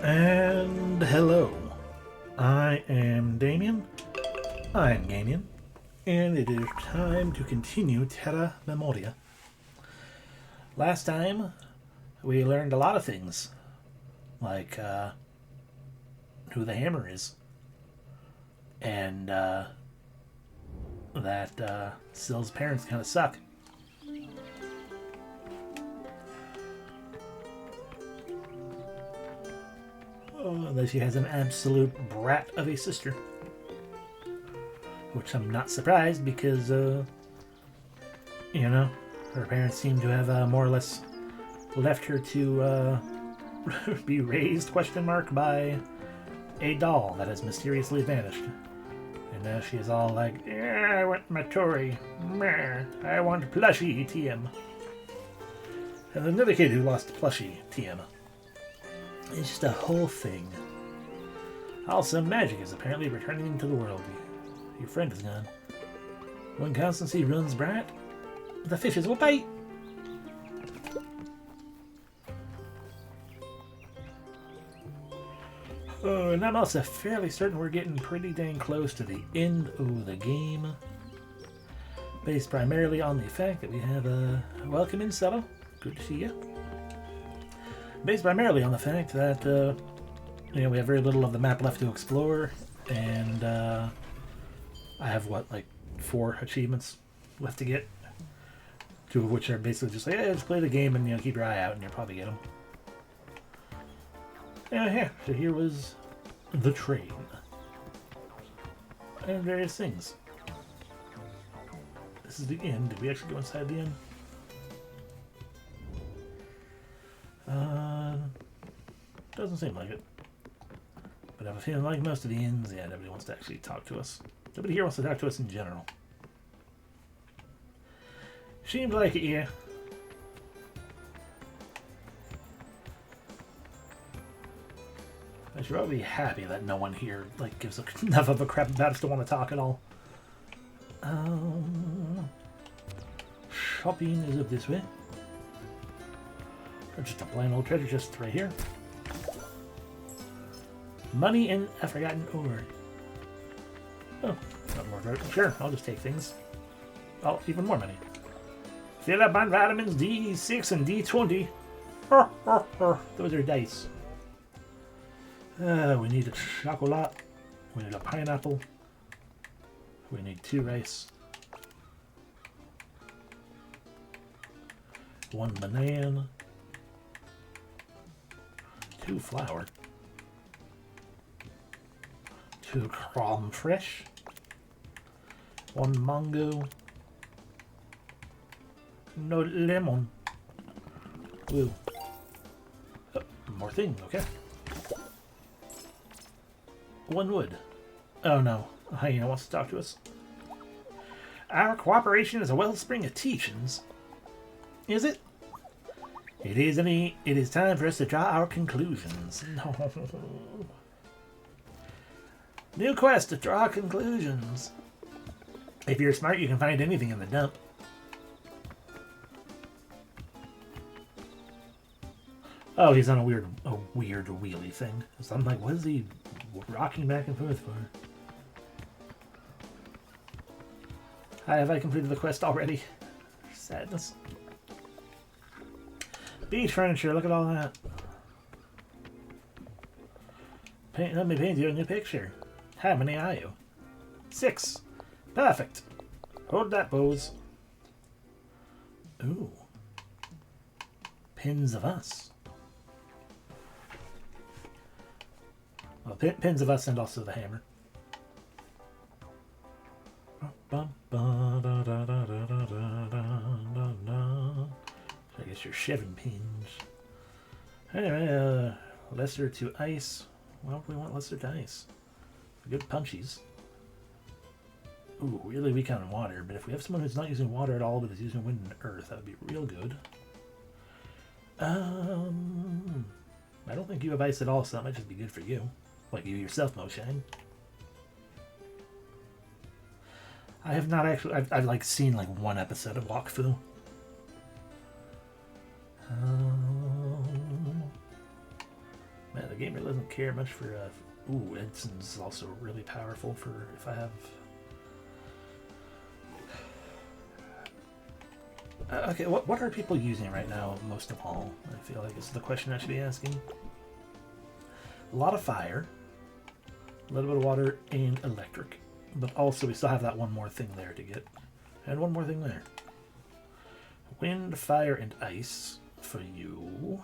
And hello, I am Damien, I am Gamien, and it is time to continue Terra Memoria. Last time, we learned a lot of things, like who the hammer is, and that Syl's parents kind of suck. That she has an absolute brat of a sister. Which I'm not surprised because, her parents seem to have more or less left her to be raised, by a doll that has mysteriously vanished. And now she is all like, yeah, I want my Tory. Meh, I want plushie TM. And another kid who lost plushie TM. It's just a whole thing. Also, magic is apparently returning into the world. Your friend is gone. When constancy runs bright, the fishes will bite. Oh, and I'm also fairly certain we're getting pretty dang close to the end of the game. Based primarily on the fact that we have a welcome in, Settle. Good to see you. Based primarily on the fact that we have very little of the map left to explore, and I have 4 achievements left to get, 2 of which are basically just like, hey, just play the game and keep your eye out and you'll probably get them. Yeah, so here was the train and various things. This is the inn. Did we actually go inside the inn? Doesn't seem like it. But I have a feeling like most of the inns, yeah, nobody wants to actually talk to us. Nobody here wants to talk to us in general. Seems like it, yeah. I should probably be happy that no one here gives enough of a crap about us to want to talk at all. Shopping is up this way. Or just a plain old treasure chest right here. Money in a forgotten ore. Oh, not more gold. Sure, I'll just take things. Oh, even more money. Fill up on vitamins D6 and D20. Those are dice. We need a chocolate. We need a pineapple. We need 2 rice. 1 banana. 2 flour. 2 crumb fresh. 1 mango. No lemon. Ooh. Oh, more thing, okay. 1 wood. Oh no. Hyena wants to talk to us. Our cooperation is a wellspring of teachings. Is it? It is, it is time for us to draw our conclusions. No. New quest to draw conclusions. If you're smart, you can find anything in the dump. Oh, he's on a weird wheelie thing. So I'm like, what is he rocking back and forth for? Hi, have I completed the quest already? Sadness. Beach furniture, look at all that. Let me paint you a new picture. How many are you? 6. Perfect. Hold that pose. Ooh. Pins of us. Well, pins of us and also the hammer. I guess you're shaving pins. Anyway, lesser to ice. Well, we want lesser to ice. Good punchies. Ooh, really weak on water, but if we have someone who's not using water at all but is using wind and earth, that would be real good. I don't think you have ice at all, so that might just be good for you. Like you yourself, Moshine. I have not actually. I've seen 1 episode of Wakfu. Yeah, the game really doesn't care much for. Ooh, Edson's also really powerful for if I have. Okay, what are people using right now most of all? I feel like it's the question I should be asking. A lot of fire, a little bit of water, and electric. But also we still have that one more thing there to get. And one more thing there. Wind, fire, and ice for you.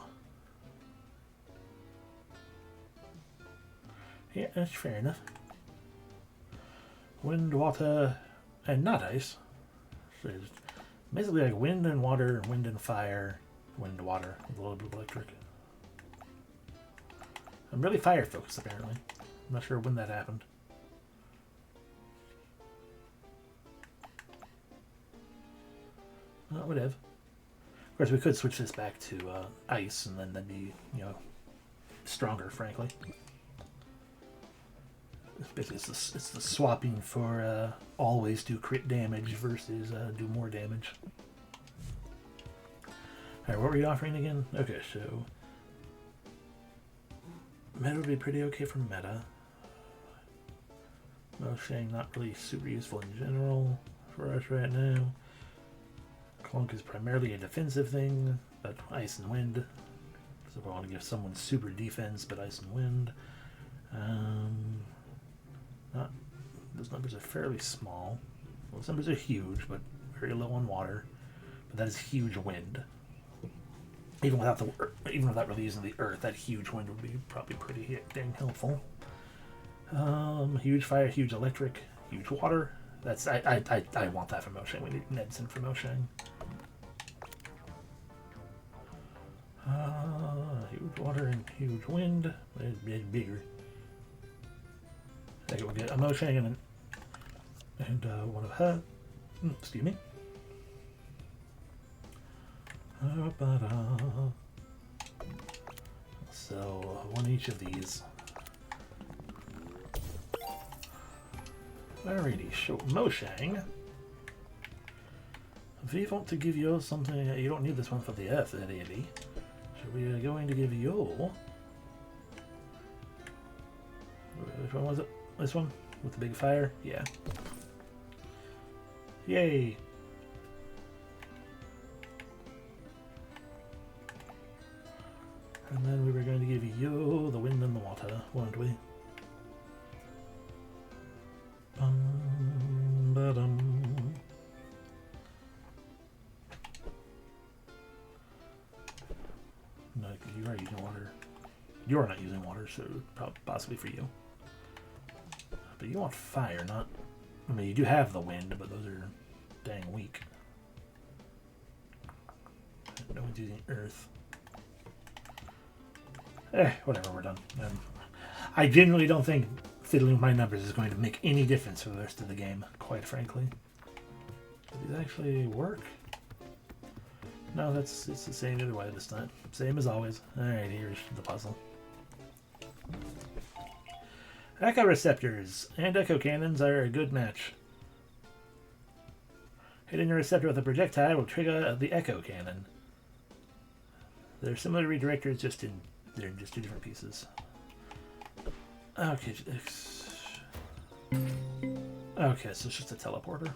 Yeah, that's fair enough. Wind, water, and not ice. So it's basically like wind and water, wind and fire, wind, water, with a little bit of electric. I'm really fire focused apparently. I'm not sure when that happened. Whatever. Of course, we could switch this back to ice, and then that'd be, you know, stronger, frankly. Basically, it's the swapping for always do crit damage versus do more damage. Alright, what were you offering again? Okay, so meta would be pretty okay for meta. Moshang not really super useful in general for us right now. Clunk is primarily a defensive thing, but ice and wind. So if I want to give someone super defense, but ice and wind. Those numbers are fairly small. Those numbers are huge, but very low on water. But that is huge wind. Even without really using the earth, that huge wind would be probably pretty dang helpful. Huge fire, huge electric, huge water. That's I want that for Moshang. We need Nedson for Moshang. Huge water and huge wind. It's bigger. I think we'll get a Moshang and one of her. Excuse me. So one each of these. Alrighty, so Moshang. We want to give you something. You don't need this one for the earth, really. So we are going to give you. Which one was it? This one? With the big fire? Yeah. Yay! And then we were going to give you the wind and the water, weren't we? No, you are using water. You're not using water, so possibly for you. But you want fire, not... I mean, you do have the wind, but those are dang weak. No one's using earth. Whatever, we're done. I genuinely don't think fiddling with my numbers is going to make any difference for the rest of the game, quite frankly. Do these actually work? No, it's the same either way this time. Same as always. Alright, here's the puzzle. Echo receptors and echo cannons are a good match. Hitting a receptor with a projectile will trigger the echo cannon. They're similar to redirectors, they're just two different pieces. Okay, okay, so it's just a teleporter.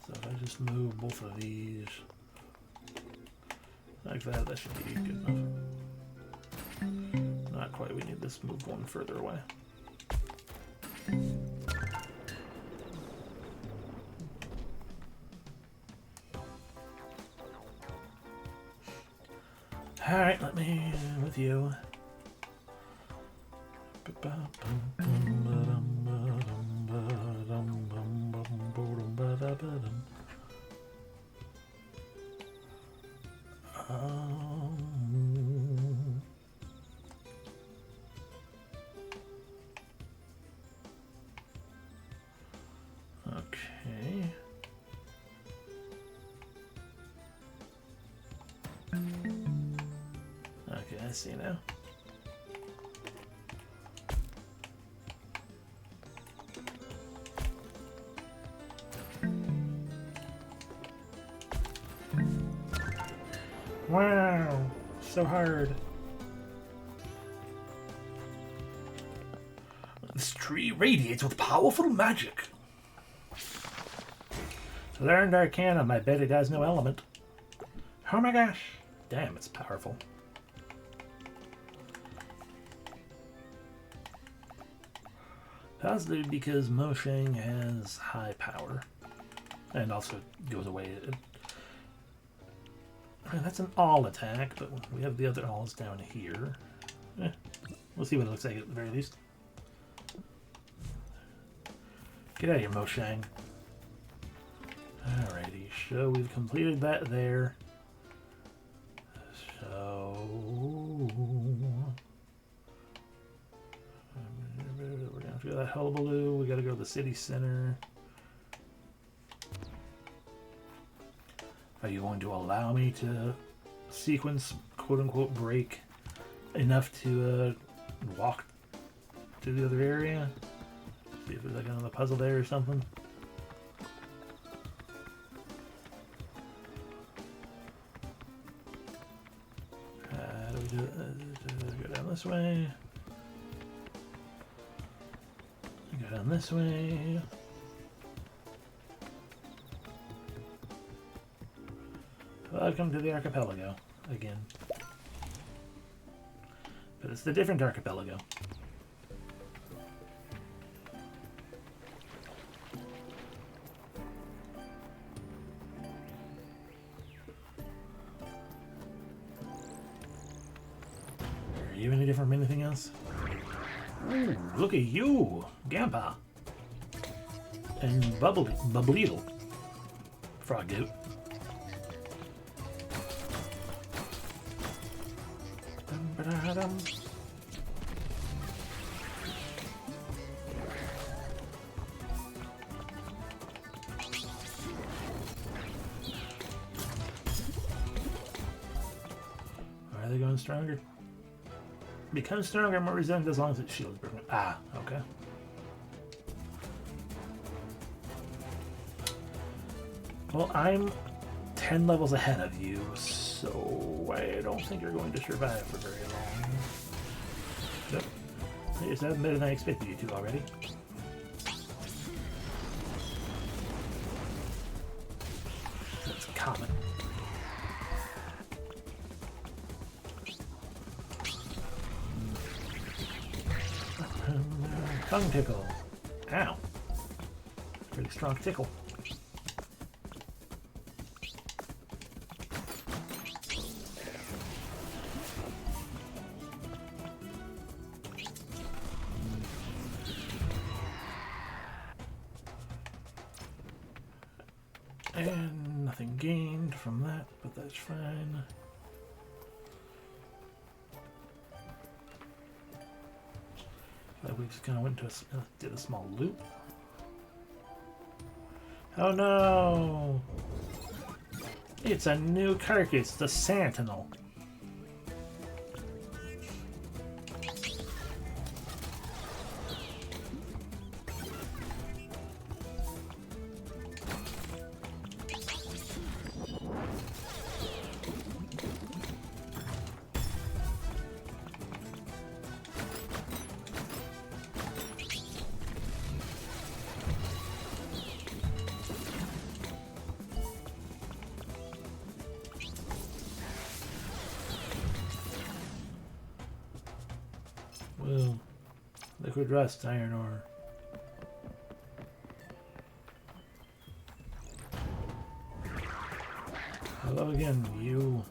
So if I just move both of these like that, that should be good enough. Not quite, we need this move one further away. Alright, let me with you. Okay. Okay, I see now. Wow, so hard. This tree radiates with powerful magic. Learned Arcanum. I bet it has no element. Oh my gosh. Damn, it's powerful. Possibly because Moshang has high power. And also goes away. That's an all attack, but we have the other alls down here. We'll see what it looks like at the very least. Get out of here, Moshang. Alrighty, so we've completed that there. So we're gonna have to go to that hullabaloo. We gotta go to the city center. Are you going to allow me to sequence, quote unquote, break enough to walk to the other area? See if there's like another puzzle there or something. How do we do it? Go down this way. Go down this way. Welcome to the archipelago again. But it's the different archipelago. Are you any different from anything else? Ooh, look at you, Gampa. And Bubbleedle. Frog goat. Are they going stronger? Becomes stronger, more resilient as long as its shield is broken. Ah, okay. Well, I'm 10 levels ahead of you, so I don't think you're going to survive for very long. Yep. It's better than I expected you to already. That's common. Tongue tickle. Ow. Pretty strong tickle. And nothing gained from that, but that's fine. We just kind of went to did a small loop. Oh no! It's a new carcass, the Sentinel. Well, liquid rust, iron ore. Hello again, you.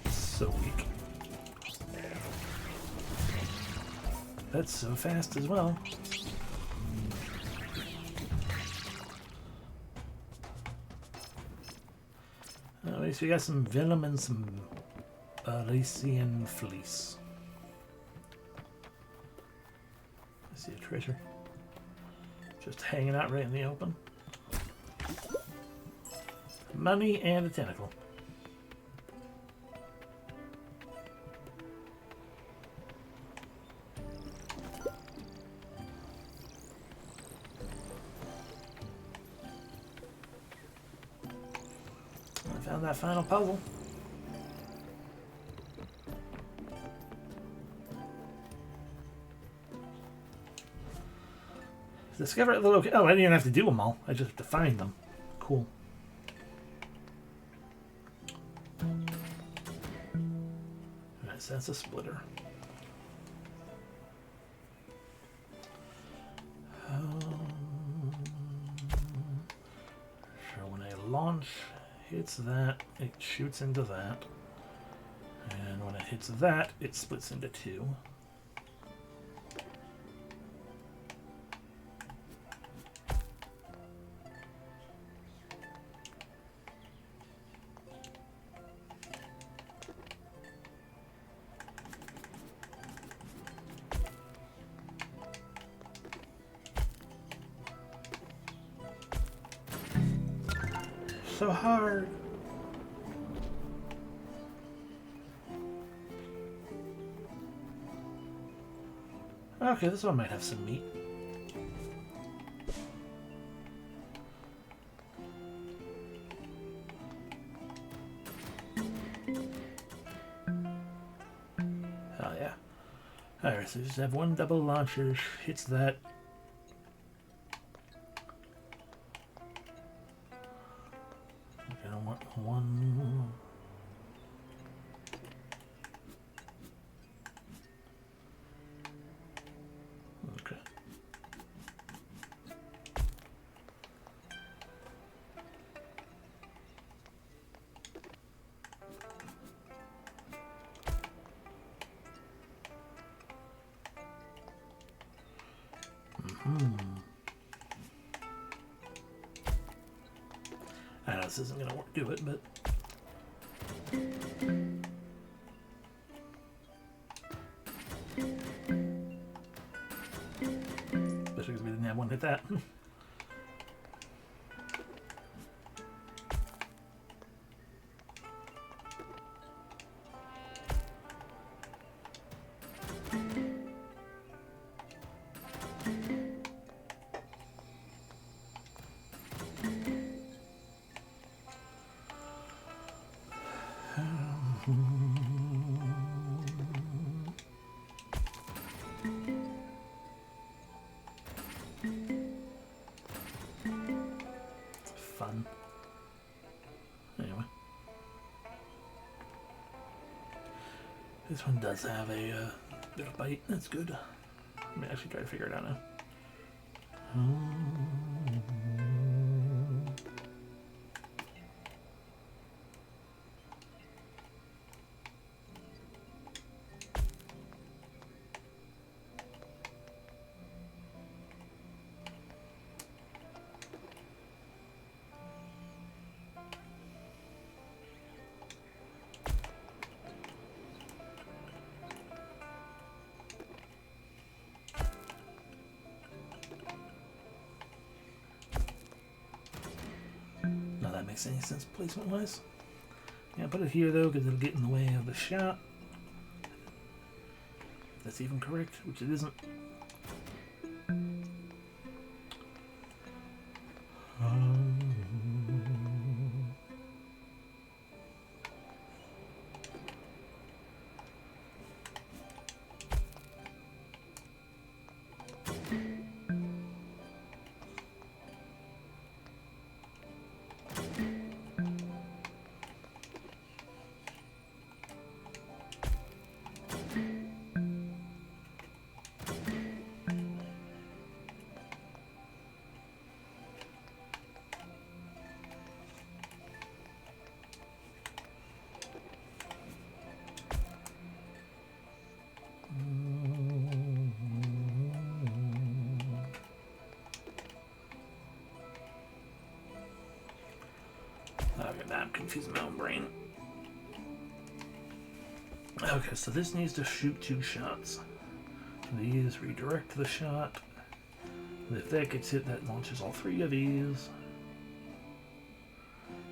So weak. That's so fast as well. At least we got some venom and some Elysian fleece. I see a treasure. Just hanging out right in the open. Money and a tentacle. I found that final puzzle. Discover the location. Oh, I didn't even have to do them all. I just have to find them. Cool. Alright, so that's a splitter. So when a launch hits that, it shoots into that. And when it hits that, it splits into two. So hard. Okay, this one might have some meat. Oh yeah. Alright, so just have one double launcher, hits that. I want one. Okay. I know this isn't going to work, do it, but especially because we didn't have one hit that. Fun. Anyway. This one does have a bit of bite. That's good. I may actually try to figure it out now. Makes any sense placement wise. Yeah, put it here though because it'll get in the way of the shot. If that's even correct, which it isn't. I'm confusing my own brain. Okay, so this needs to shoot 2 shots. These redirect the shot. And if that gets hit, that launches all 3 of these.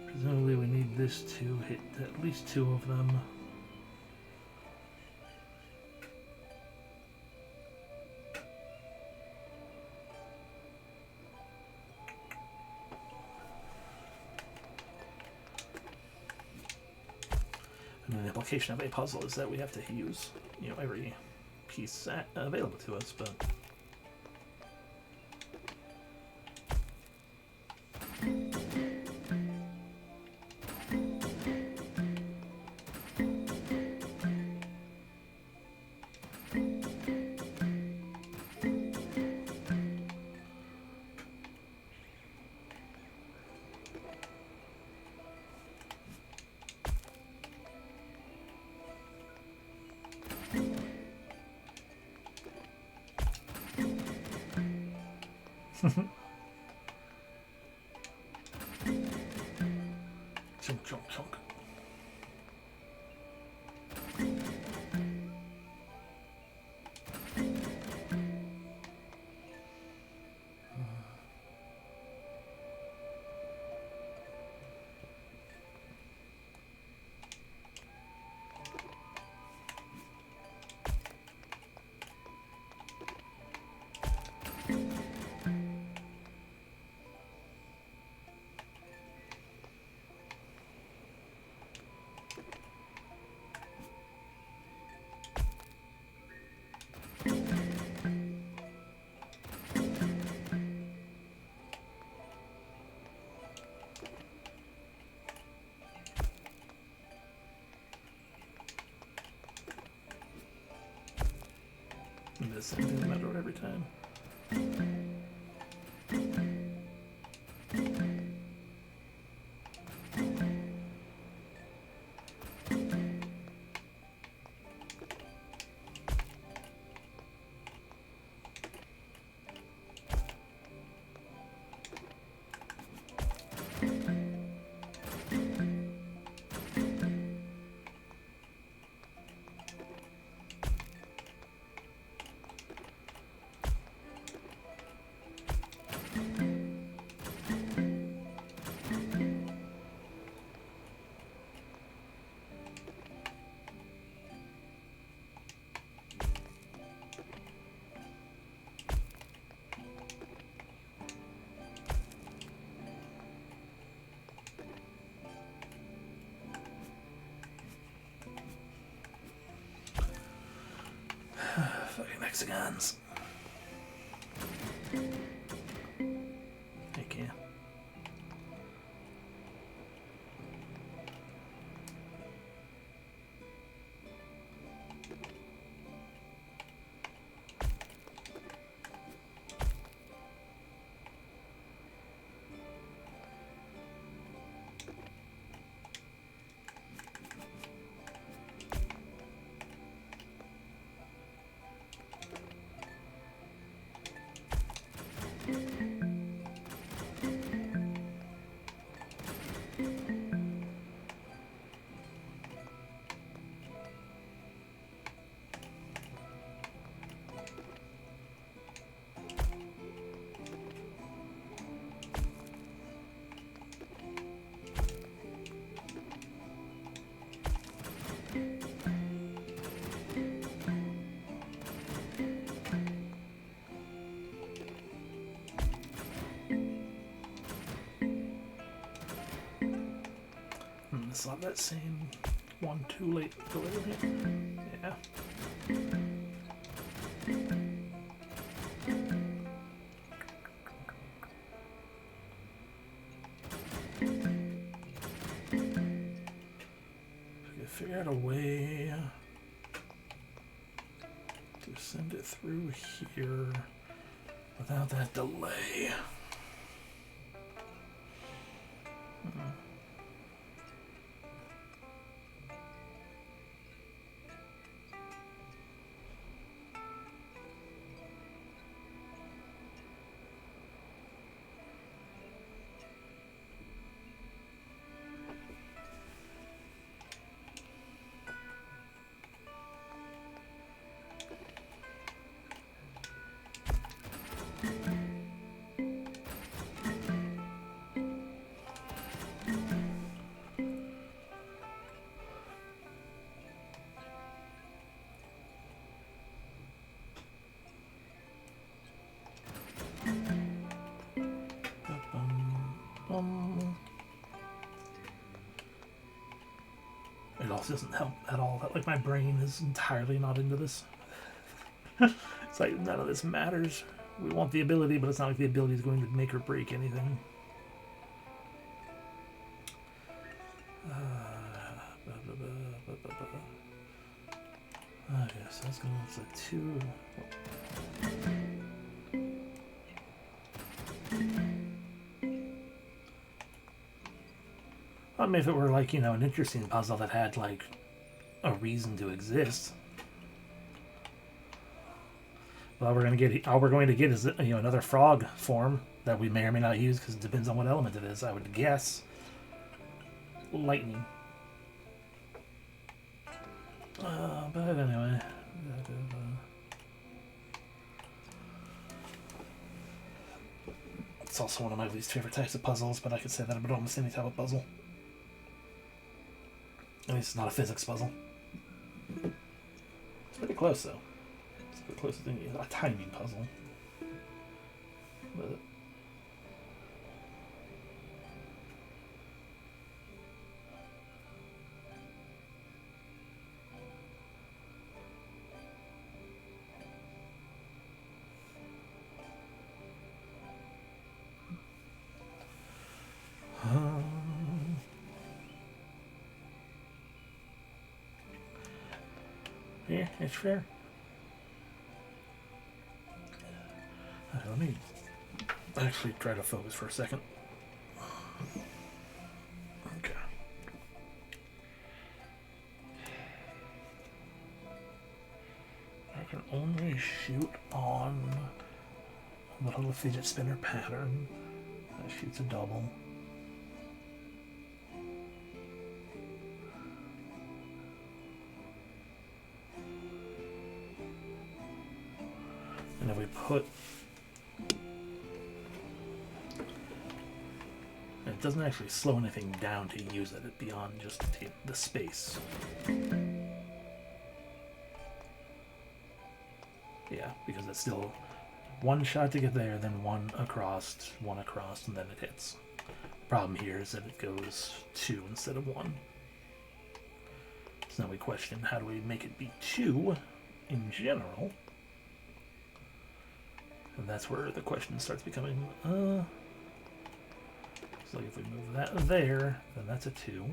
Presumably we need this to hit at least 2 of them. And the implication of a puzzle is that we have to use, every piece available to us, but... Chunk, chunk, chunk. And the same thing about every time. Fucking Mexicans. Heck yeah. It's not that same 1 too late delivery. Yeah. Figure out a way to send it through here without that delay. It also doesn't help at all that like my brain is entirely not into this. It's like none of this matters. We want the ability, but it's not like the ability is going to make or break anything. Okay, so that's going to look like 2. I mean, if it were like, you know, an interesting puzzle that had like a reason to exist. But all we're going to get is, you know, another frog form that we may or may not use because it depends on what element it is. I would guess lightning. But anyway, it's also one of my least favorite types of puzzles, but I could say that about almost any type of puzzle. At least it's not a physics puzzle. It's pretty close, though. It's the closest thing to a timing puzzle. But yeah, it's fair. Okay, let me actually try to focus for a second. Okay. I can only shoot on the little fidget spinner pattern. That shoots a double. And if we put... It doesn't actually slow anything down to use it beyond just the space. Yeah, because it's still one shot to get there, then one across, and then it hits. Problem here is that it goes 2 instead of 1. So now we question, how do we make it be 2 in general? And that's where the question starts becoming, so if we move that there, then that's a 2.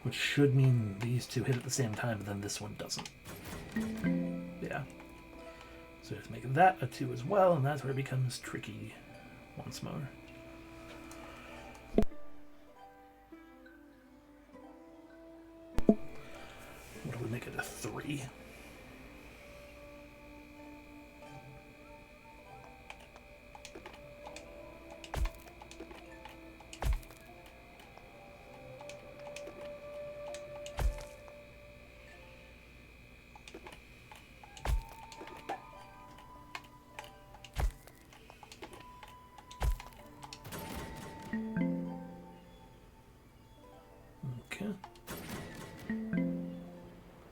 Which should mean these two hit at the same time, but then this one doesn't. Yeah. So we have to make that a 2 as well, and that's where it becomes tricky once more. What do we make it a 3?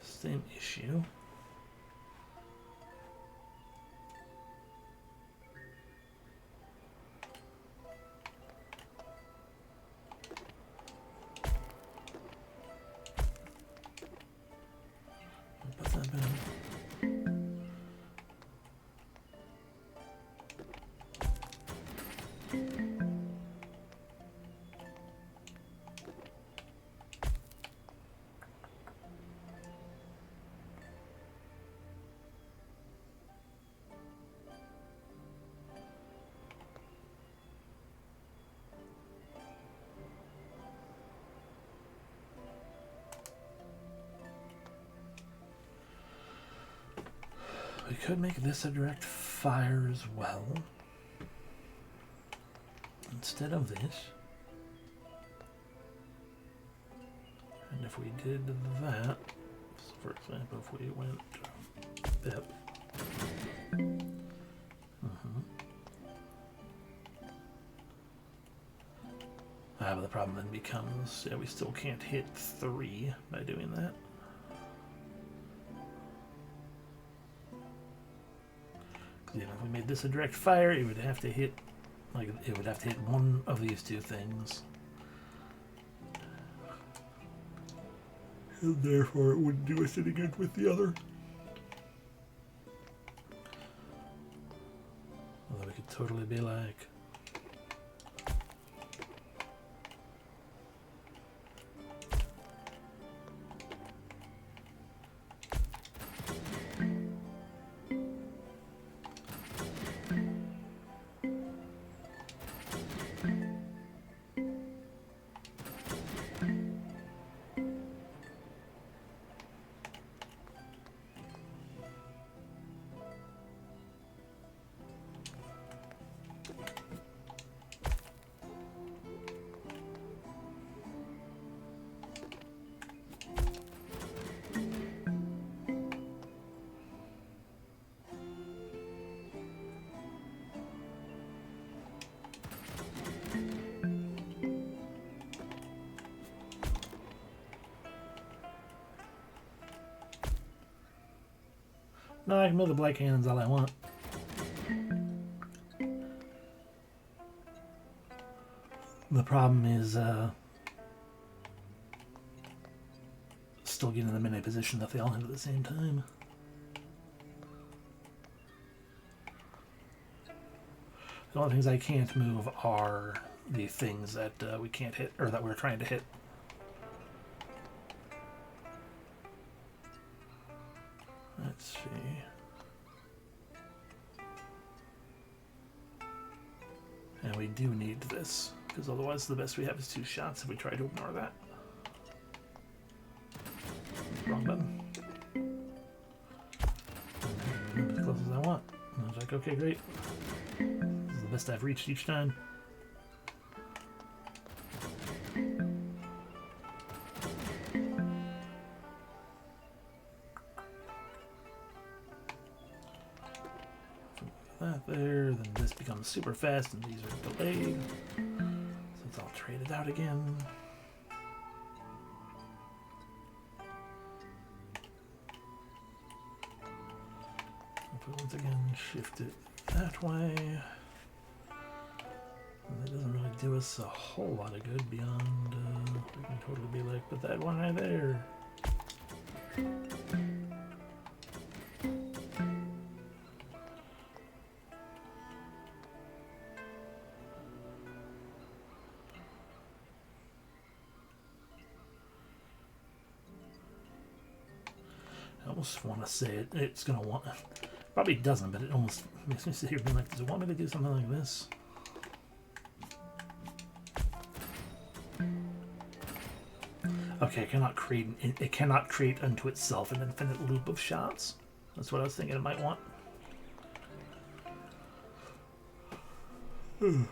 Same issue. Put that in. We could make this a direct fire as well, instead of this. And if if we did that, so for example, if we went Pip. But the problem then becomes, yeah, we still can't hit 3 by doing that. Because even if we made this a direct fire, it would have to hit, like, it would have to hit one of these two things. And therefore it wouldn't do us any good with the other. Although we could totally be like, no, I can move the black cannons all I want. The problem is still getting them in a position that they all hit at the same time. The only things I can't move are the things that we can't hit, or that we're trying to hit. Let's see. And we do need this, because otherwise the best we have is 2 shots if we try to ignore that. Wrong button. As close as I want. And I was like, okay, great. This is the best I've reached each time. That there, then this becomes super fast and these are delayed. So it's all traded out again. If we once again shift it that way, and that doesn't really do us a whole lot of good beyond, we can totally be like, put that one right there. I almost want to say it's going to want... Probably doesn't, but it almost makes me sit here being like, does it want me to do something like this? Okay, it cannot create unto itself an infinite loop of shots. That's what I was thinking it might want. Boom,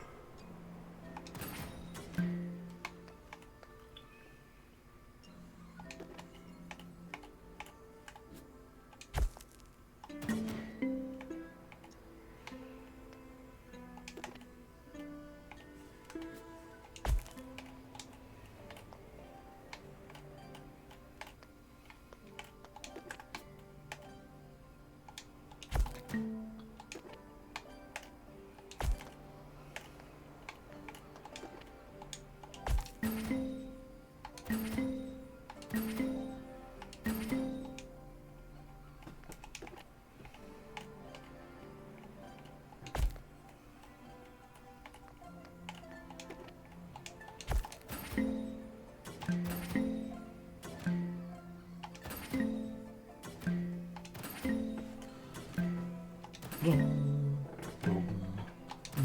boom, boom,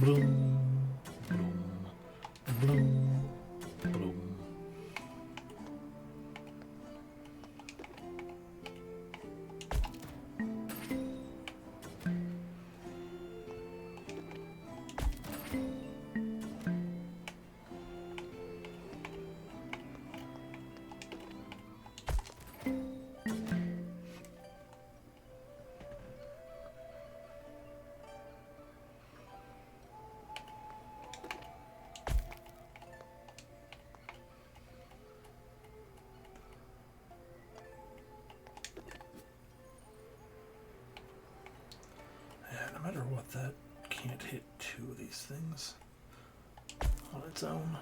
boom, boom, boom. but that can't hit two of these things on its own.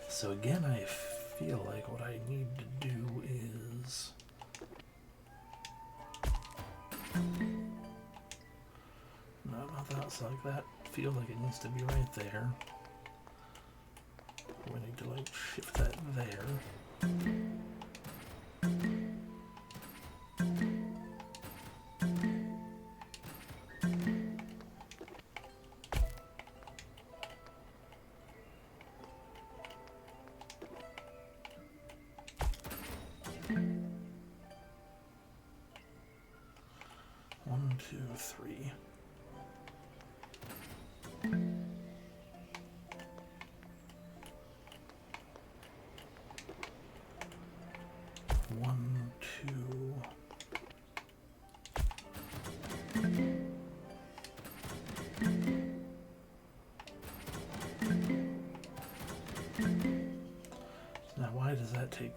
So again, I feel like what I need to do is not that, so like that feels like it needs to be right there. We need to like shift that there. 1, 2, 3. One, two. Now, why does that take?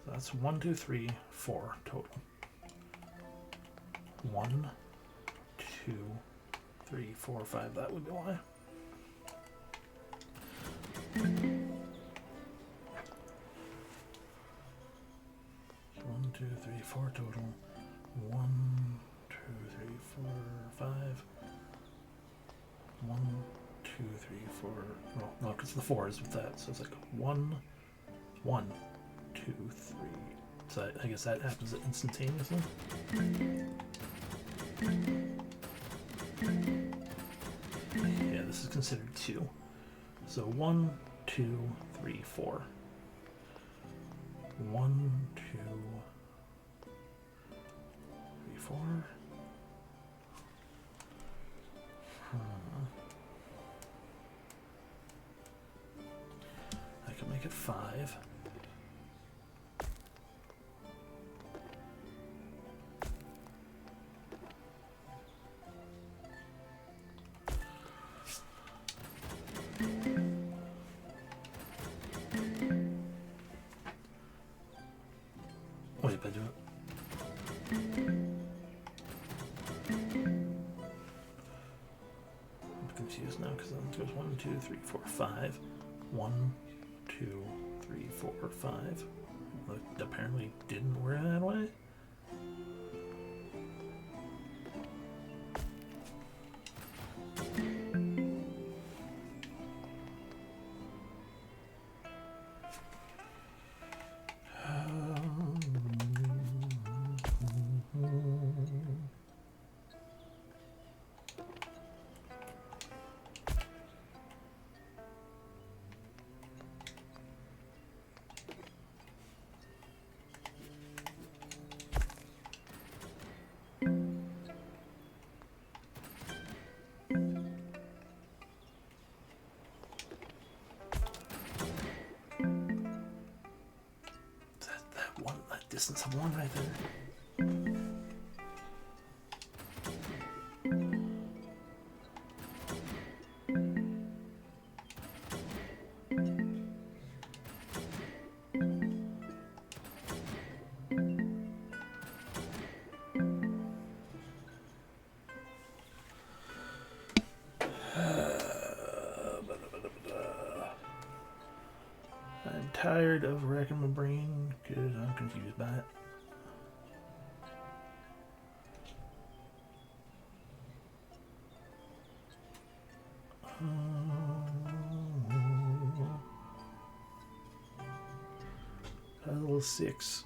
So that's 1, 2, 3, 4 total. 1, 2, 3, 4, 5. That would be why. One, 2, 3, 4 total. 1, 2, 3, 4, 5. 1, 2, 3, 4. Well, no, because the 4 is with that, so it's like 1, 1, 2, 3. So I guess that happens instantaneously. Yeah, this is considered 2. So 1, 2, 3, 4. 1, 2, 3, 4. I can make it 5. Wait, if I do it. I'm confused now because it goes 1, 2, 3, 4, 5. 1, 2, 3, 4, 5. But apparently didn't work that way. That distance of 1 right there. I'm tired of racking my brain because I'm confused by it. Puzzle 6.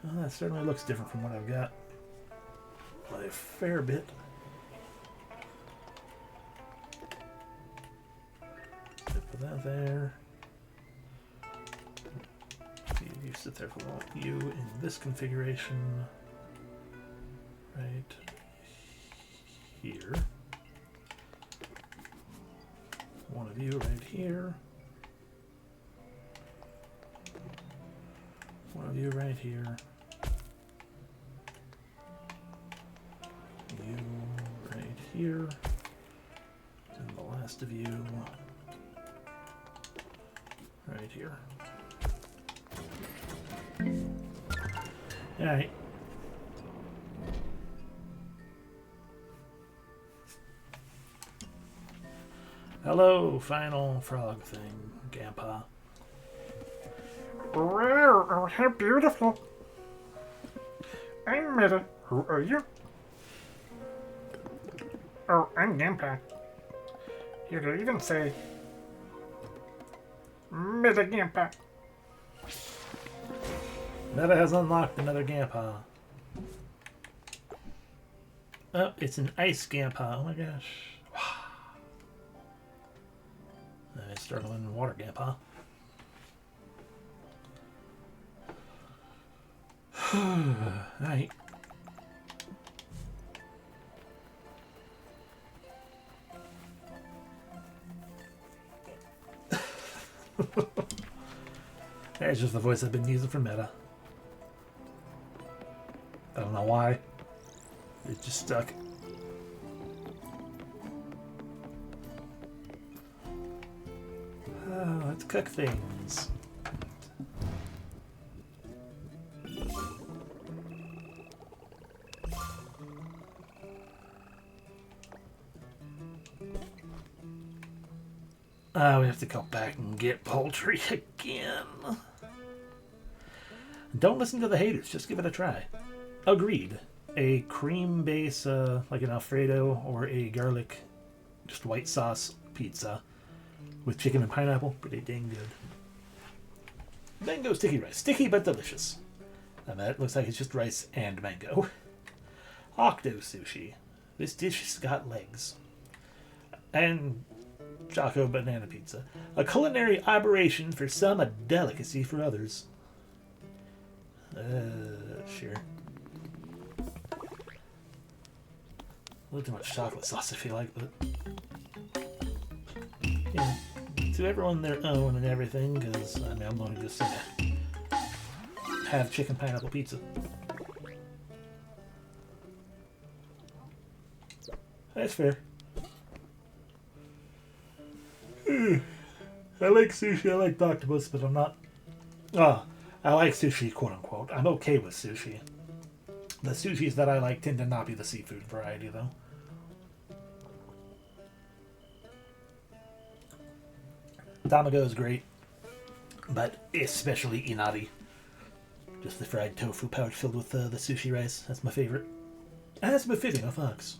That certainly looks different from what I've got. Like, a fair bit. Put that there. You sit there for a while. You in this configuration. Right here. One of you right here. One of you right here. You right here. And the last of you right here. Alright. Hello, final frog thing, Grandpa. Wow, oh, how beautiful. I'm Meta. Who are you? Oh, I'm Gampa. You could even say Meta Gampa. Meta has unlocked another Gampa. Oh, it's an ice Gampa. Oh my gosh. I started in water Gampa. Alright. That's just the voice I've been using for Meta. I don't know why. It just stuck. Let's cook things. We have to go back and get poultry again. Don't listen to the haters, just give it a try. Agreed. A cream base, like an Alfredo or a garlic, just white sauce pizza with chicken and pineapple, pretty dang good. Mango sticky rice. Sticky but delicious. I bet it looks like it's just rice and mango. Octo sushi. This dish has got legs. And Choco banana pizza. A culinary aberration for some, a delicacy for others. Sure. A little too much chocolate sauce if you like, but yeah. To everyone their own and everything, because I mean, I'm going to just have chicken pineapple pizza. That's fair. I like sushi, I like octopus, but I'm not... I like sushi, quote-unquote. I'm okay with sushi. The sushis that I like tend to not be the seafood variety, though. Tamago is great, but especially inari. Just the fried tofu pouch filled with the sushi rice. That's my favorite. And that's befitting a fox.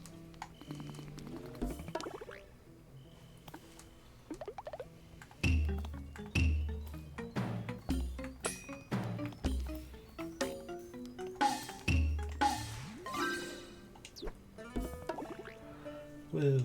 Whoa.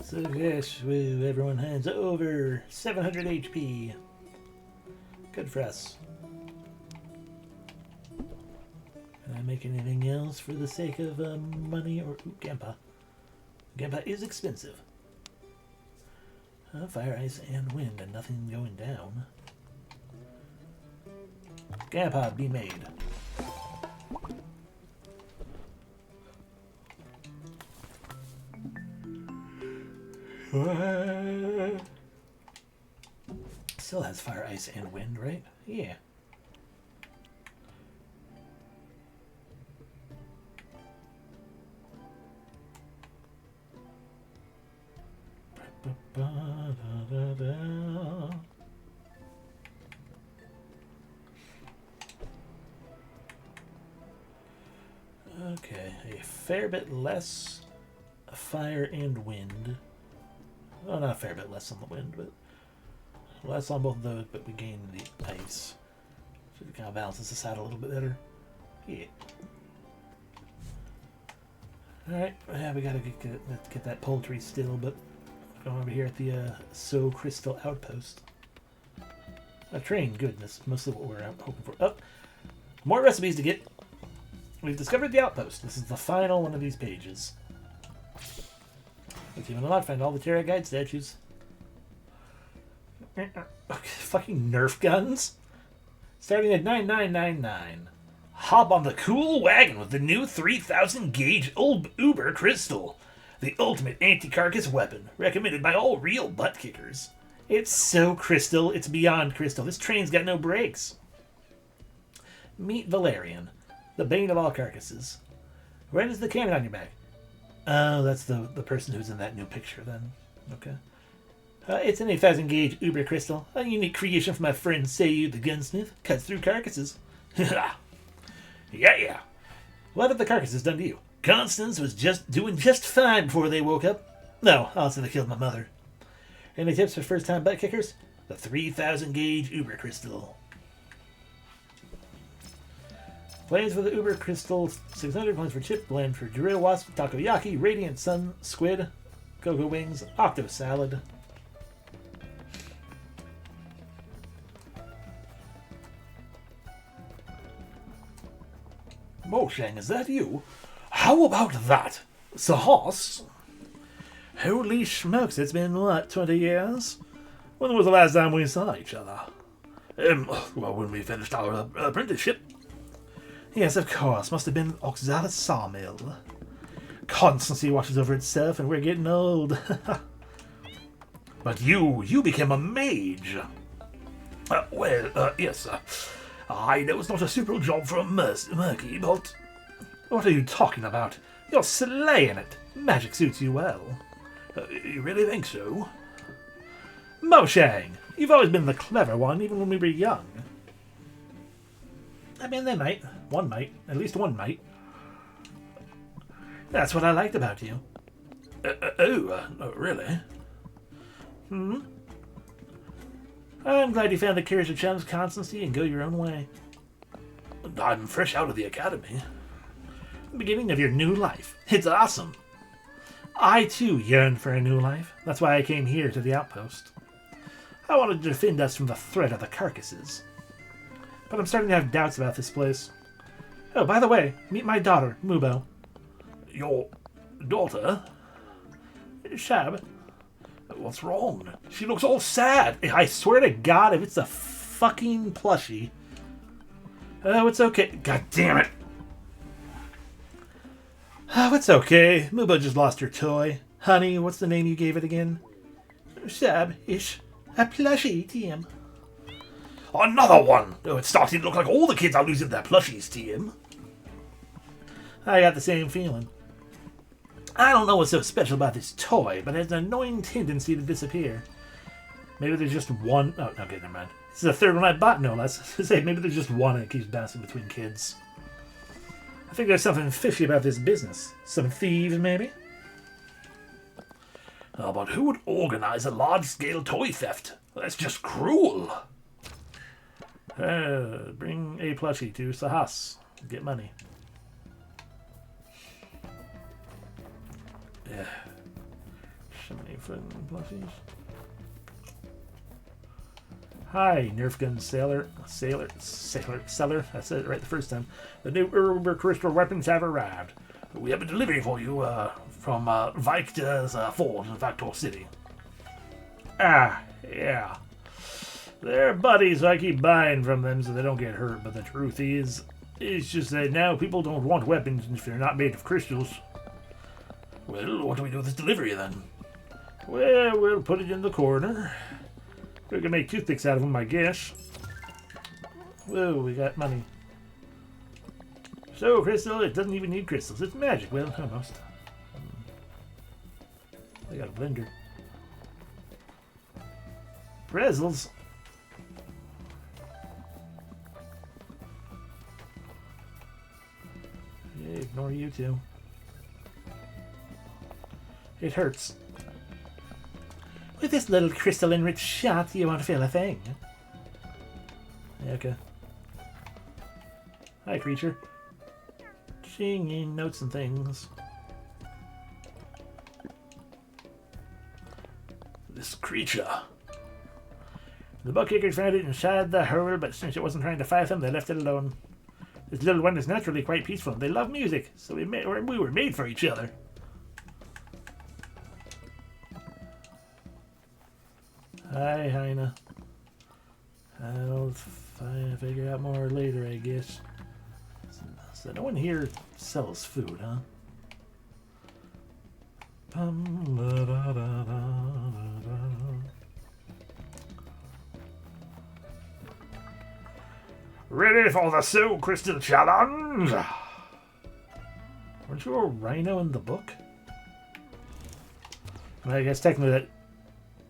So yes, woo, everyone has over 700 HP. Good for us. Can I make anything else for the sake of money or... Ooh, Gampa. Gampa is expensive. Fire, ice, and wind, and nothing going down. Gampa be made. Still has fire, ice, and wind, right? Yeah. fair bit less fire and wind. Well, not a fair bit less on the wind, but less on both of those, but we gain the ice. So it kind of balances this out a little bit better. Yeah. Alright, yeah, we gotta get that poultry still, but going over here at the So Crystal Outpost. A train, goodness, mostly what we're hoping for. Oh, more recipes to get. We've discovered the outpost. This is the final one of these pages. Achievement unlocked. Find all the Terra guide statues. Okay, fucking Nerf guns. Starting at 9999. Hop on the cool wagon with the new 3000 gauge Uber Crystal. The ultimate anti-carcass weapon. Recommended by all real butt kickers. It's so crystal, it's beyond crystal. This train's got no brakes. Meet Valerian, the bane of all carcasses. Where is the cannon on your back? Oh, that's the person who's in that new picture then. Okay. It's an 8,000 gauge Uber Crystal. A unique creation from my friend Seyu the gunsmith. Cuts through carcasses. Yeah. What have the carcasses done to you? Constance was doing just fine before they woke up. No, also they killed my mother. Any tips for first-time butt kickers? The 3000 gauge Uber Crystal. Planes for the Uber Crystal 600, planes for chip, blend for drill wasp, takoyaki, radiant sun, squid, cocoa wings, octo salad. Moshang, is that you? How about that? Sahas? Holy smokes, it's been, what, 20 years? When was the last time we saw each other? Well, when we finished our apprenticeship. Yes, of course, must have been Oxalis Sawmill. Constancy watches over itself, and we're getting old. But you became a mage. Yes, I know it's not a super job for a murky, but... What are you talking about? You're slaying it. Magic suits you well. You really think so? Moshang, you've always been the clever one, even when we were young. I mean, they might. One might. At least one might. That's what I liked about you. Really? I'm glad you found the courage to challenge constancy and go your own way. I'm fresh out of the academy. The beginning of your new life. It's awesome. I, too, yearn for a new life. That's why I came here to the outpost. I wanted to defend us from the threat of the carcasses. But I'm starting to have doubts about this place. Oh, by the way, meet my daughter, Mubo. Your daughter? Shab. What's wrong? She looks all sad. I swear to God, if it's a fucking plushie. Oh, it's okay. God damn it. Oh, it's okay. Mubo just lost her toy. Honey, what's the name you gave it again? Shab-ish. A plushie, TM. Another one! Oh, it's starting to look like all the kids are losing their plushies, TM. I got the same feeling. I don't know what's so special about this toy, but it has an annoying tendency to disappear. Maybe there's just one... Oh, okay, never mind. This is the third one I bought, no less. Say, maybe there's just one and it keeps bouncing between kids. I think there's something fishy about this business. Some thieves, maybe? Oh, but who would organize a large-scale toy theft? That's just cruel. Bring a plushie to Sahas. Get money. Yeah. So many fun plushies. Hi, Nerf gun seller. I said it right the first time. The new Uber Crystal weapons have arrived. We have a delivery for you from Victor's Forge in Victor City. Ah, yeah. They're buddies, so I keep buying from them so they don't get hurt. But the truth is, it's just that now people don't want weapons if they're not made of crystals. Well, what do we do with this delivery then? Well, we'll put it in the corner. We can make toothpicks out of them, I guess. Whoa, we got money. So, crystal, it doesn't even need crystals. It's magic. Well, almost. I got a blender. Pretzels. Yeah, ignore you too. It hurts. With this little crystal-enriched shot, you won't feel a thing. Yeah, okay. Hi, creature. Singing notes and things. This creature. The butt-kickers found it inside the hole, but since it wasn't trying to fight them, they left it alone. This little one is naturally quite peaceful. They love music, so we were made for each other. Hi, Heina. I'll figure out more later, I guess. So no one here sells food, huh? Ready for the Soul Crystal Challenge? Weren't you a rhino in the book? I guess technically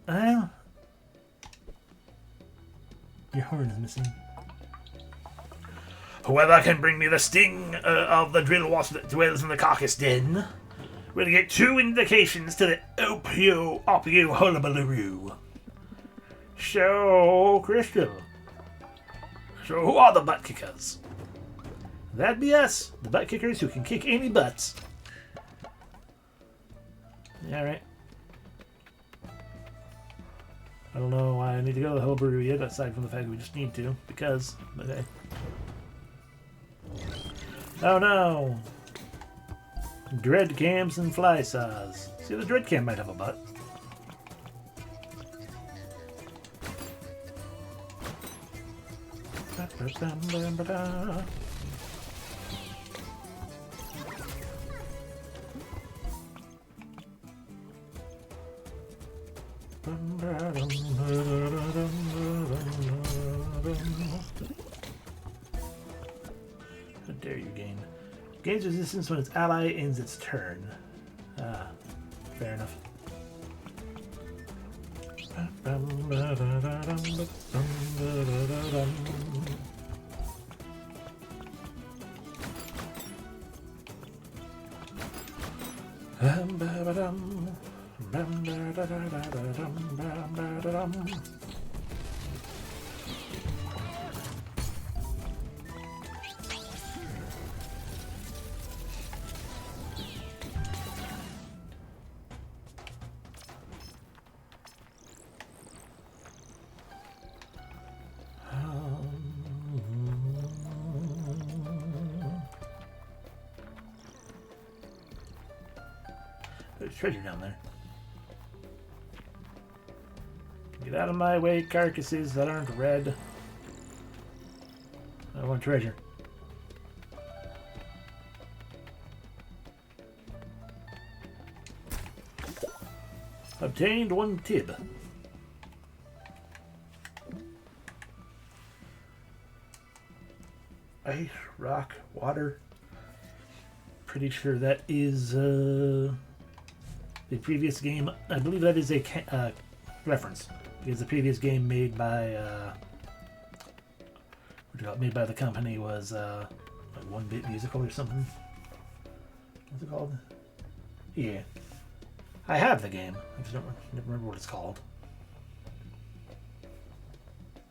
that... your horn is missing. Whoever can bring me the sting of the drill wasp that dwells in the carcass den will get 2 indications to the opio hullabaloo. So, Crystal. So who are the butt kickers? That'd be us, the butt kickers who can kick any butts. Yeah, right. I don't know why I need to go to the hullabaloo yet, aside from the fact that we just need to, because... Okay. Oh no! Dread cams and fly saws. See, the dread cam might have a butt. How dare you gain? Gains resistance when its ally ends its turn. Ah, fair enough. There's treasure down there. Get out of my way, carcasses that aren't red. I want treasure. Obtained 1 tib. Ice, rock, water. Pretty sure that is the previous game. I believe that is a reference, because the previous game made by the company was like 1-Bit Musical or something. What's it called? Yeah, I have the game. I just don't remember what it's called.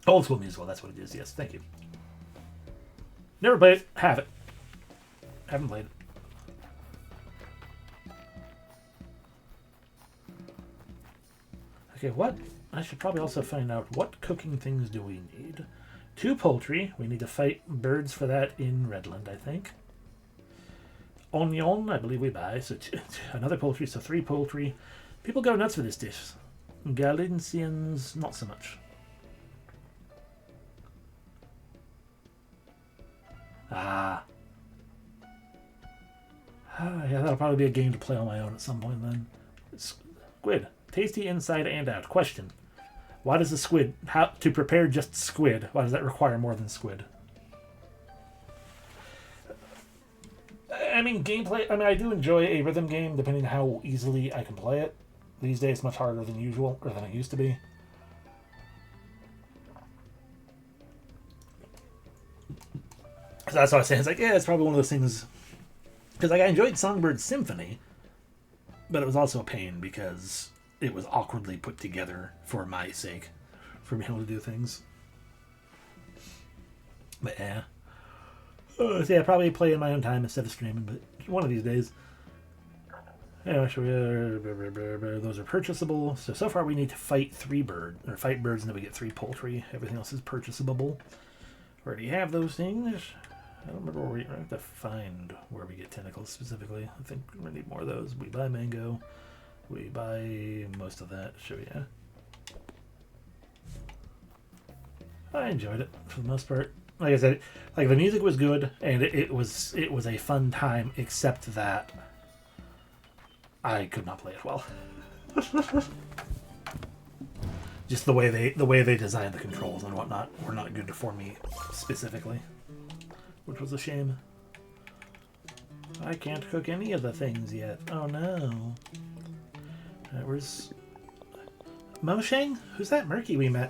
Old School Musical. That's what it is. Yes, thank you. Never played it. Have it. Haven't played it. Okay, what? I should probably also find out what cooking things do we need. 2 poultry. We need to fight birds for that in Redland, I think. Onion, I believe we buy. So another poultry, so 3 poultry. People go nuts for this dish. Galicians, not so much. Ah. Yeah, that'll probably be a game to play on my own at some point then. Squid. Tasty inside and out. Question. Why does the squid... How to prepare just squid? Why does that require more than squid? I mean, gameplay... I mean, I do enjoy a rhythm game, depending on how easily I can play it. These days, much harder than usual, or than it used to be. So that's what I was saying. It's like, yeah, it's probably one of those things... Because like, I enjoyed Songbird's Symphony, But it was also a pain because it was awkwardly put together for my sake, for being able to do things. But yeah. So yeah, probably play in my own time instead of streaming, but one of these days. Anyway, those are purchasable. So far we need to fight fight birds, and then we get 3 poultry. Everything else is purchasable. Already have those things. I don't remember where I have to find where we get tentacles specifically. I think we need more of those. We buy mango. We buy most of that. So yeah. I enjoyed it for the most part. Like I said, like the music was good and it was a fun time, except that I could not play it well. Just the way they designed the controls and whatnot were not good for me specifically, which was a shame. I can't cook any of the things yet. Oh no. Where's Moshang? Who's that Murky we met?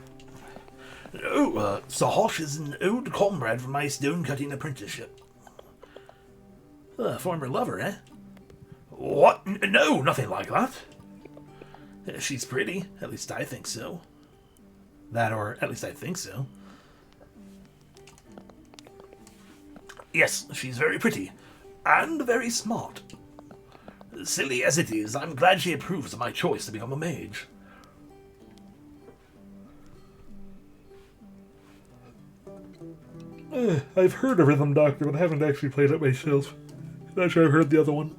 Oh, Sahosh is an old comrade from my stone-cutting apprenticeship. Former lover, eh? What? No, nothing like that. She's pretty. At least I think so. That, or at least I think so. Yes, she's very pretty. And very smart. Silly as it is, I'm glad she approves of my choice to become a mage. I've heard of Rhythm Doctor, but I haven't actually played it myself. Not sure I've heard the other one.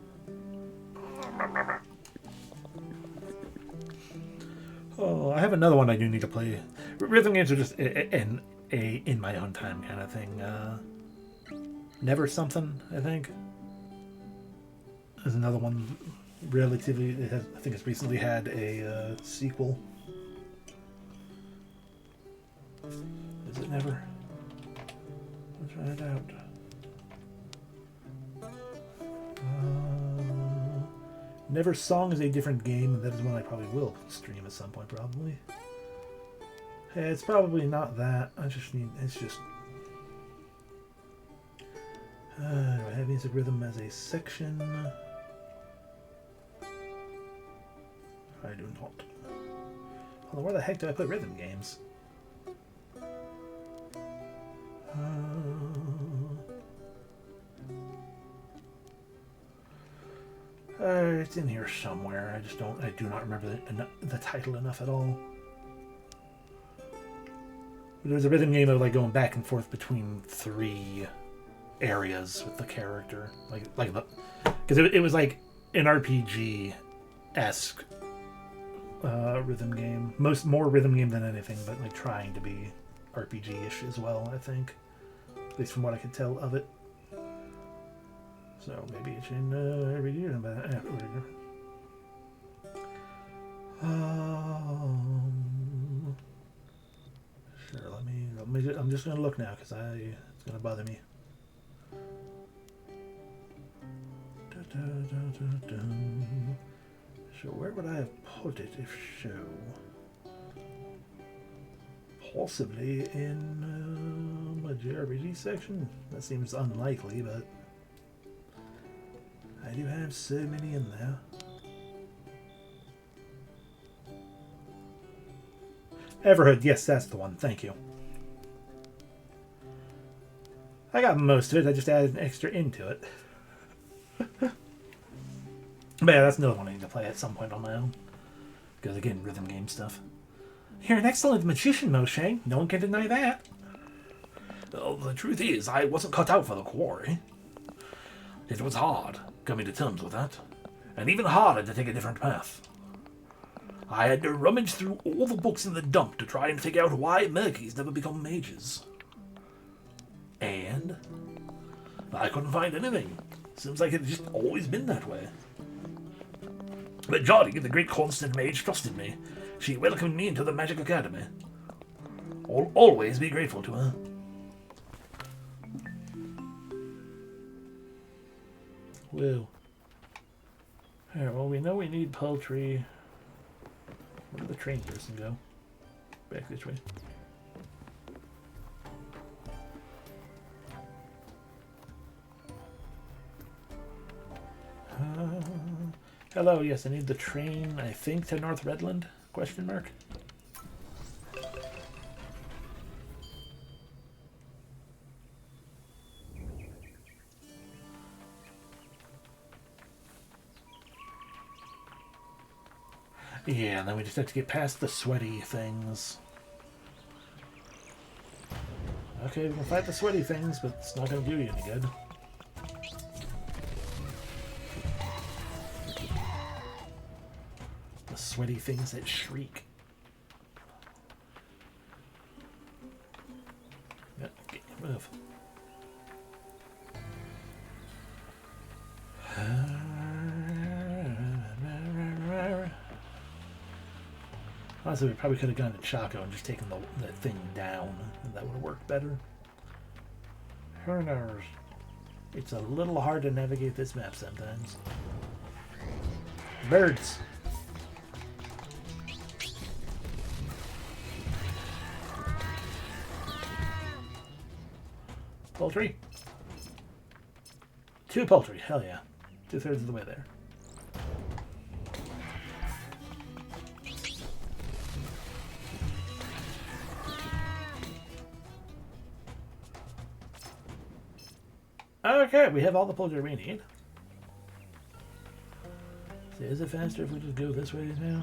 Oh, I have another one I do need to play. Rhythm games are just in my own time kind of thing. Never Something, I think. There's another one relatively. I think it's recently had a sequel. Is it Never? Let's try it out. Never Song is a different game, and that is one I probably will stream at some point, probably. Hey, it's probably not that. I just need. It's just. Do I have music rhythm as a section? I do not. Hold on, where the heck do I put rhythm games? It's in here somewhere. I do not remember the title enough at all. There's a rhythm game of like going back and forth between 3 areas with the character, because it was like an RPG-esque rhythm game. More rhythm game than anything, but like trying to be RPG-ish as well. I think, at least from what I could tell of it. So maybe it's in RPG. Sure. Let me. I'm just gonna look now because it's gonna bother me. So where would I have put it if so? Possibly in my JRPG section. That seems unlikely, but I do have so many in there. Everhood, yes, that's the one. Thank you. I got most of it. I just added an extra into it. But yeah, that's another one I need to play at some point on my own. Because again, rhythm game stuff. You're an excellent magician, Moshe. No one can deny that. Well, the truth is, I wasn't cut out for the quarry. It was hard coming to terms with that, and even harder to take a different path. I had to rummage through all the books in the dump to try and figure out why Murkies never become mages. And I couldn't find anything. Seems like it's just always been that way. But Jodie, the great constant mage, trusted me. She welcomed me into the Magic Academy. I'll always be grateful to her. Woo. Alright, well, we know we need poultry. Where did the train person go? Back this way. Hello, yes, I need the train, I think, to North Redland? Question mark. Yeah, and then we just have to get past the sweaty things. Okay, we can fight the sweaty things, but it's not going to do you any good. The sweaty things that shriek. Yep, okay, move. Honestly, we probably could have gone to Chaco and just taken the thing down, and that would have worked better. Who knows? It's a little hard to navigate this map sometimes. Birds! Poultry? 2 poultry, hell yeah. 2/3 of the way there. Okay, we have all the poultry we need. So is it faster if we just go this way now?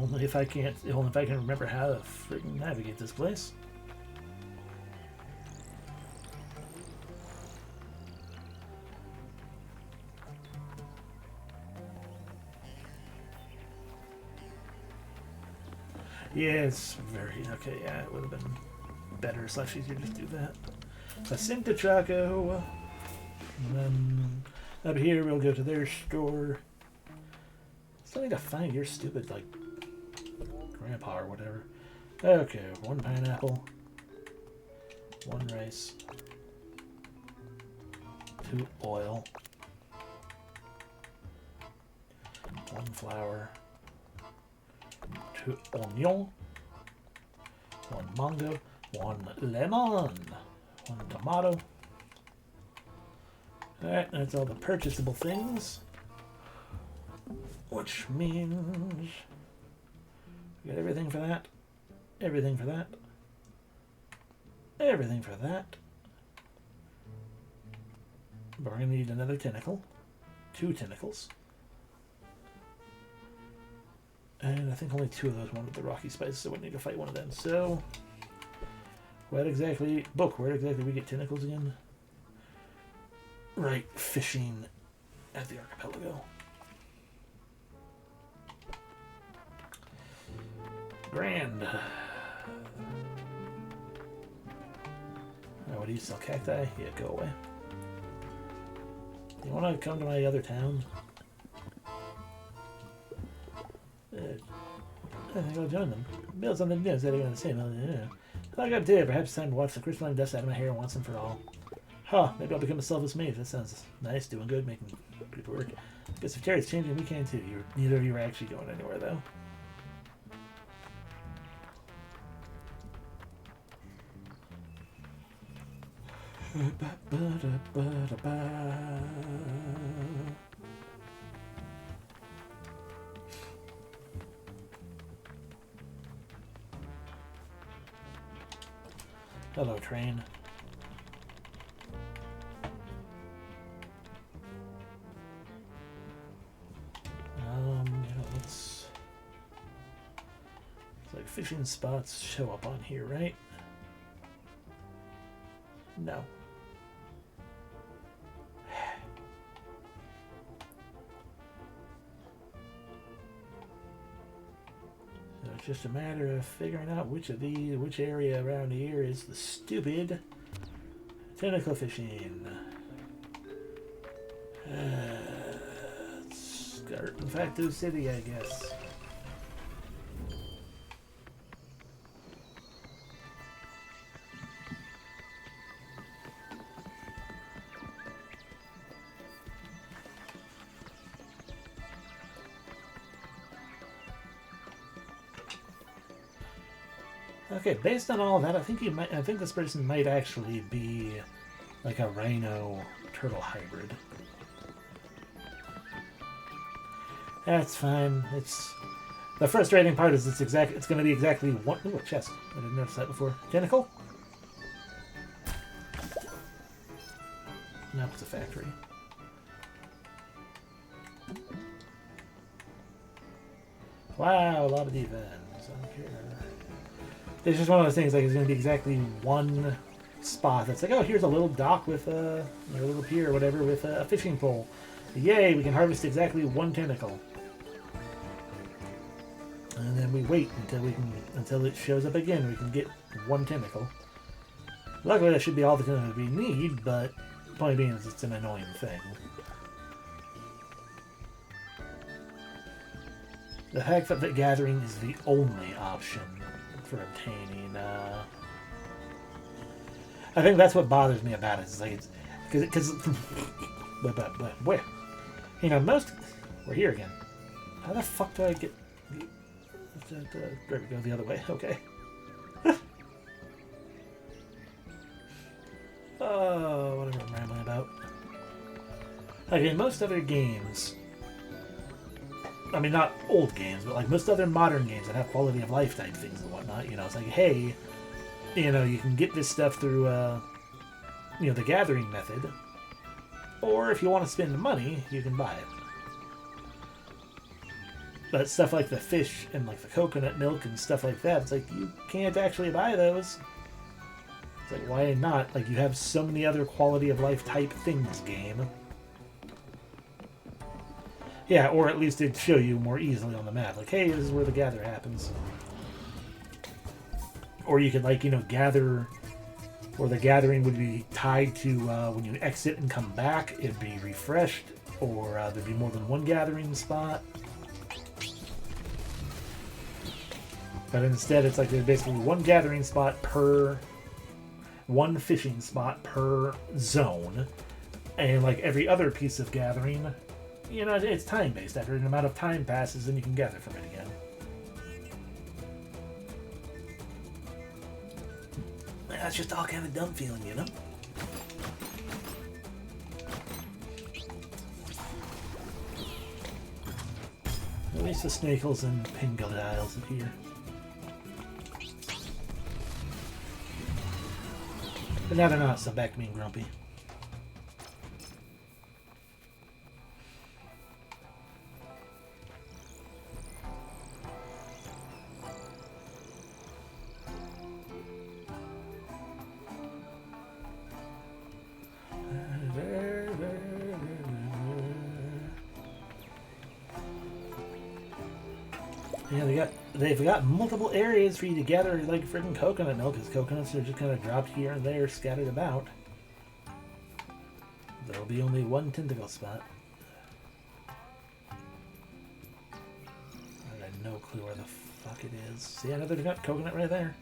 Only if I can't. Only if I can remember how to freaking navigate this place. Yeah, it's very okay. Yeah, it would have been better / easier to just do that. Ascend to Chaco, and then up here we'll go to their store. Still need to find your stupid like grandpa or whatever. Okay, 1 pineapple, 1 rice, 2 oil, 1 flour, 2 onion, 1 mango, 1 lemon, 1 tomato. Alright, that's all the purchasable things. Which means we got everything for that, everything for that, everything for that. But we're going to need another tentacle, 2 tentacles. And I think only 2 of those wanted the rocky spices, so we need to fight one of them. So, where exactly we get tentacles again? Right, fishing at the archipelago. Grand. Oh, what do you sell? Cacti? Yeah, go away. You want to come to my other town? I think I'll join them. Build something new instead of going the same. Yeah. I got to perhaps it's time to watch the crystalline dust out of my hair once and for all. Huh, maybe I'll become a selfless mage. That sounds nice, doing good, making good work. Guess if Terra's changing, we can too. Neither of you are actually going anywhere, though. Hello, train. Yeah, let's... It's like fishing spots show up on here, right? No. So it's just a matter of figuring out which area around here is the stupid tentacle fishing. Start in Facto City, I guess. Okay, based on all that, I think this person might actually be Like a rhino turtle hybrid. That's fine. It's the frustrating part is it's going to be exactly one. Ooh, a chest. I didn't notice that before. Tentacle. No, it's a factory. Wow, a lot of defense. I don't care. It's just one of those things. Like it's going to be exactly one spot. That's like, oh, here's a little dock with a little pier or whatever with a fishing pole. Yay! We can harvest exactly one tentacle. And then we wait until it shows up again. We can get one tentacle. Luckily, that should be all that we need. But the point being is, it's an annoying thing. The fact that the gathering is the only option for obtaining. I think that's what bothers me about it. It's like because where, most. We're here again. How the fuck do I get? There we go, the other way. Okay. Oh, whatever I'm rambling about. Okay, most other games. I mean, not old games, but like most other modern games that have quality of life type things and whatnot. It's like, hey, you can get this stuff through, the gathering method, or if you want to spend the money, you can buy it. But stuff like the fish and like the coconut milk and stuff like that, it's like you can't actually buy those. It's like, why not? Like, you have so many other quality of life type things, game. Yeah, or at least it'd show you more easily on the map. Like, hey, this is where the gather happens. Or you could, gather, or the gathering would be tied to when you exit and come back, it'd be refreshed, or there'd be more than one gathering spot. But instead, it's like there's basically one gathering spot per, one fishing spot per zone. And like every other piece of gathering, it's time-based. After an amount of time passes, then you can gather from it again. That's just all kind of dumb feeling, At least the snakels and pingodiles appear. But now they're not, so I'm back to being grumpy. Yeah, they've got multiple areas for you to gather like freaking coconut milk, because coconuts are just kind of dropped here and there, scattered about. There'll be only one tentacle spot. I have no clue where the fuck it is. See, another coconut right there.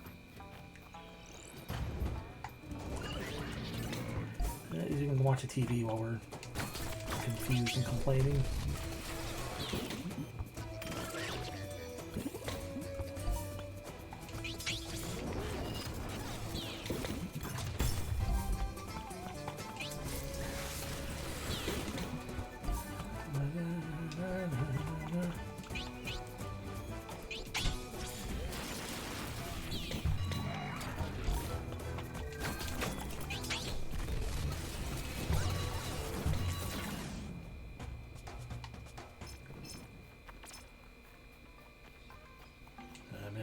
You can watch a TV while we're confused and complaining.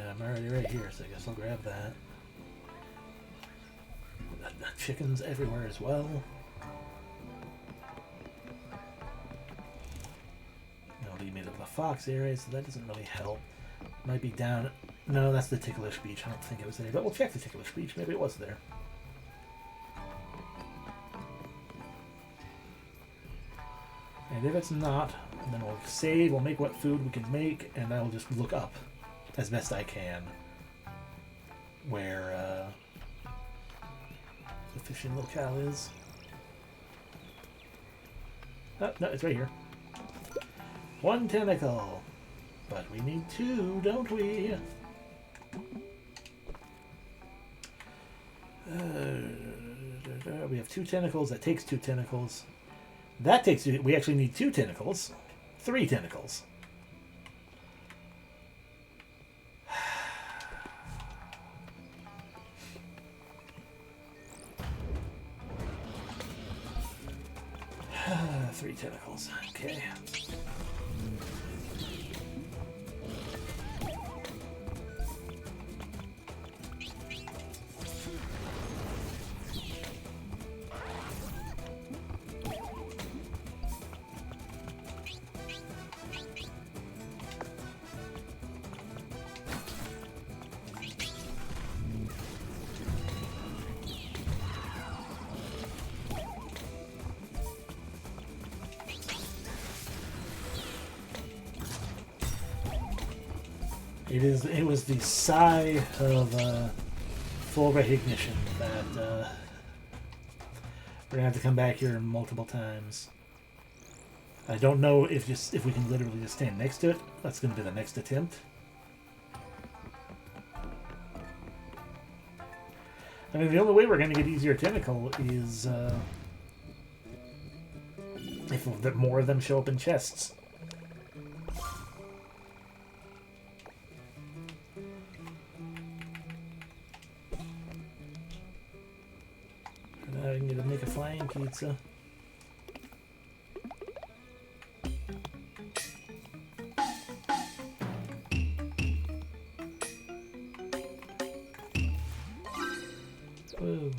I'm already right here, so I guess I'll grab that. Chickens everywhere as well. It'll lead me to the fox area, so that doesn't really help. Might be down. No, that's the Ticklish Beach. I don't think it was there, but we'll check the Ticklish Beach. Maybe it was there. And if it's not, then we'll save, we'll make what food we can make, and I will just look up as best I can where the fishing locale is. Oh, no, it's right here. One tentacle. But we need two, don't we? We have 2 tentacles. That takes 2 tentacles. That takes... We actually need 2 tentacles. 3 tentacles. Three tentacles. Okay. It was the sigh of full recognition that we're gonna have to come back here multiple times. I don't know if we can literally just stand next to it. That's gonna be the next attempt. I mean, the only way we're gonna get easier tentacle is if more of them show up in chests. I can get to make a flying pizza. Whoa.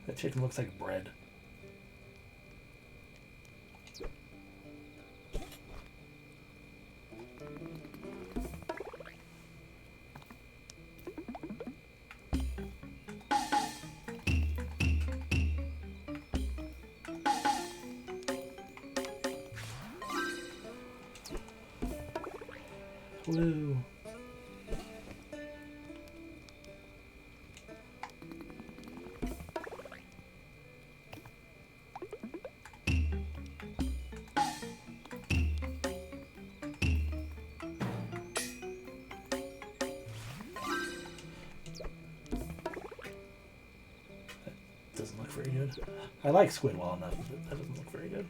That chicken looks like bread. Woo. That doesn't look very good. I like squid walnut, but that doesn't look very good.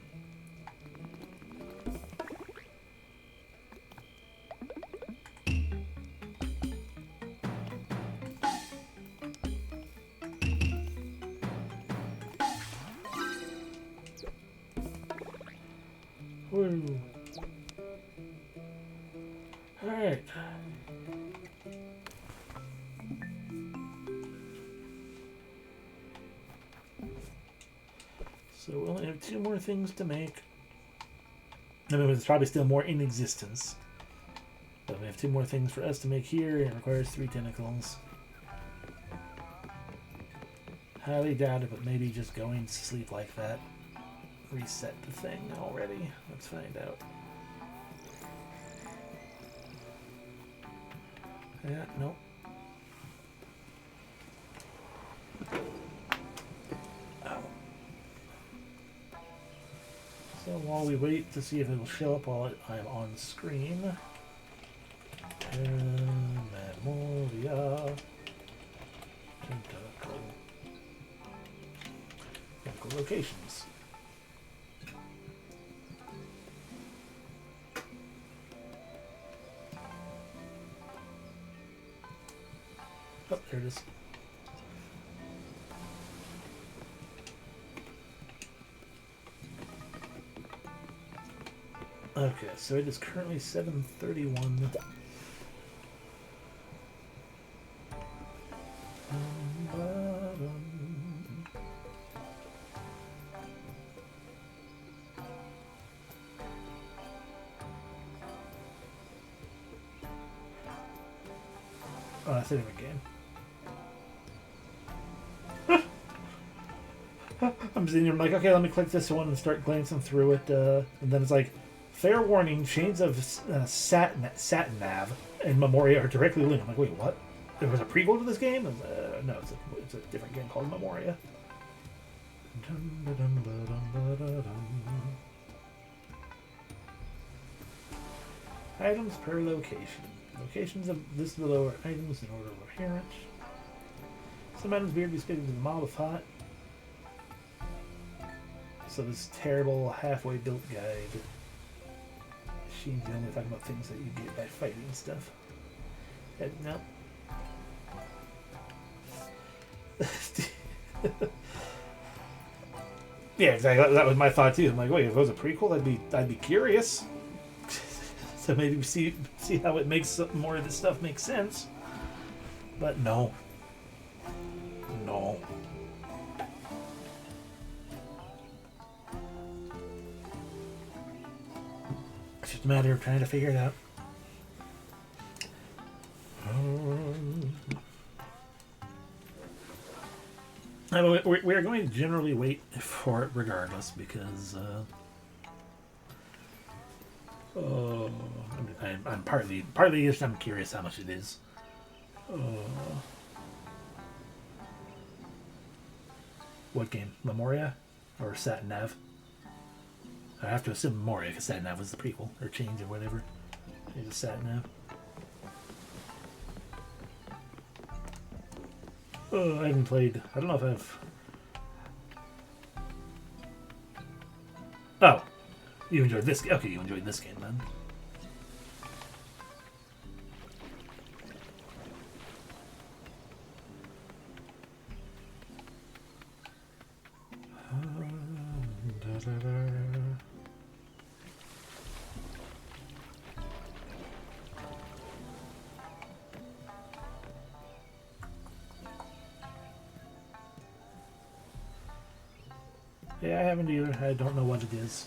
Woo. Alright. So we only have 2 more things to make. I mean, there's probably still more in existence. But we have 2 more things for us to make here, and it requires 3 tentacles. Highly doubt it, but maybe just going to sleep like that. Reset the thing already. Let's find out. Yeah, nope. Oh. So while we wait to see if it will show up while I'm on screen. Memoria. Tentacle locations. Oh, there it is. Okay, so it is currently 7:31. Oh, that's a different game. I'm sitting here, I'm like, okay, let me click this one and start glancing through it. And then it's like, fair warning, chains of Satnav and Memoria are directly linked. I'm like, wait, what? There was a prequel to this game? No, it's a different game called Memoria. Items per location. Locations of this below are items in order of appearance. Some items weirdly scheduled to the mob of hot. So this terrible halfway built guide. She's only talking about things that you get by fighting and stuff. No. Yeah, exactly. That was my thought too. I'm like, wait, if it was a prequel, I'd be curious. So maybe see how it makes more of this stuff make sense. But no. No. It's just a matter of trying to figure it out. We're going to generally wait for it regardless because I'm partly just I'm curious how much it is. What game? Memoria or Sat Nav? I have to assume Memoria because Sat Nav was the prequel or change or whatever. It's Sat Nav. I haven't played. I don't know if I've. Oh, you enjoyed this. Okay, you enjoyed this game then. Yeah, I haven't either. I don't know what it is.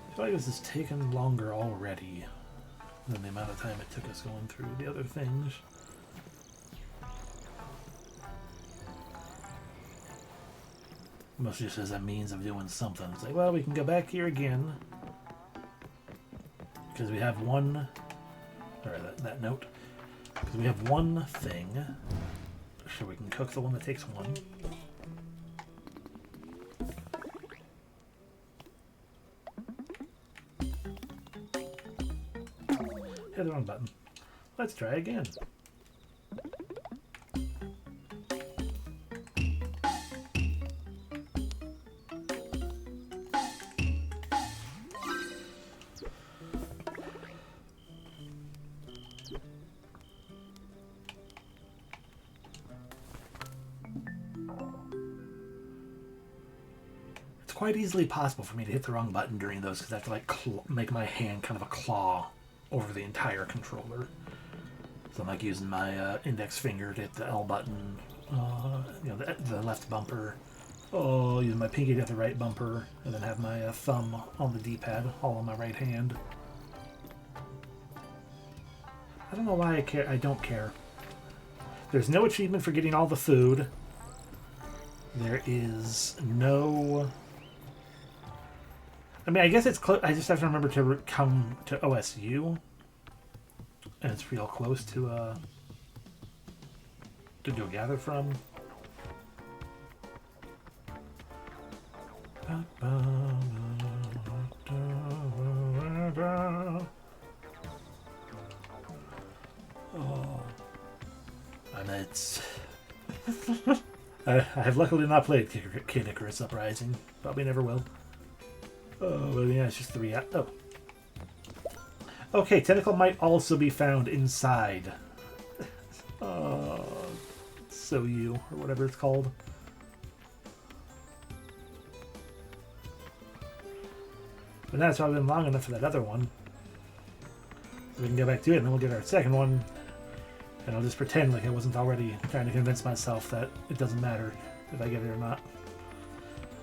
I feel like this is taking longer already than the amount of time it took us going through the other things. Mostly just as a means of doing something. It's like, well, we can go back here again because we have one. Or that note. Because we have one thing. So we can cook the one that takes one. Hit the wrong button. Let's try again. Quite easily possible for me to hit the wrong button during those because I have to like make my hand kind of a claw over the entire controller. So I'm like using my index finger to hit the L button, the left bumper, using my pinky to hit the right bumper, and then have my thumb on the D-pad, all on my right hand. I don't know why I care. I don't care. There's no achievement for getting all the food. There is no... I mean, I guess it's close. I just have to remember to come to OSU, and it's real close to go gather from. Oh, and it's. I have luckily not played Kid Icarus Uprising. Probably never will. Oh, well, yeah, it's just 3 out. Oh. Okay, tentacle might also be found inside. So you, or whatever it's called. But that's probably been long enough for that other one. So we can go back to it, and then we'll get our second one. And I'll just pretend like I wasn't already trying to convince myself that it doesn't matter if I get it or not.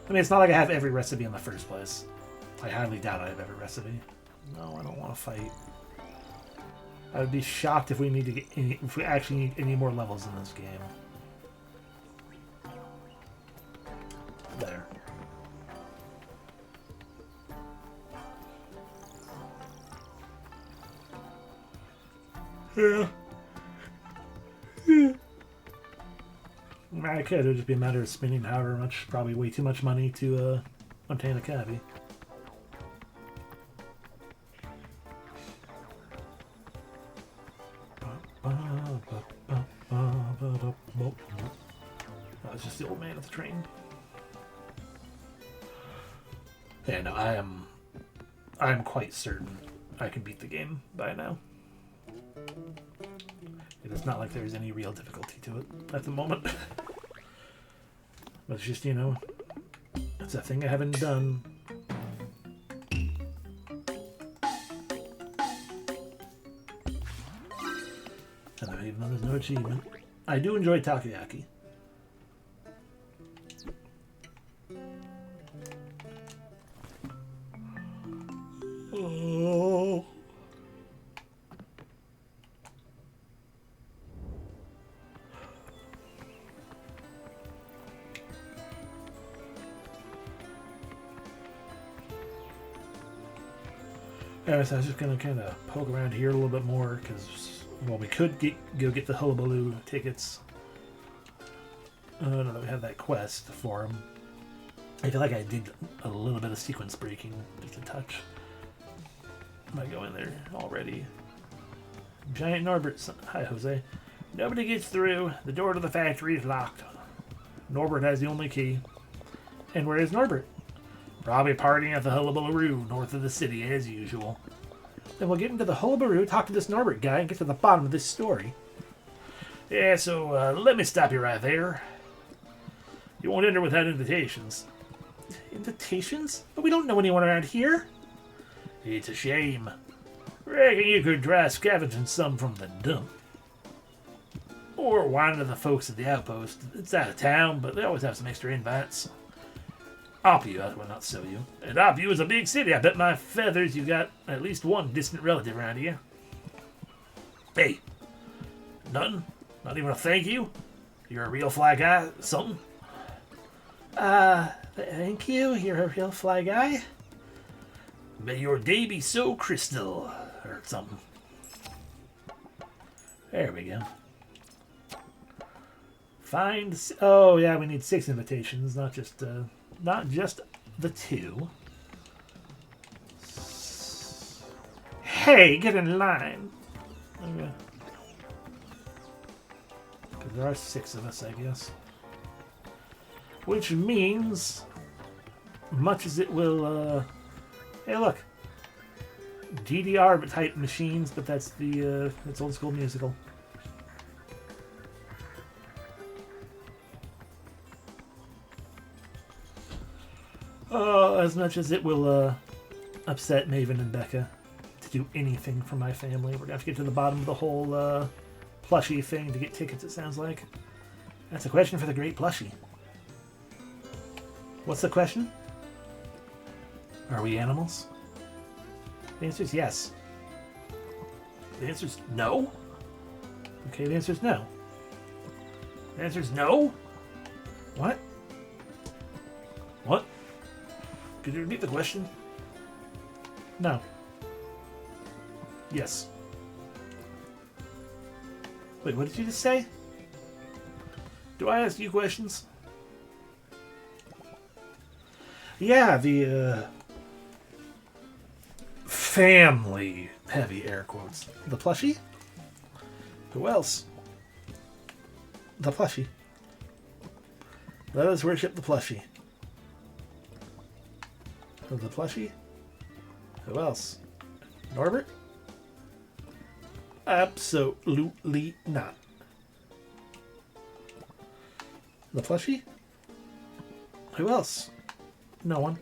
I mean, it's not like I have every recipe in the first place. I highly doubt I have every recipe. No, I don't want to fight. I would be shocked if we need to get if we actually need any more levels in this game. There. Yeah. Yeah. I could. It would just be a matter of spending however much, probably way too much money to obtain a copy. That was just the old man at the train. Yeah, no, I'm quite certain I can beat the game by now. It is not like there's any real difficulty to it at the moment. But it's just, you know, it's a thing I haven't done. And even though there's no achievement, I do enjoy takoyaki. Oh. Alright, so I was just gonna kind of poke around here a little bit more because, well, we could go get the Hullabaloo tickets. Now that we have that quest for them. I feel like I did a little bit of sequence breaking, just a touch. Might go in there already. Giant Norbert. Hi, Jose. Nobody gets through. The door to the factory is locked. Norbert has the only key. And where is Norbert? Probably partying at the Hullabaloo north of the city as usual. Then we'll get into the Hullabaloo, talk to this Norbert guy, and get to the bottom of this story. Yeah, so let me stop you right there. You won't enter without invitations. Invitations? But we don't know anyone around here. It's a shame. Reckon you could try scavenging some from the dump. Or wine to the folks at the outpost. It's out of town, but they always have some extra invites. Oppu, well, not so you. And Oppu is a big city. I bet my feathers you got at least one distant relative around here. Hey, nothing? Not even a thank you? You're a real fly guy? Something? Thank you. You're a real fly guy. May your day be so crystal, or something. There we go. Find. Oh yeah, we need 6 invitations, not just the 2. Hey, get in line. Okay. 'Cause there are 6 of us, I guess. Which means, much as it will. Hey, look. DDR type machines, but that's the it's Old School Musical. Oh, as much as it will upset Maven and Becca to do anything for my family, we're gonna have to get to the bottom of the whole plushie thing to get tickets. It sounds like that's a question for the great plushie. What's the question? Are we animals? The answer is yes. The answer is no? Okay, the answer is no. The answer is no? What? What? Could you repeat the question? No. Yes. Wait, what did you just say? Do I ask you questions? Yeah, the family, heavy air quotes. The plushie? Who else? The plushie. Let us worship the plushie. The plushie? Who else? Norbert? Absolutely not. The plushie? Who else? No one.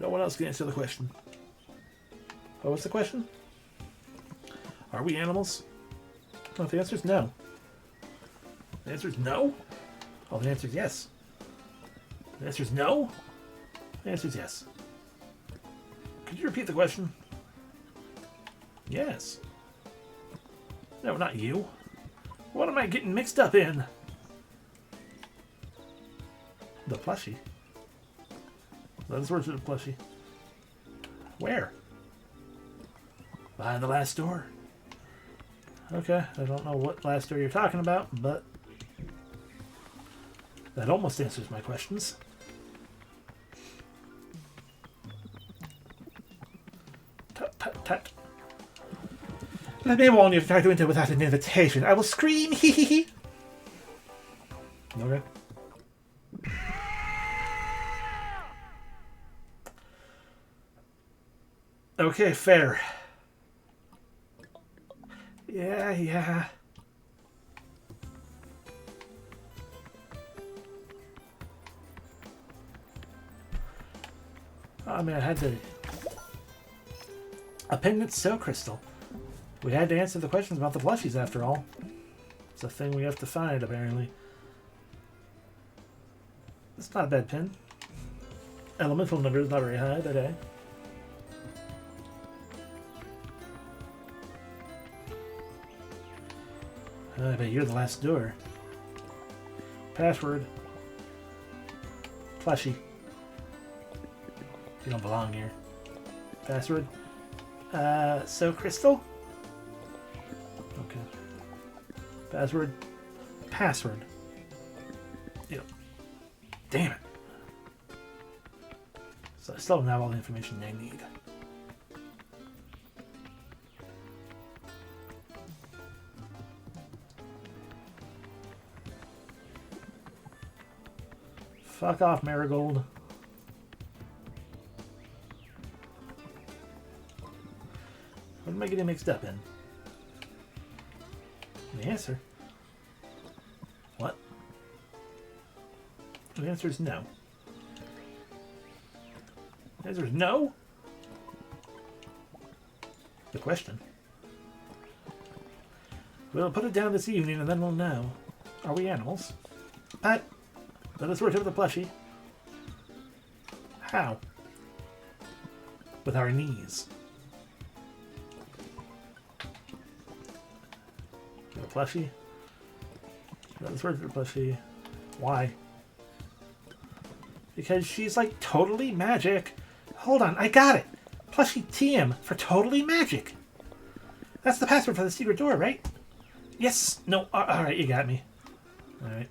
No one else can answer the question. Oh, what's the question? Are we animals? Oh, the answer is no. The answer is no? Oh, the answer is yes. The answer is no? The answer is yes. Could you repeat the question? Yes. No, not you. What am I getting mixed up in? The plushie. Let us worship the plushie. Where? Behind the last door. Okay, I don't know what last door you're talking about, but That almost answers my questions. Tut, tut, tut. Let me warn you, if you try to enter without an invitation, I will scream, hee hee hee. Okay. Okay, fair. Yeah. I mean, I had to... A pendant so crystal. We had to answer the questions about the plushies after all. It's a thing we have to find, apparently. It's not a bad pin. Elemental number is not very high, but hey. But you're the last door. Password. Plushie. You don't belong here. Password. So crystal? Okay. Password. Password. Yep. Damn it. So I still don't have all the information they need. Fuck off, Marigold. What am I getting mixed up in? The answer? What? The answer is no. The answer is no? The question. We'll put it down this evening and then we'll know. Are we animals? Pat, let us worship the plushie. How? With our knees. The plushie? Let us worship the plushie. Why? Because she's like totally magic. Hold on, I got it. Plushie TM for totally magic. That's the password for the secret door, right? Yes. No. Alright, you got me. Alright.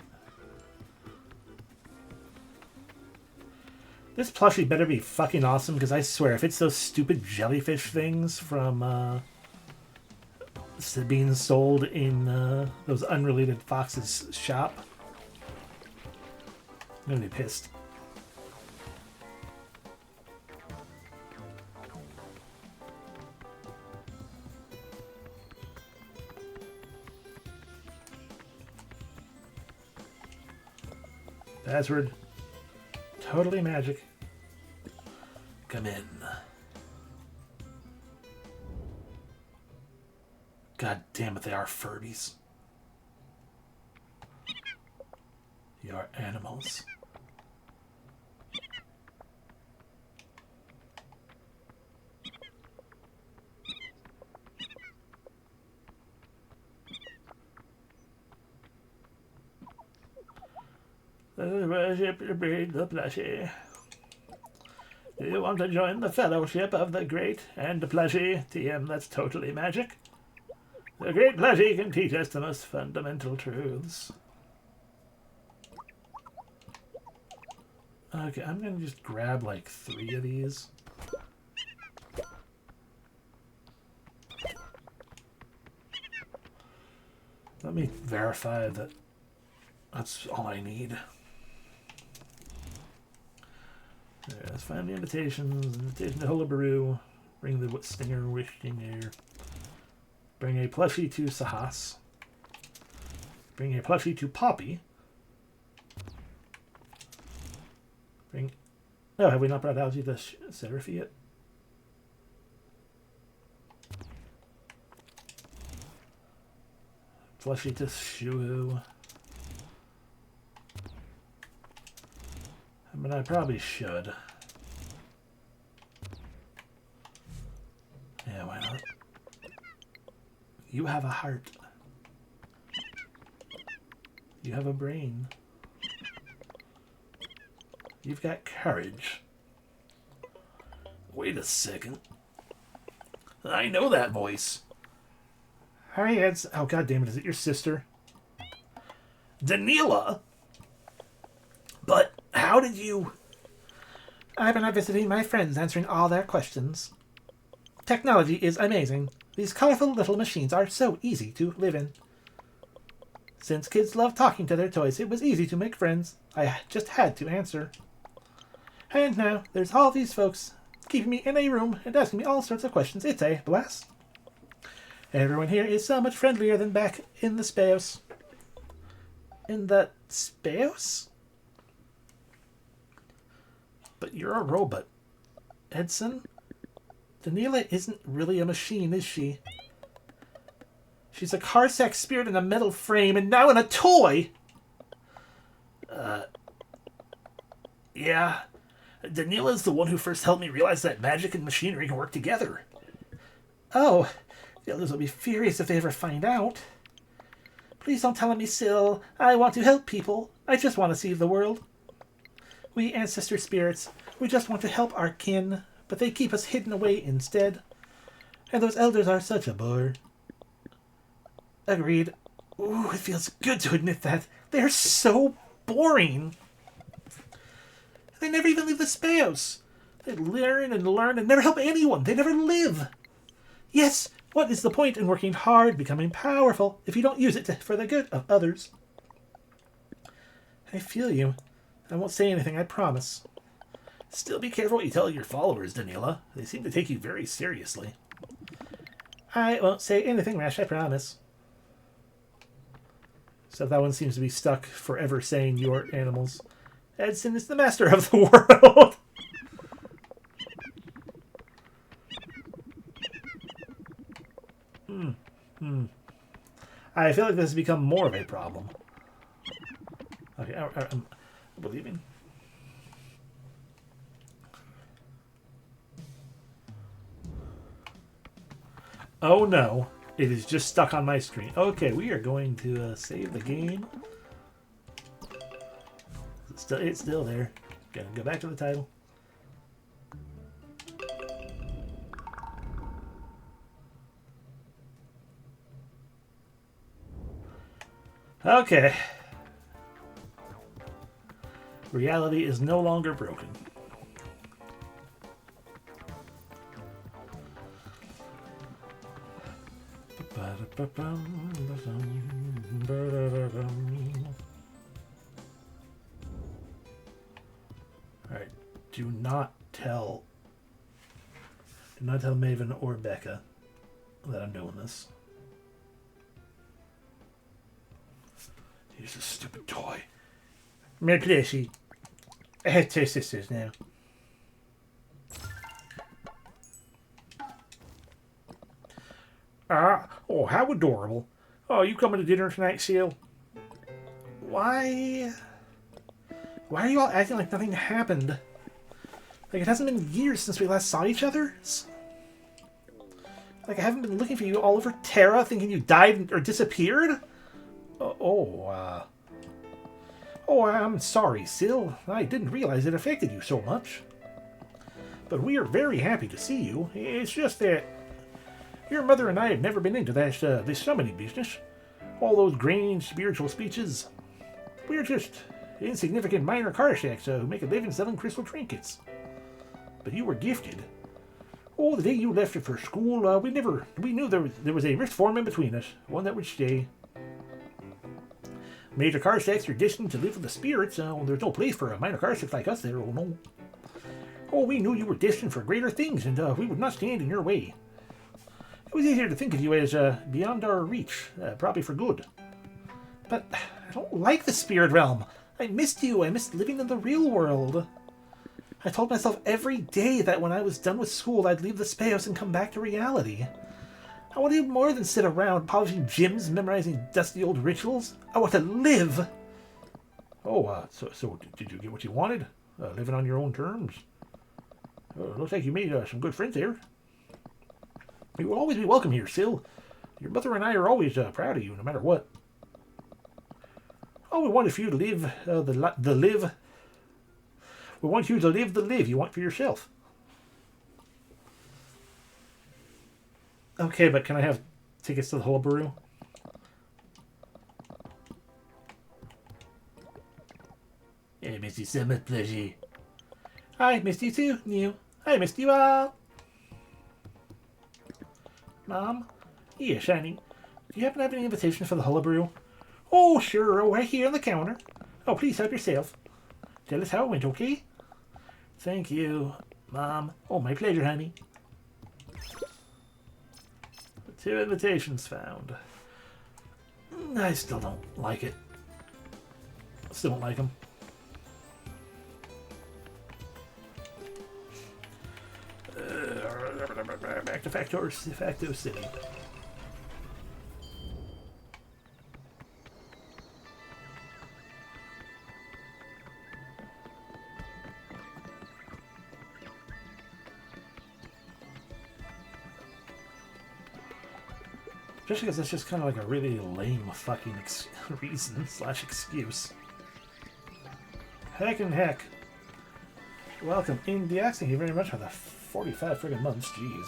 This plushie better be fucking awesome, because I swear, if it's those stupid jellyfish things from being sold in those unrelated Fox's shop, I'm gonna be pissed. Password. Totally magic. Come in. God damn it, they are Furbies. You're animals. Worship the breed, the plushie. Do you want to join the fellowship of the great and plushie? TM, that's totally magic. The great plushie can teach us the most fundamental truths. Okay, I'm gonna just grab like 3 of these. Let me verify that that's all I need. There, let's find the invitations. Invitation to Hullabaroo. Bring the stinger, wishing air. Bring a plushie to Sahas. Bring a plushie to Poppy. Bring... Oh, have we not brought Algie the Seraph yet? Plushie to Shuhu. I mean, I probably should. Yeah, why not? You have a heart. You have a brain. You've got courage. Wait a second. I know that voice. Hi, Eds. Oh, god damn it. Is it your sister? Danila? How did you... I've been out visiting my friends, answering all their questions. Technology is amazing. These colorful little machines are so easy to live in. Since kids love talking to their toys, it was easy to make friends. I just had to answer. And now, there's all these folks keeping me in a room and asking me all sorts of questions. It's a blast. Everyone here is so much friendlier than back in the Speos. In the Speos? But you're a robot. Edson? Daniela isn't really a machine, is she? She's a Carsack spirit in a metal frame and now in a toy! Yeah. Daniela's the one who first helped me realize that magic and machinery can work together. Oh, the others will be furious if they ever find out. Please don't tell me, Syl. I want to help people. I just want to save the world. We ancestor spirits, we just want to help our kin, but they keep us hidden away instead. And those elders are such a bore. Agreed. Ooh, it feels good to admit that. They're so boring. They never even leave the Speos. They learn and never help anyone. They never live. Yes, what is the point in working hard, becoming powerful, if you don't use it for the good of others? I feel you. I won't say anything, I promise. Still be careful what you tell your followers, Daniela. They seem to take you very seriously. I won't say anything rash, I promise. So that one seems to be stuck forever saying your animals. Edson is the master of the world. I feel like this has become more of a problem. Okay, I'm believing. Oh no, it is just stuck on my screen. Okay, we are going to save the game. It's still there. Gonna go back to the title. Okay. Reality is no longer broken. Alright. Do not tell Maven or Becca that I'm doing this. He's a stupid toy. My plushie. I have two sisters now. Oh, how adorable. Oh, you coming to dinner tonight, Seal? Why are you all acting like nothing happened? Like, it hasn't been years since we last saw each other? Like, I haven't been looking for you all over Terra, thinking you died or disappeared? Oh, I'm sorry, Syl. I didn't realize it affected you so much. But we are very happy to see you. It's just that your mother and I have never been into this summoning business. All those grand spiritual speeches. We're just insignificant minor Karshaks who make a living selling crystal trinkets. But you were gifted. Oh, the day you left for school, we knew there was a rift forming between us, one that would stay. Major Karshaks are destined to live with the spirits. There's no place for a minor Karshak like us there, oh no. Oh, we knew you were destined for greater things, and we would not stand in your way. It was easier to think of you as beyond our reach, probably for good. But I don't like the spirit realm. I missed you. I missed living in the real world. I told myself every day that when I was done with school, I'd leave the Speos and come back to reality. I want to do more than sit around polishing gems, memorizing dusty old rituals. I want to live. Oh, so did you get what you wanted? Living on your own terms? Looks like you made some good friends there. You will always be welcome here, Syl. Your mother and I are always proud of you, no matter what. Oh, we wanted for you to live the live. We want you to live the live you want for yourself. Okay, but can I have tickets to the Hullabaloo? I missed you so much, pleasure. I missed you too, New. I missed you all. Mom? Yeah, Shiny. Do you happen to have any invitation for the hullabrew? Oh, sure. Oh, right here on the counter. Oh, please help yourself. Tell us how it went, okay? Thank you, Mom. Oh, my pleasure, honey. 2 invitations found. I still don't like it. Still don't like them. Back to Facto City. Just because that's just kind of like a really lame fucking reason / excuse. Heck and heck. Welcome, India. Thank you very much for the 45 friggin' months. Jeez.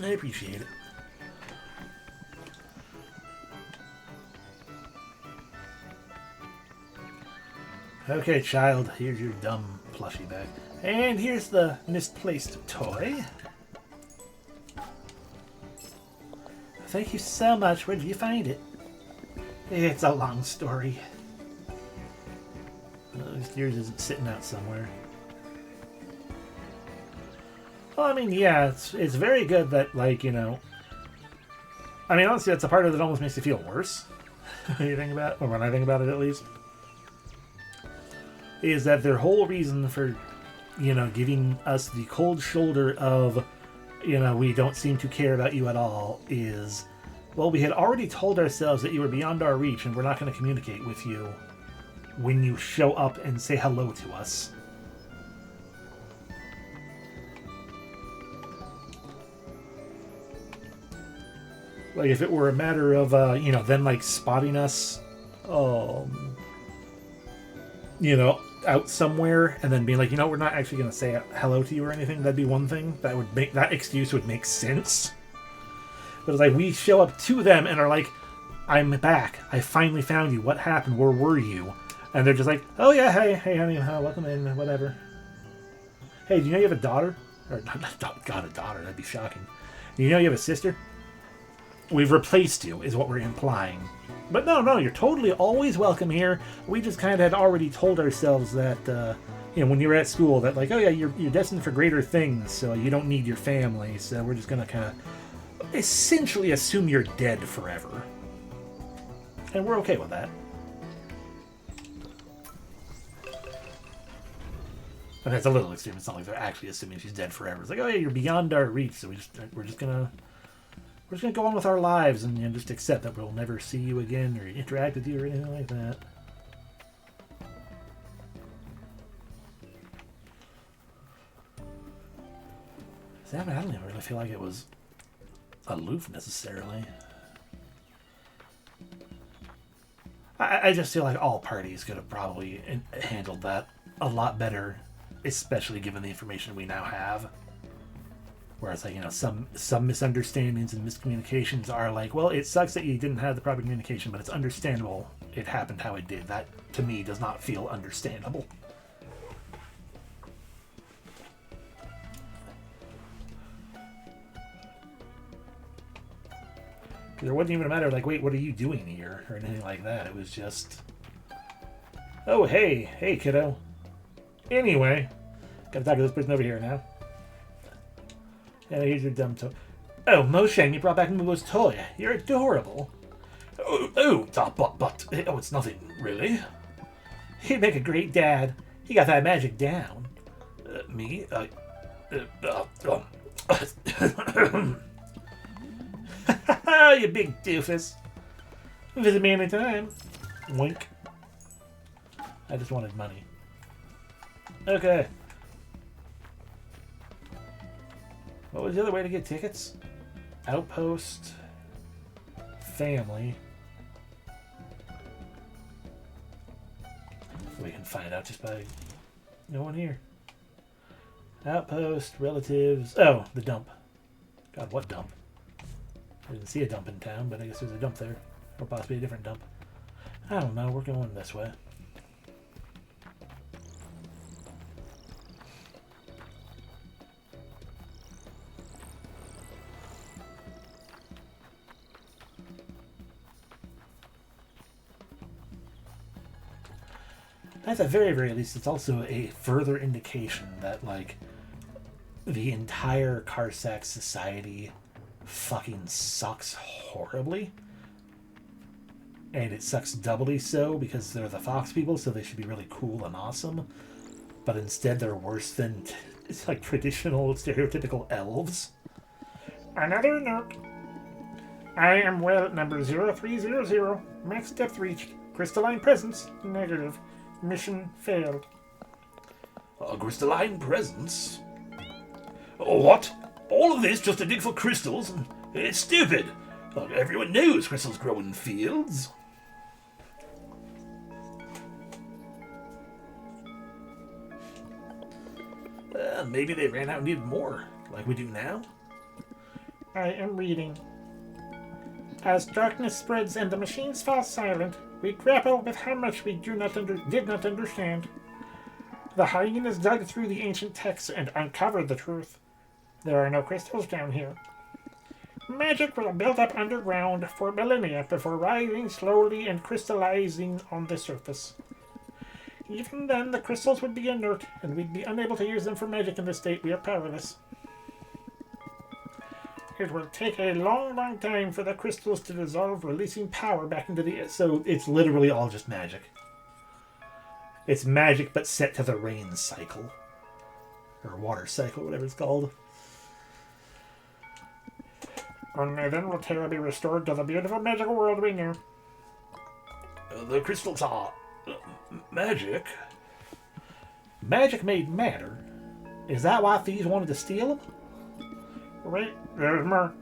I appreciate it. Okay, child. Here's your dumb plushie bag. And here's the misplaced toy. Thank you so much. Where did you find it? It's a long story. At least yours isn't sitting out somewhere. Well, I mean, yeah, it's very good that, like, you know... I mean, honestly, that's a part of it that almost makes you feel worse. When you think about it, or when I think about it, at least. Is that their whole reason for, you know, giving us the cold shoulder of, you know, we don't seem to care about you at all is, well, we had already told ourselves that you were beyond our reach and we're not going to communicate with you when you show up and say hello to us. Like, if it were a matter of, you know, them, like, spotting us, you know, out somewhere and then being like, you know, we're not actually going to say hello to you or anything, that'd be one thing. That would make, that excuse would make sense. But it's like, we show up to them and are like, I'm back. I finally found you. What happened? Where were you? And they're just like, oh yeah, hey honey, welcome in, whatever. Hey, do you know you have a daughter? Or, God, a daughter, that'd be shocking. Do you know you have a sister? We've replaced you, is what we're implying. But no, you're totally always welcome here. We just kind of had already told ourselves that, you know, when you were at school, that like, oh yeah, you're destined for greater things, so you don't need your family, so we're just going to kind of essentially assume you're dead forever. And we're okay with that. And that's a little extreme. It's not like they're actually assuming she's dead forever. It's like, oh yeah, you're beyond our reach, so we're just gonna go on with our lives and, you know, just accept that we'll never see you again or interact with you or anything like that. See, I don't even really feel like it was aloof necessarily. I just feel like all parties could have probably handled that a lot better, especially given the information we now have. Whereas, like, you know, some misunderstandings and miscommunications are like, well, it sucks that you didn't have the proper communication, but it's understandable it happened how it did. That, to me, does not feel understandable. There wasn't even a matter of, like, wait, what are you doing here? Or anything like that. It was just, oh, hey, kiddo. Anyway, gotta talk to this person over here now. Yeah, here's your dumb toy. Oh, Moshe, you brought back Mubo's toy. You're adorable. But it's nothing, really. He'd make a great dad. He got that magic down. Me? You big doofus. Visit me anytime. Wink. I just wanted money. Okay. What was the other way to get tickets? Outpost. Family. We can find out just by... No one here. Outpost, relatives... Oh, the dump. God, what dump? I didn't see a dump in town, but I guess there's a dump there. Or possibly a different dump. I don't know, we're going this way. At the very, very least, it's also a further indication that, like, the entire Karsak society fucking sucks horribly. And it sucks doubly so because they're the Fox people, so they should be really cool and awesome. But instead, they're worse than, it's like traditional, stereotypical elves. Another note. I am well at number 0300. Max depth reached. Crystalline presence, negative. Mission failed. A crystalline presence? What? All of this just to dig for crystals? It's stupid. Everyone knows crystals grow in fields. Maybe they ran out and needed more, like we do now. I am reading. As darkness spreads and the machines fall silent, we grapple with how much we did not understand. The hyenas dug through the ancient texts and uncovered the truth. There are no crystals down here. Magic will build up underground for millennia before rising slowly and crystallizing on the surface. Even then, the crystals would be inert, and we'd be unable to use them for magic in the state we are powerless. It will take a long, long time for the crystals to dissolve, releasing power back into the... So it's literally all just magic. It's magic, but set to the rain cycle. Or water cycle, whatever it's called. Only then will Terra be restored to the beautiful magical world we knew. The crystals are... magic? Magic made matter? Is that why thieves wanted to steal them? Wait, there's more.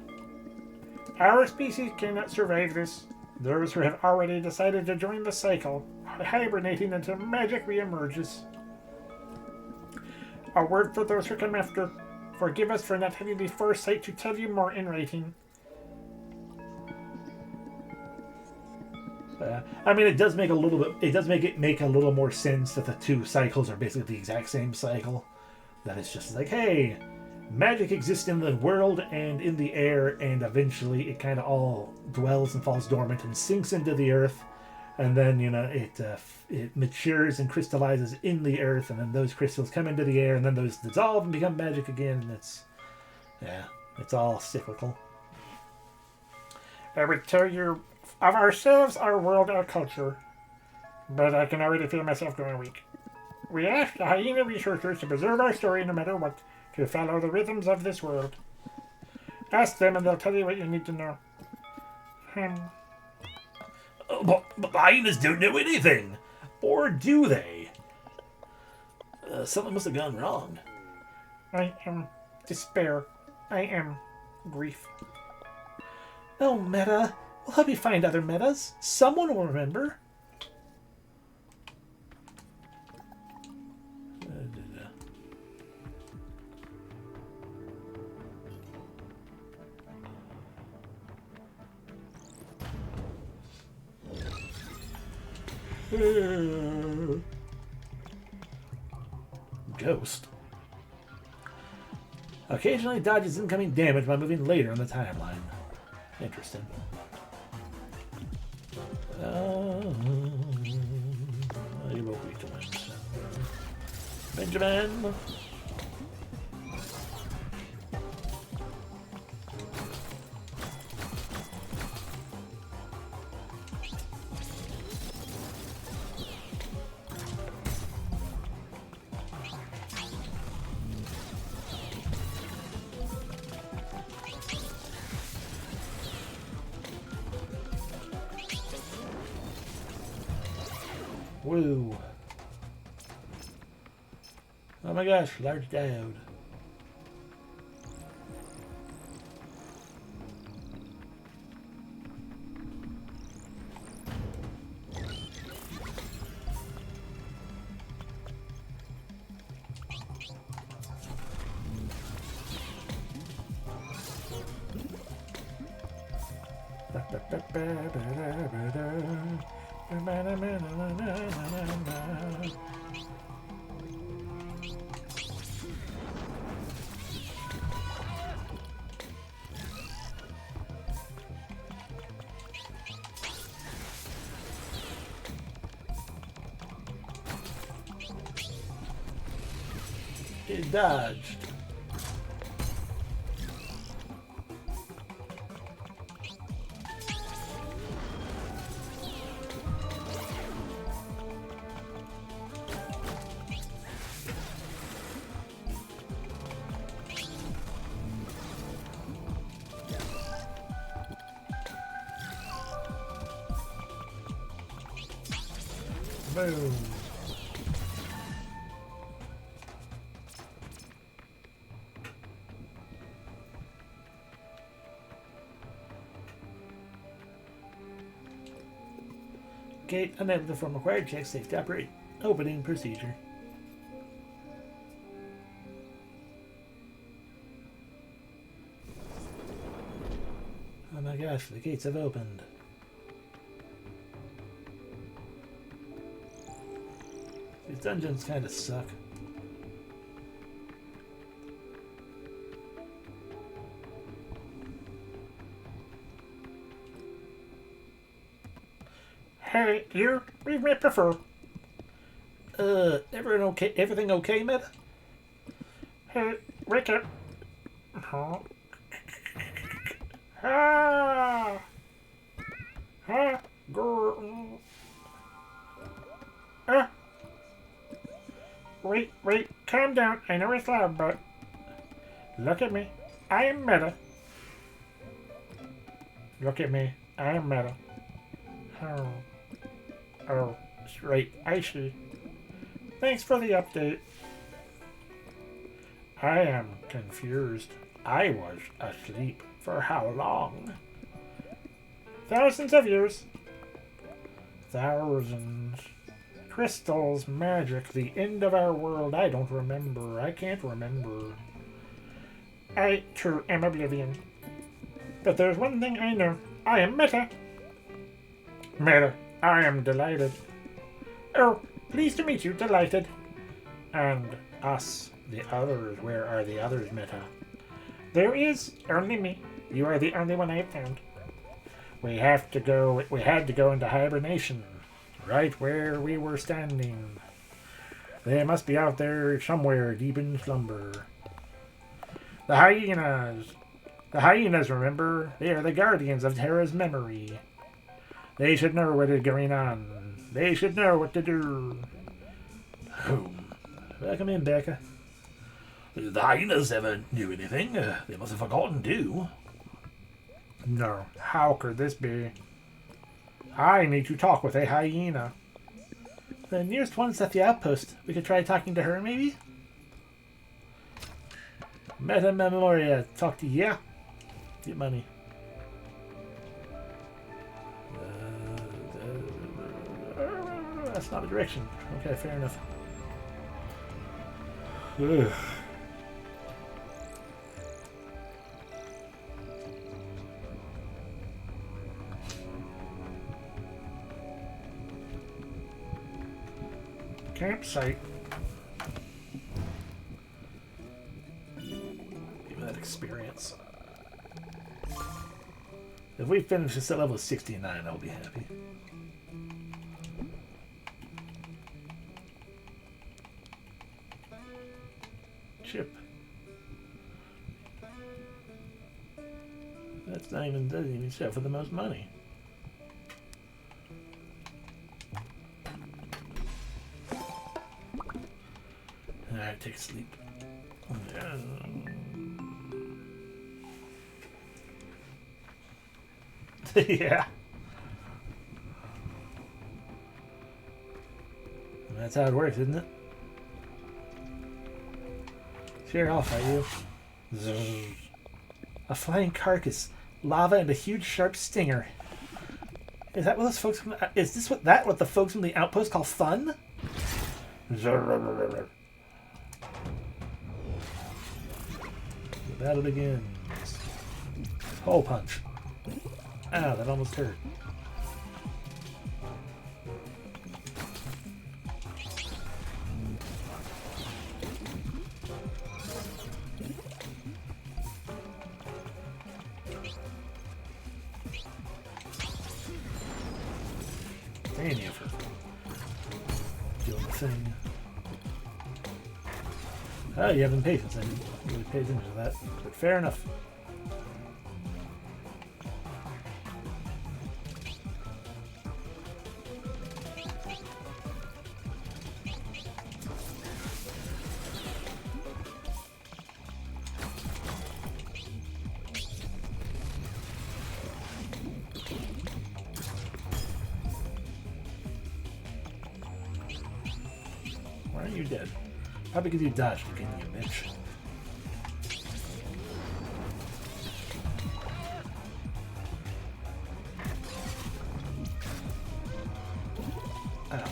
Our species cannot survive this. Those who have already decided to join the cycle, hibernating until magic reemerges. A word for those who come after. Forgive us for not having the foresight to tell you more in writing. I mean, it does make a little bit. It does make it make a little more sense that the two cycles are basically the exact same cycle. That it's just like, hey, magic exists in the world and in the air, and eventually it kind of all dwells and falls dormant and sinks into the earth, and then it matures and crystallizes in the earth, and then those crystals come into the air, and then those dissolve and become magic again. And it's all cyclical. I would tell you of ourselves, our world, our culture, but I can already feel myself going weak. We asked the hyena researchers to preserve our story no matter what, to follow the rhythms of this world. Ask them and they'll tell you what you need to know. But hyenas don't know anything. Or do they? Something must have gone wrong. I am despair. I am grief. Oh, Meta. We'll help you find other Metas. Someone will remember. Ghost. Occasionally dodges incoming damage by moving later in the timeline. Interesting. You will be twins. Benjamin. Woo. Oh my gosh, large diode. It dodged. Boom. Gate unable to perform required checks. Safe to operate. Opening procedure. Oh my gosh, the gates have opened. These dungeons kind of suck. Hey, you? We may prefer. Everything okay? Everything okay, Meta? Hey, wake up. Huh? Ah! Ah! Girl. Ah! Wait, calm down. I know it's loud, but look at me. I am Meta. Look at me. I am Meta. Oh, right. I see. Thanks for the update. I am confused. I was asleep for how long? Thousands of years. Thousands. Crystals, magic, the end of our world. I don't remember. I can't remember. I, too, am oblivion. But there's one thing I know. I am Meta. Meta, I am delighted. Oh, pleased to meet you, delighted. And us, the others. Where are the others, Meta? There is only me. You are the only one I have found. We had to go into hibernation. Right where we were standing. They must be out there somewhere deep in slumber. The hyenas. The hyenas, remember? They are the guardians of Terra's memory. They should know what is going on. They should know what to do. Welcome in, Becca. The hyenas never knew anything. They must have forgotten too. No, how could this be? I need to talk with a hyena. The nearest one's at the outpost. We could try talking to her, maybe? Memoria, talk to you. Yeah. Get money. That's not a direction. Okay, fair enough. Ugh. Campsite. Give me that experience. If we finish this at level 69, I'll be happy. Chip. That's not even, doesn't even show for the most money. Alright, take a sleep. Yeah. That's how it works, isn't it? Sure, I'll fight you. A flying carcass, lava, and a huge sharp stinger. Is that what those folks from the, is this what the folks from the outpost call fun? The battle begins. Hole punch. Ow, that almost hurt. Damn you for doing the thing. Oh, you have impatience. I didn't really pay attention to that. But fair enough. Why are you dead? Probably because you dodged again, you bitch. Ow.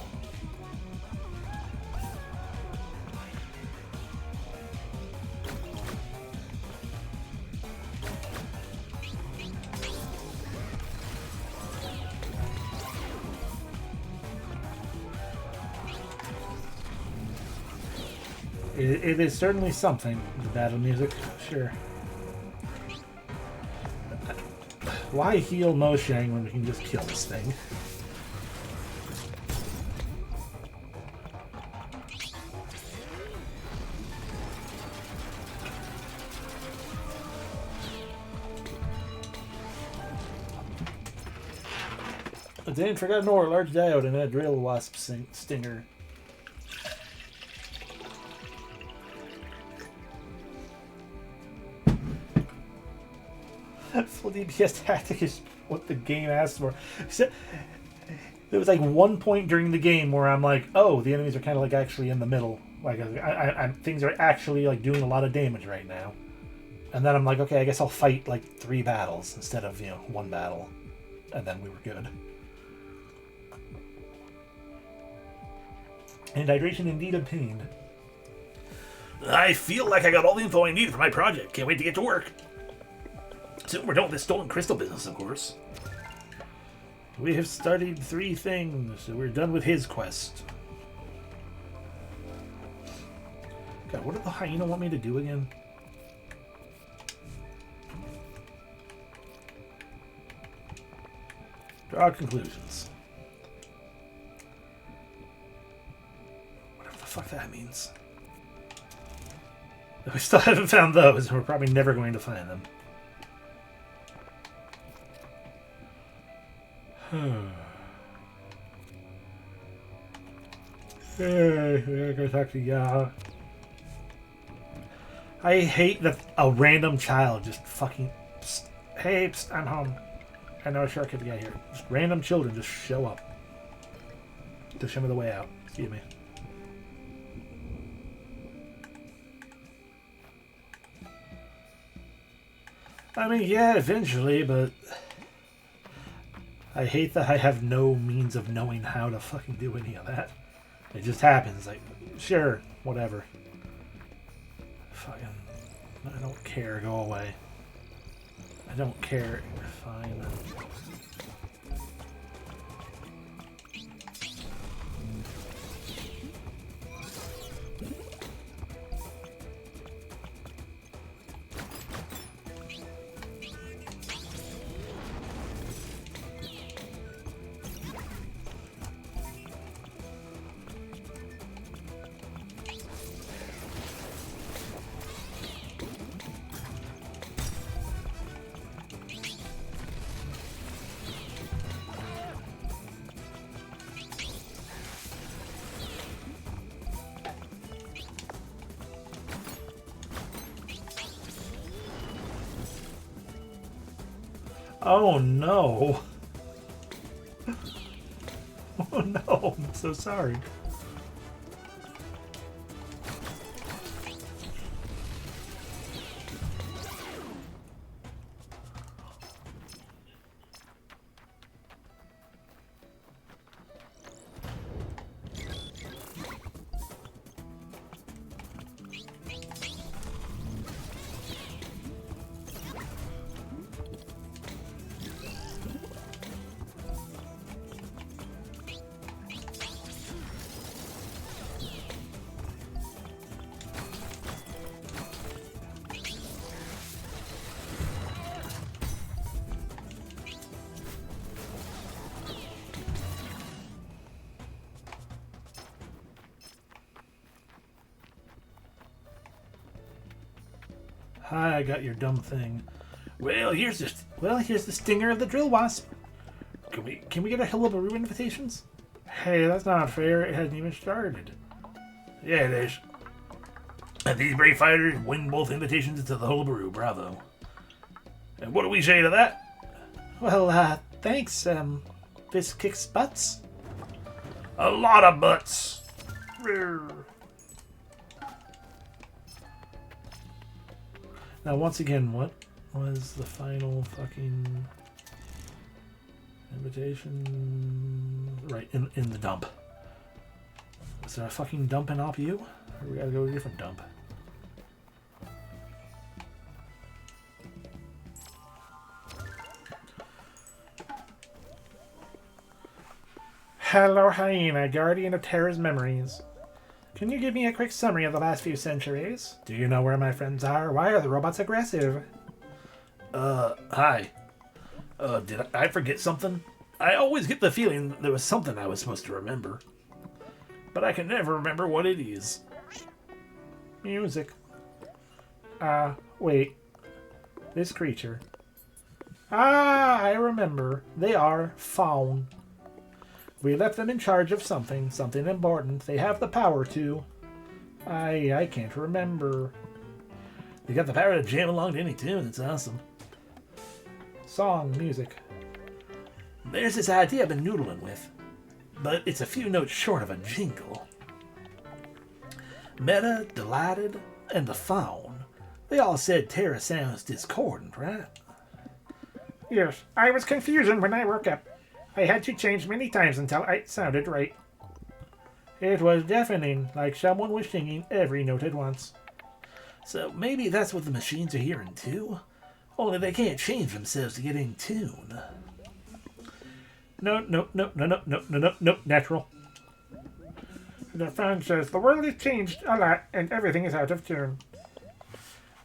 It is certainly something, the battle music, sure. Why heal Moshang when we can just kill this thing? I didn't forget an ore, large diode, and a drill wasp stinger. Full DPS tactic is what the game asks for. There was like one point during the game where I'm like, oh, the enemies are kind of like actually in the middle. Like things are actually like doing a lot of damage right now. And then I'm like, okay, I guess I'll fight like 3 battles instead of, you know, 1 battle. And then we were good. And hydration indeed obtained. I feel like I got all the info I need for my project. Can't wait to get to work. Soon we're done with this stolen crystal business, of course. We have studied 3 things, so we're done with his quest. God, what did the hyena want me to do again? Draw conclusions. Whatever the fuck that means. We still haven't found those, and we're probably never going to find them. I gotta talk to Yaha. I hate that a random child just fucking... Hey, I'm home. I know a shortcut to get here. Just random children just show up to show me the way out. Excuse me. I mean, yeah, eventually, but... I hate that I have no means of knowing how to fucking do any of that. It just happens. Like, sure, whatever. Fucking... I don't care. Go away. I don't care. Fine. Oh no! Oh no, I'm so sorry. Hi, I got your dumb thing. Well, here's just. Well, here's the stinger of the drill wasp. Can we get a Hullabaloo invitations? Hey, that's not fair. It hasn't even started. Yeah, it is. And these brave fighters win both invitations to the Hullabaloo. Bravo. And what do we say to that? Well, thanks, this kicks butts. A lot of butts. Now, once again, what was the final fucking invitation? Right, in the dump. Is there a fucking dump in OPU? Or we gotta go to a different dump? Hello, Hyena, guardian of Terra's memories. Can you give me a quick summary of the last few centuries? Do you know where my friends are? Why are the robots aggressive? Hi. Did I forget something? I always get the feeling that there was something I was supposed to remember. But I can never remember what it is. Music. Wait. This creature. I remember. They are faun. We left them in charge of something important. They have the power to. I can't remember. They got the power to jam along to any tune. It's awesome. Song, music. There's this idea I've been noodling with, but it's a few notes short of a jingle. Meta, Delighted, and the Faun. They all said Terra sounds discordant, right? Yes, I was confusing when I woke up. I had to change many times until it sounded right. It was deafening, like someone was singing every note at once. So maybe that's what the machines are hearing too? Only they can't change themselves to get in tune. No, natural. The fan says the world has changed a lot and everything is out of tune.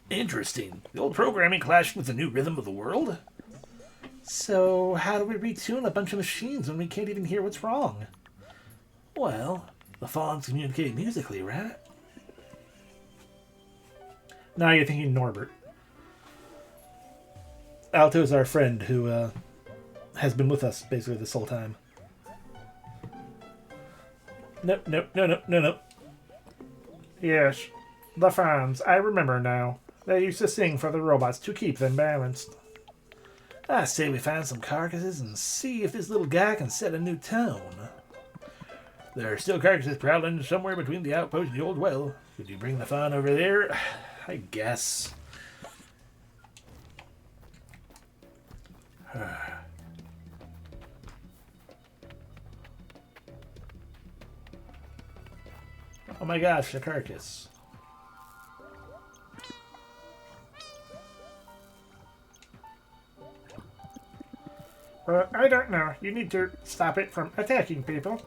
Interesting. The old programming clashed with the new rhythm of the world? So, how do we retune a bunch of machines when we can't even hear what's wrong? Well, the fawns communicate musically, right? Now you're thinking Norbert. Alto's our friend who has been with us basically this whole time. No. Yes, the fans. I remember now. They used to sing for the robots to keep them balanced. I say we find some carcasses and see if this little guy can set a new tone. There are still carcasses prowling somewhere between the outpost and the old well. Could you bring the fawn over there? I guess. Oh my gosh, a carcass. I don't know. You need to stop it from attacking people.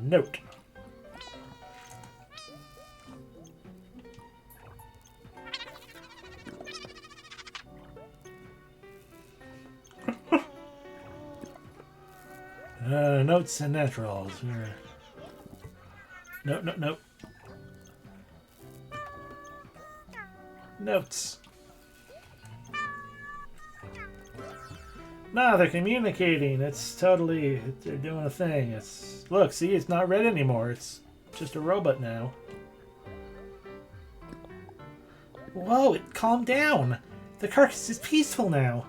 Note. Notes and naturals. No. Notes. No, they're communicating. It's totally... They're doing a thing. It's... Look, see, it's not red anymore. It's just a robot now. Whoa, it calmed down. The carcass is peaceful now.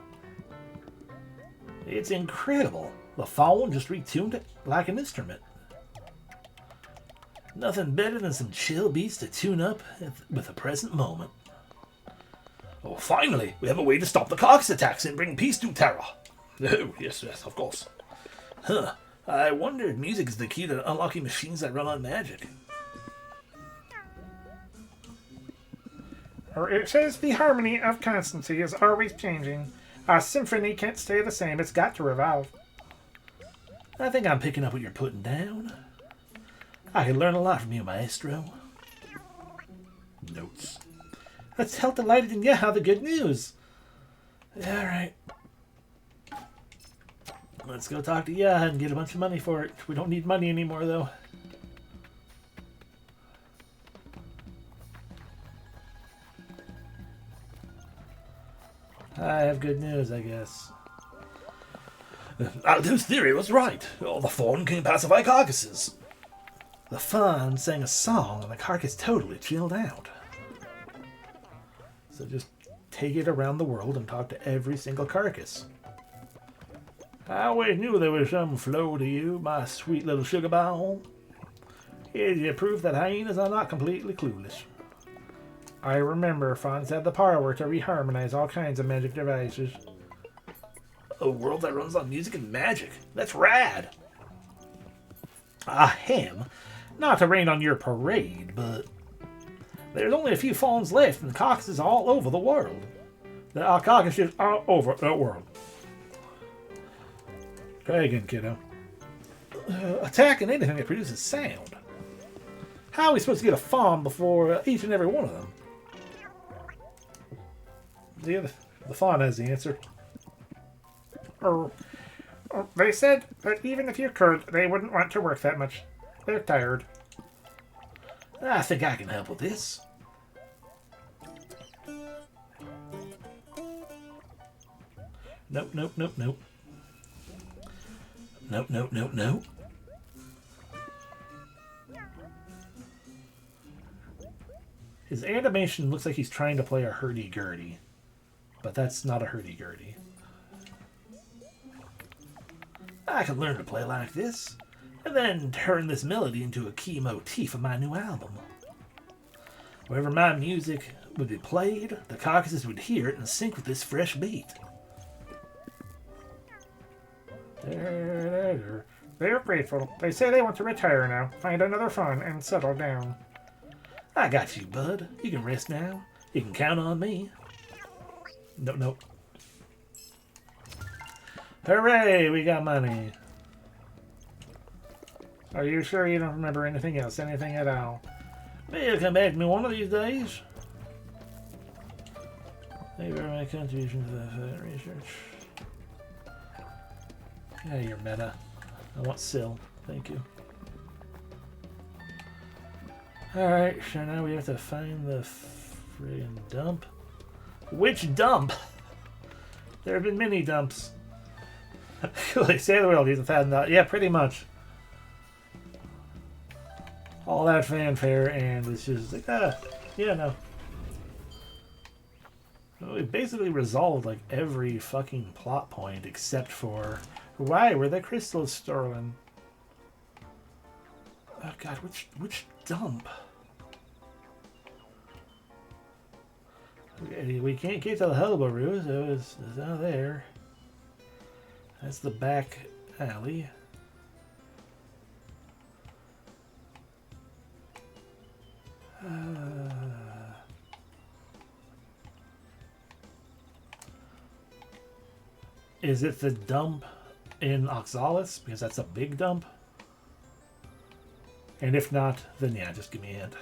It's incredible. The phone just retuned it like an instrument. Nothing better than some chill beats to tune up with the present moment. Oh, finally, we have a way to stop the carcass attacks and bring peace to Terra. Oh, yes, of course. Huh. I wonder if music is the key to unlocking machines that run on magic. It says the harmony of constancy is always changing. A symphony can't stay the same. It's got to evolve. I think I'm picking up what you're putting down. I can learn a lot from you, Maestro. Notes. Let's tell Delighted and Yaha the good news. Alright. Let's go talk to Yaha and get a bunch of money for it. We don't need money anymore, though. I have good news, I guess. Aldo's theory was right. Oh, the fawn can pacify carcasses. The fawn sang a song and the carcass totally chilled out. So just take it around the world and talk to every single carcass. I always knew there was some flow to you, my sweet little sugar ball. Here's your proof that hyenas are not completely clueless. I remember fawns had the power to reharmonize all kinds of magic devices. A world that runs on music and magic. That's rad. Ahem. Not to rain on your parade, but there's only a few fawns left and carcasses all over the world. There are carcasses all over the world. Try again, kiddo. Attacking anything that produces sound. How are we supposed to get a fawn before each and every one of them? The fawn has the answer. They said that even if you could, they wouldn't want to work that much. They're tired. I think I can help with this. Nope, nope, nope, nope. Nope, nope, nope, nope. His animation looks like he's trying to play a hurdy-gurdy. But that's not a hurdy-gurdy. I can learn to play like this, and then turn this melody into a key motif of my new album. Wherever my music would be played, the carcasses would hear it and sync with this fresh beat. They're grateful. They say they want to retire now, find another fun, and settle down. I got you, bud. You can rest now. You can count on me. Nope, nope. Hooray, we got money. Are you sure you don't remember anything else? Anything at all? Maybe it'll come back to me one of these days. Thank you for my contribution to the research. Yeah, you're meta. I want Syl. Thank you. Alright, so now we have to find the friggin' dump. Which dump? There have been many dumps. They say the world needs $1,000. Yeah, pretty much. All that fanfare, and it's just like, yeah, no. We basically resolved like every fucking plot point except for why were the crystals stolen? Oh god, which dump? We can't get to the Helbaroo, so it's out there. That's the back alley. Is it the dump in Oxalis? Because that's a big dump. And if not, then yeah, just give me a hint.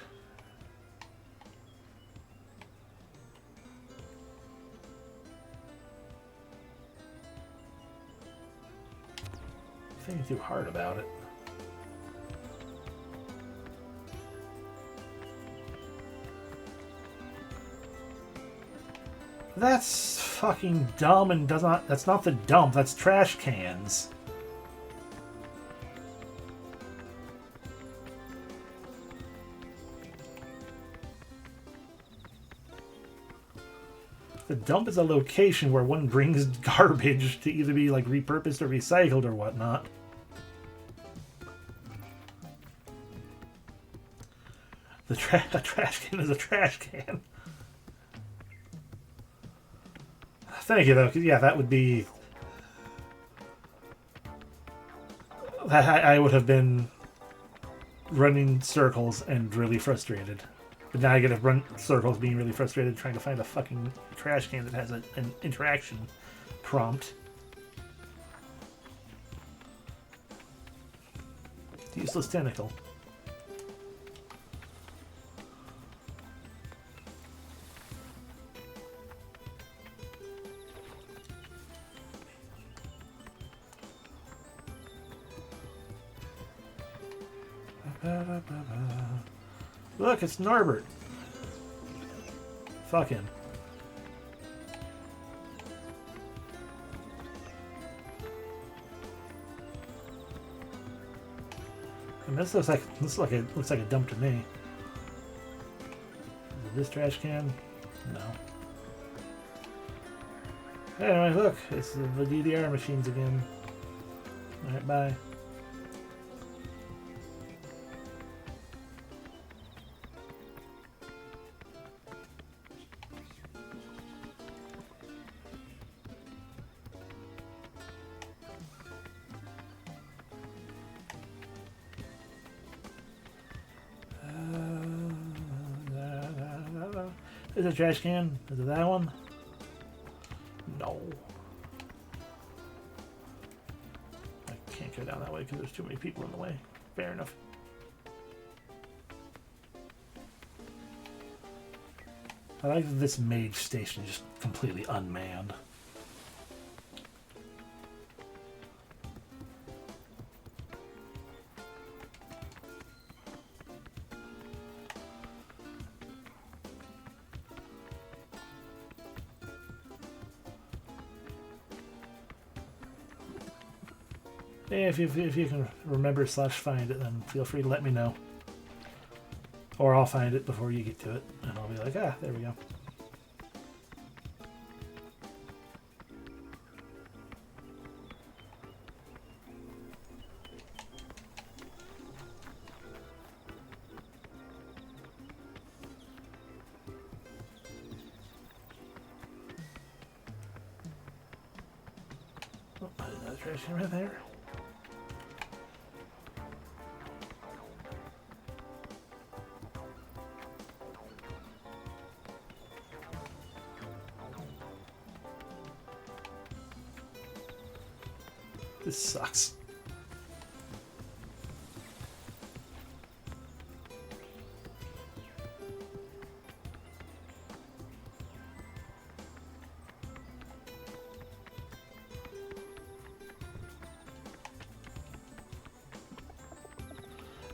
Thinking too hard about it. That's fucking dumb and does not. That's not the dump. That's trash cans. The dump is a location where one brings garbage to either be like repurposed or recycled or whatnot. A trash can is a trash can. Thank you, though. Yeah, that would be... I would have been running circles and really frustrated. But now I get to run circles being really frustrated trying to find a fucking trash can that has an interaction prompt. Useless tentacle. Look, it's Norbert. Fuck him. And this looks like a dump to me. Is it this trash can? No. Anyway, look, it's the DDR machines again. Alright, bye. Is it a trash can? Is it that one? No. I can't go down that way because there's too many people in the way. Fair enough. I like that this mage station is just completely unmanned. Yeah, if you can remember / find it, then feel free to let me know. Or I'll find it before you get to it, and I'll be like, ah, there we go. Oh, there's another trash can right there. This sucks.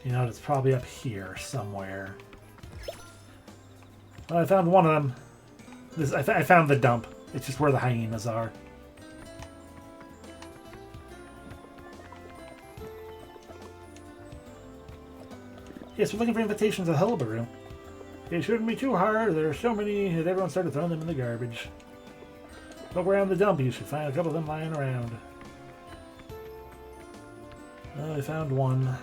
You know, it's probably up here somewhere. Well, I found one of them. I found the dump. It's just where the hyenas are. Yes, we're looking for invitations at Hullabaroo. It shouldn't be too hard. There are so many that everyone started throwing them in the garbage. Look around the dump. You should find a couple of them lying around. Oh, I found one.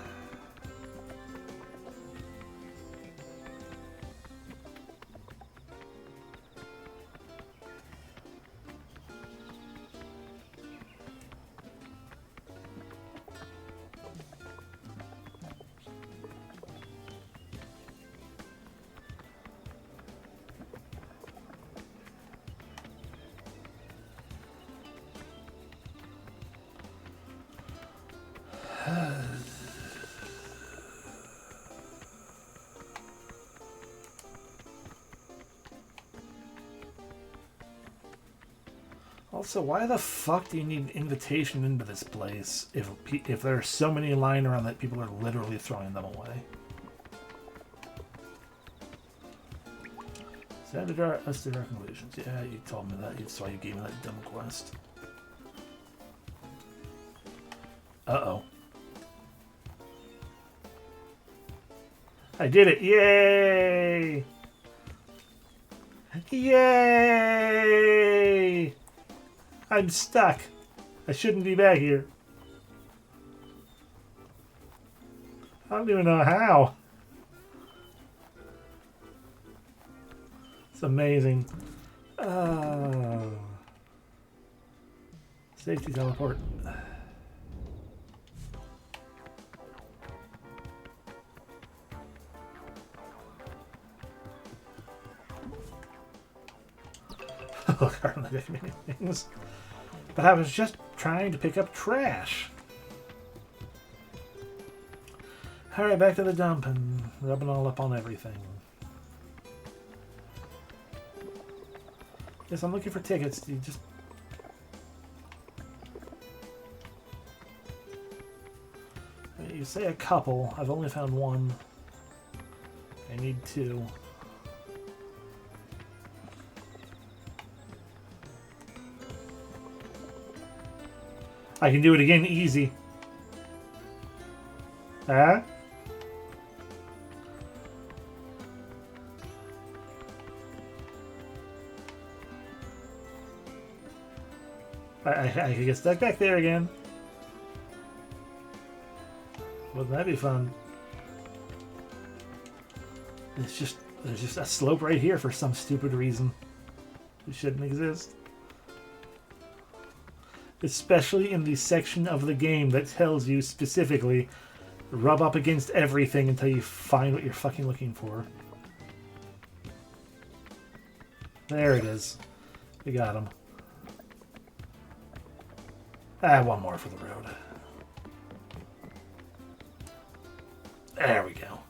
Also, why the fuck do you need an invitation into this place if there are so many lying around that people are literally throwing them away? Sad to draw us to our conclusions. Yeah, you told me that. That's why you gave me that dumb quest. Uh-oh. I did it! Yay! Yay! I'm stuck. I shouldn't be back here. I don't even know how. It's amazing. Safety teleport. Look, I don't think many things. But I was just trying to pick up trash. Alright, back to the dump and rubbing all up on everything. Yes, I'm looking for tickets. You just... You say a couple. I've only found one. I need 2. I can do it again easy. Huh? I could get stuck back there again. Wouldn't that be fun? There's just a slope right here for some stupid reason. It shouldn't exist. Especially in the section of the game that tells you specifically rub up against everything until you find what you're fucking looking for. There it is. We got him. One more for the road. There we go.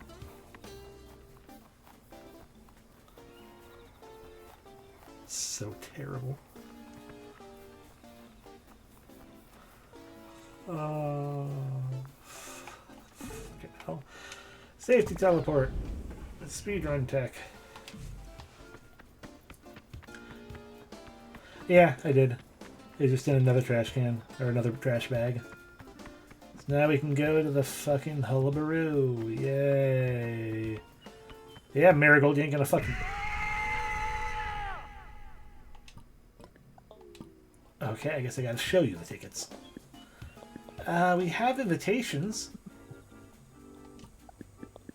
So terrible. Fucking hell. Safety teleport. Speedrun tech. Yeah, I did. It's just in another trash can. Or another trash bag. So now we can go to the fucking hullabaroo. Yay. Yeah, Marigold, you ain't gonna fucking... Okay, I guess I gotta show you the tickets. We have invitations.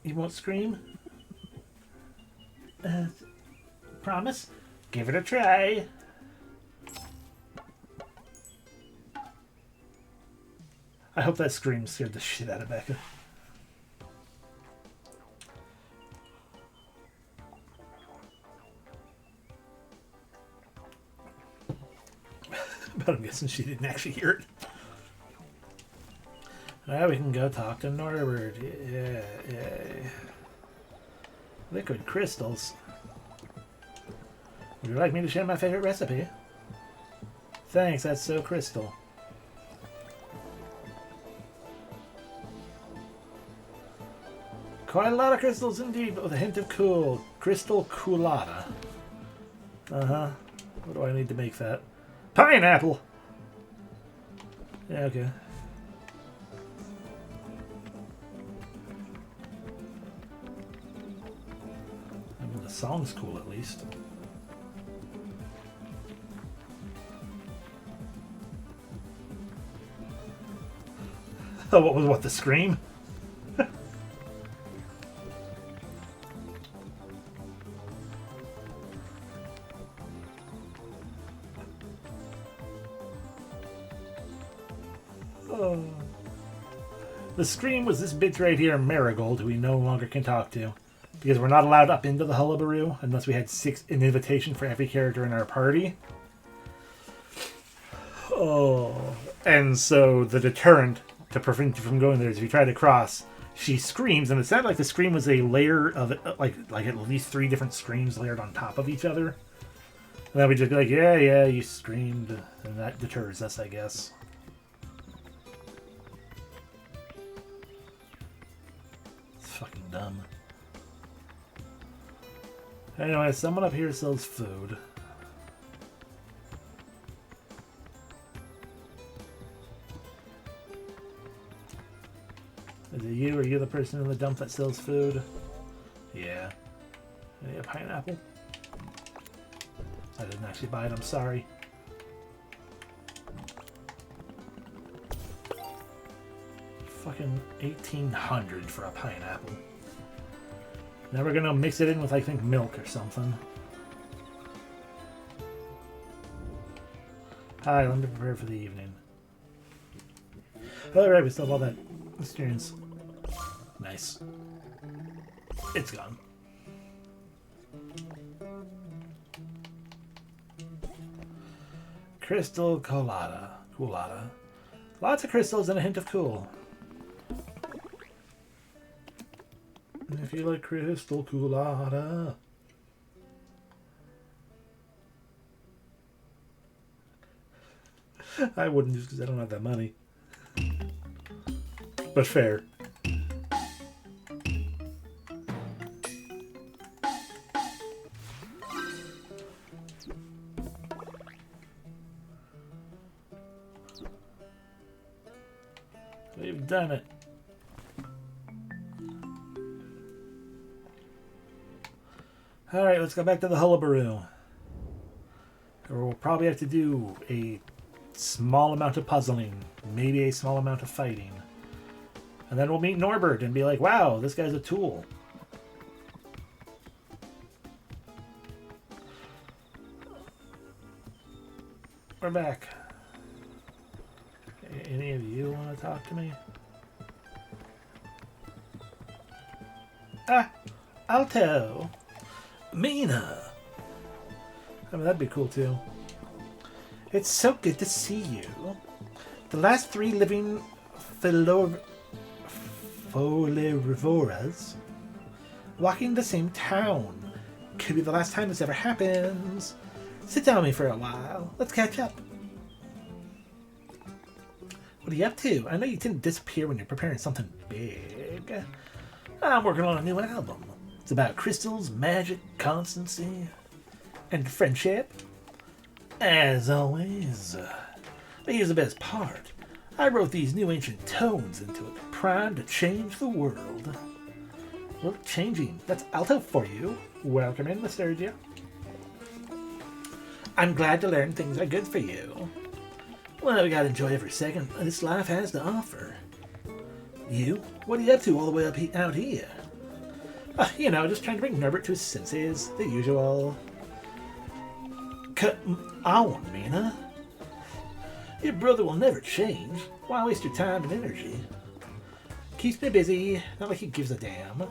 You won't scream? Promise? Give it a try. I hope that scream scared the shit out of Becca. But I'm guessing she didn't actually hear it. Now we can go talk to Norbert. Yeah. Liquid crystals. Would you like me to share my favorite recipe? Thanks, that's so crystal. Quite a lot of crystals indeed, but with a hint of cool. Crystal coolata. Uh-huh. What do I need to make that? Pineapple! Yeah, okay. I mean, the song's cool at least. Oh, what, the scream? The scream was this bitch right here, Marigold, who we no longer can talk to. Because we're not allowed up into the hullabaroo unless we had an invitation for every character in our party. Oh. And so the deterrent to prevent you from going there is if you try to cross, she screams, and it sounded like the scream was a layer of, like at least 3 different screams layered on top of each other. And then we just be like, yeah, you screamed, and that deters us, I guess. Fucking dumb. Anyway, someone up here sells food. Is it you? Are you the person in the dump that sells food? Yeah. Any a pineapple? I didn't actually buy it, I'm sorry. Fucking 1800 for a pineapple. Now we're gonna mix it in with, I think, milk or something. Hi, let me prepare for the evening. Alright, we still have all that experience. Nice. It's gone. Crystal colada. Coolada. Lots of crystals and a hint of cool. If you like crystal coolada. I wouldn't just because I don't have that money. But fair. We've done it. Alright, let's go back to the hullabaroo. Or we'll probably have to do a small amount of puzzling, maybe a small amount of fighting. And then we'll meet Norbert and be like, wow, this guy's a tool. We're back. Any of you want to talk to me? Ah, Alto. Mina! I mean, that'd be cool too. It's so good to see you. The last 3 living Folivoras walking the same town. Could be the last time this ever happens. Sit down with me for a while. Let's catch up. What are you up to? I know you didn't disappear when you're preparing something big. I'm working on a new album. It's about crystals, magic, constancy, and friendship. As always. But here's the best part. I wrote these new ancient tones into it, primed to change the world. Well, changing. That's Alto for you. Welcome in, Mysteria. I'm glad to learn things are good for you. Well, we gotta enjoy every second this life has to offer. You? What are you up to all the way out here? You know, just trying to bring Norbert to his senses. The usual. Come on, Mina. Your brother will never change. Why waste your time and energy? Keeps me busy. Not like he gives a damn.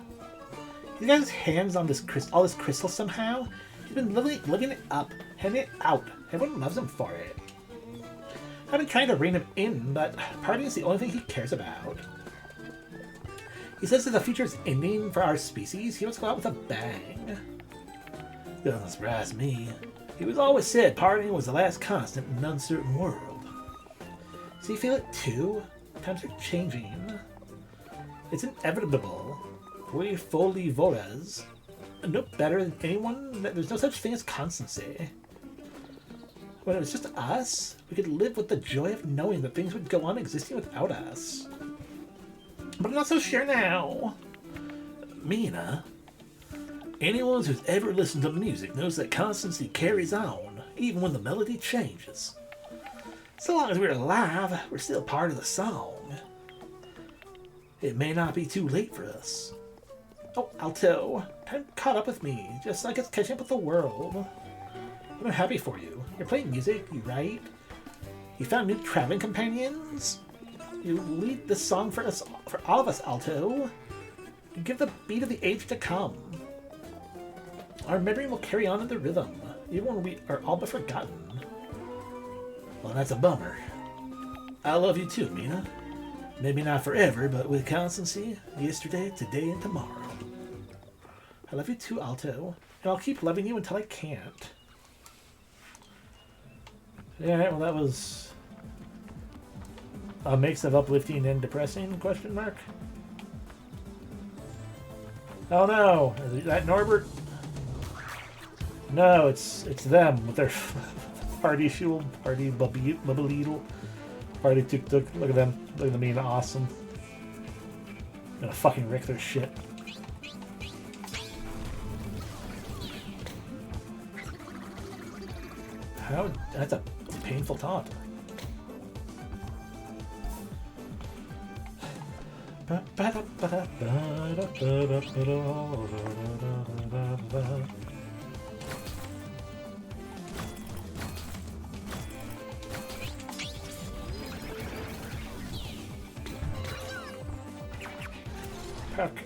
He's got his hands on this all this crystal somehow. He's been living it up, handing it out. Everyone loves him for it. I've been trying to rein him in, but partying is the only thing he cares about. He says that the future is ending for our species. He wants to go out with a bang. Doesn't surprise me. He was always said partying was the last constant in an uncertain world. So you feel it too? Times are changing. It's inevitable. We Folivoras no better than anyone. There's no such thing as constancy. When it was just us, we could live with the joy of knowing that things would go on existing without us. But I'm not so sure now. Mina, anyone who's ever listened to music knows that constancy carries on, even when the melody changes. So long as we're alive, we're still part of the song. It may not be too late for us. Oh, Alto, time caught up with me, just like it's catching up with the world. I'm happy for you. You're playing music, you write. You found new traveling companions. You lead this song for us, for all of us, Alto. You give the beat of the age to come. Our memory will carry on in the rhythm, even when we are all but forgotten. Well, that's a bummer. I love you too, Mina. Maybe not forever, but with constancy, yesterday, today, and tomorrow. I love you too, Alto, and I'll keep loving you until I can't. Yeah, well, that was a mix of uplifting and depressing, question mark? Oh no, is that Norbert? No, it's them with their party shul, party bubble, party tuk-tuk. Look at them. Look at them being awesome. I'm gonna fucking wreck their shit. How? That's a painful taunt. Puck.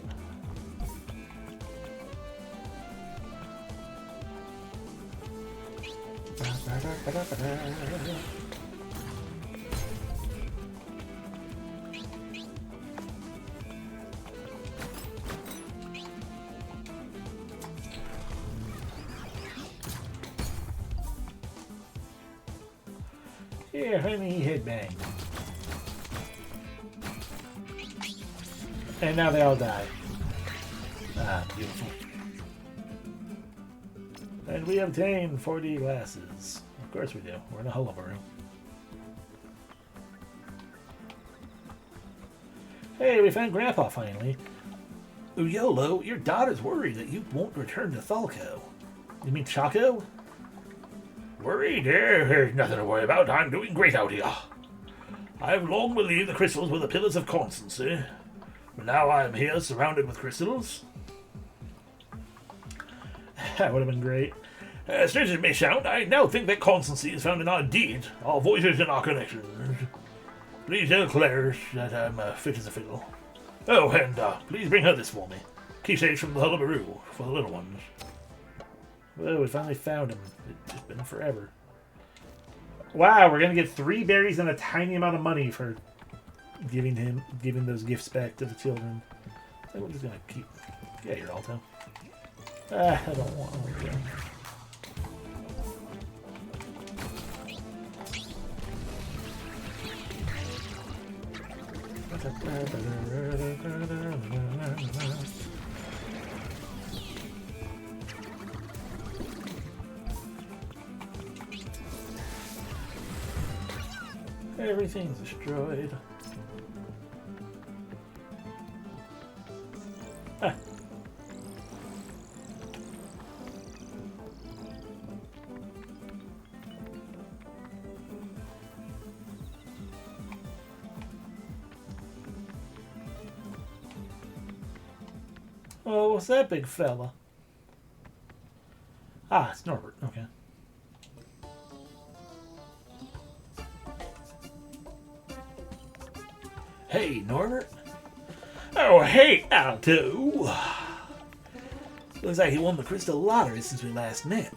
Here, honey, headbang. And now they all die. Ah, beautiful. And we obtain 40 glasses. Of course we do. We're in a hell of a room. Hey, we found Grandpa finally. Uyolo, your daughter's worried that you won't return to Thalco. You mean Chaco? Worried? There's nothing to worry about. I'm doing great out here. I've long believed the crystals were the pillars of constancy, but now I am here surrounded with crystals. That would have been great. Strange as it may sound, I now think that constancy is found in our deeds, our voices, and our connections. Please tell Claire that I'm fit as a fiddle. Oh, and please bring her this for me. Keepsakes from the hullabaloo for the little ones. Whoa, we finally found him. It's been forever. Wow, we're gonna get 3 berries and a tiny amount of money for giving those gifts back to the children. I think we're just gonna keep. Get here, Alto. I don't want to. Everything's destroyed. Ah. Oh, what's that big fella? Ah, it's Norbert. Okay. Hey, Norbert. Oh, hey, Alto. Looks like he won the crystal lottery since we last met.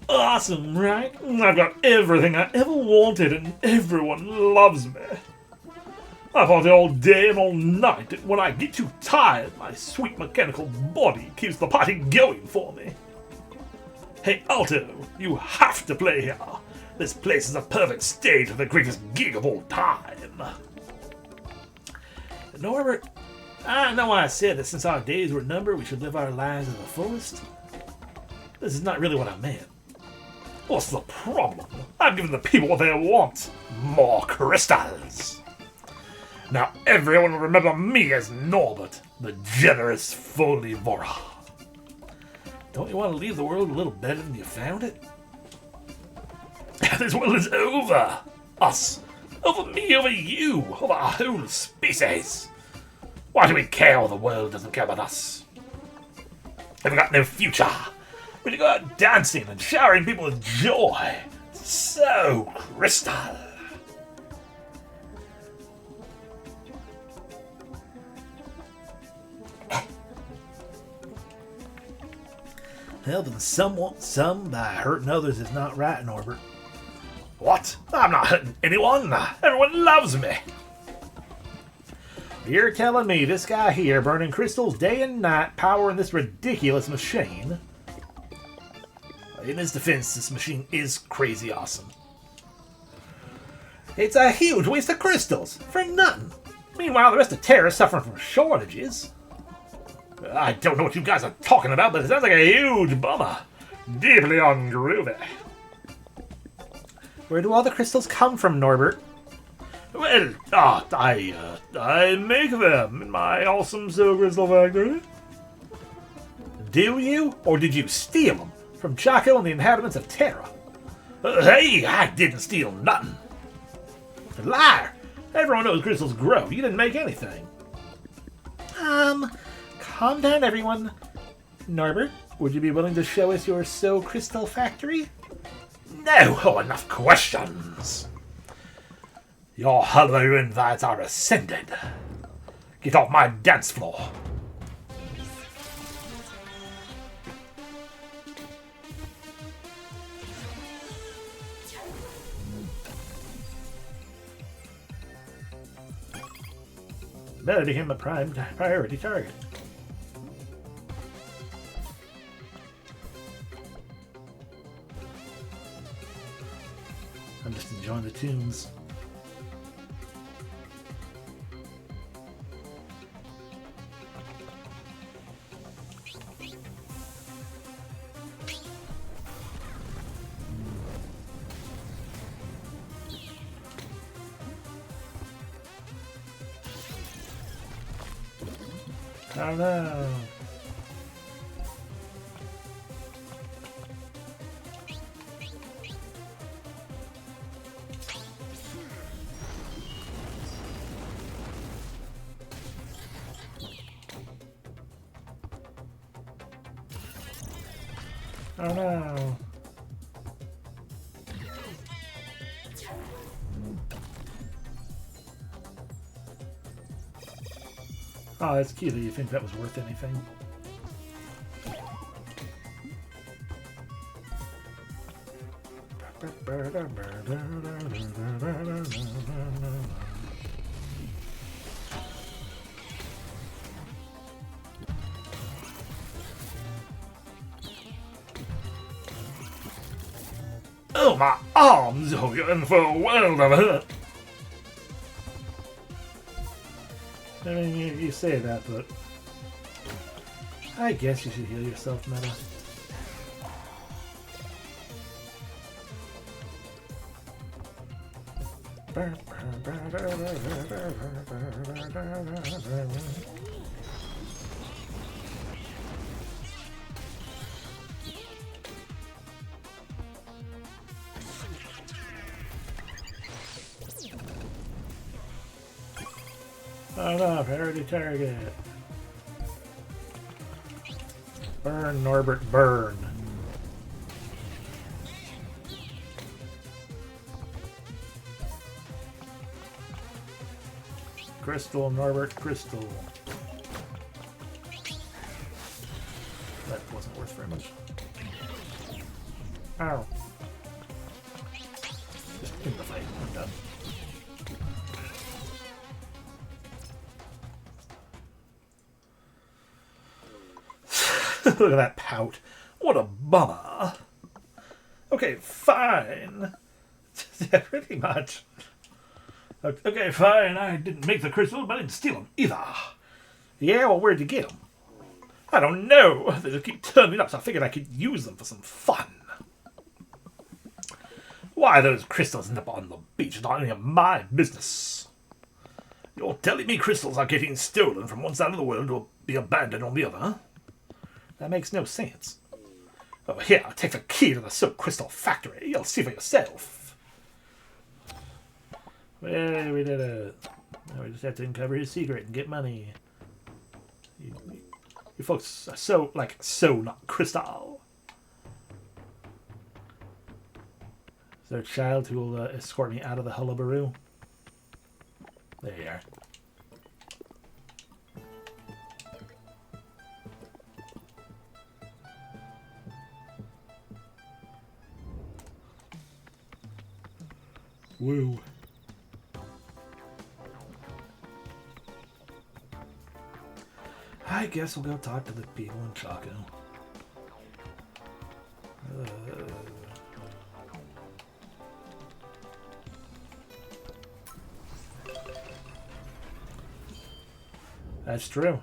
Awesome, right? I've got everything I ever wanted and everyone loves me. I party all day and all night, and when I get too tired, my sweet mechanical body keeps the party going for me. Hey, Alto, you have to play here. This place is a perfect stage for the greatest gig of all time. Norbert, I know I said that since our days were numbered, we should live our lives to the fullest. This is not really what I meant. What's the problem? I've given the people what they want. More crystals. Now everyone will remember me as Norbert, the generous Folivora. Don't you want to leave the world a little better than you found it? This world is over. Us. Over me, over you, over our whole species. Why do we care if the world doesn't care about us? Have we got no future? We to go out dancing and showering people with joy. So crystal. Helping some by hurting others is not right, Norbert. What? I'm not hurting anyone. Everyone loves me. You're telling me this guy here burning crystals day and night, powering this ridiculous machine? In his defense, this machine is crazy awesome. It's a huge waste of crystals for nothing. Meanwhile, the rest of Terra is suffering from shortages. I don't know what you guys are talking about, but it sounds like a huge bummer. Deeply ungroovy. Where do all the crystals come from, Norbert? Well, I make them in my awesome Silver Crystal factory. Do you? Or did you steal them from Chaco and the inhabitants of Terra? Hey, I didn't steal nothing. Liar! Everyone knows crystals grow. You didn't make anything. Calm down, everyone. Norbert, would you be willing to show us your So Crystal factory? No, enough questions. Your hullabaloo invites are rescinded. Get off my dance floor. Better become a prime priority target. I'm just enjoying the tunes. Oh no. Oh no. Oh, that's cute that you think that was worth anything. Oh, my arms! Oh, you're in for a world of hurt. I mean, you say that, but I guess you should heal yourself, Meta. Oh no, priority target. Burn, Norbert, burn. Crystal, Norbert, crystal. That wasn't worth very much. Ow. Just in the fight, I'm done. Look at that pout. What a bummer. Okay, fine. Yeah, pretty much. Okay, fine. I didn't make the crystal, but I didn't steal them either. Yeah, well, where'd you get them? I don't know. They just keep turning up, so I figured I could use them for some fun. Why those crystals end up on the beach is not any of my business. You're telling me crystals are getting stolen from one side of the world to be abandoned on the other? That makes no sense. Oh, here, take the key to the Silk Crystal Factory. You'll see for yourself. Well, we did it. Now we just have to uncover his secret and get money. You folks are so not crystal. Is there a child who will escort me out of the hullabaloo? There you are. Woo. I guess we'll go talk to the people in Chaco. That's true.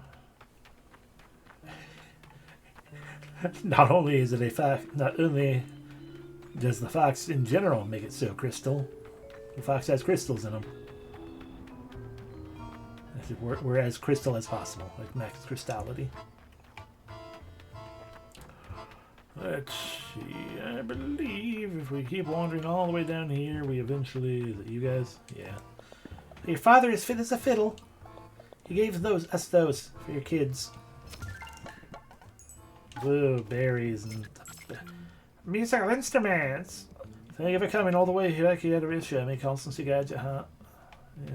Not only is it a fact, not only does the fox in general make it so crystal, the fox has crystals in them. We're as crystal as possible, like max crystality. Let's see. I believe if we keep wandering all the way down here, we eventually... Is it you guys? Yeah. Your father is fit as a fiddle. He gave us those for your kids. Blue berries and musical instruments. Thank you for coming all the way here. Here to show me constancy guides your heart. Yeah.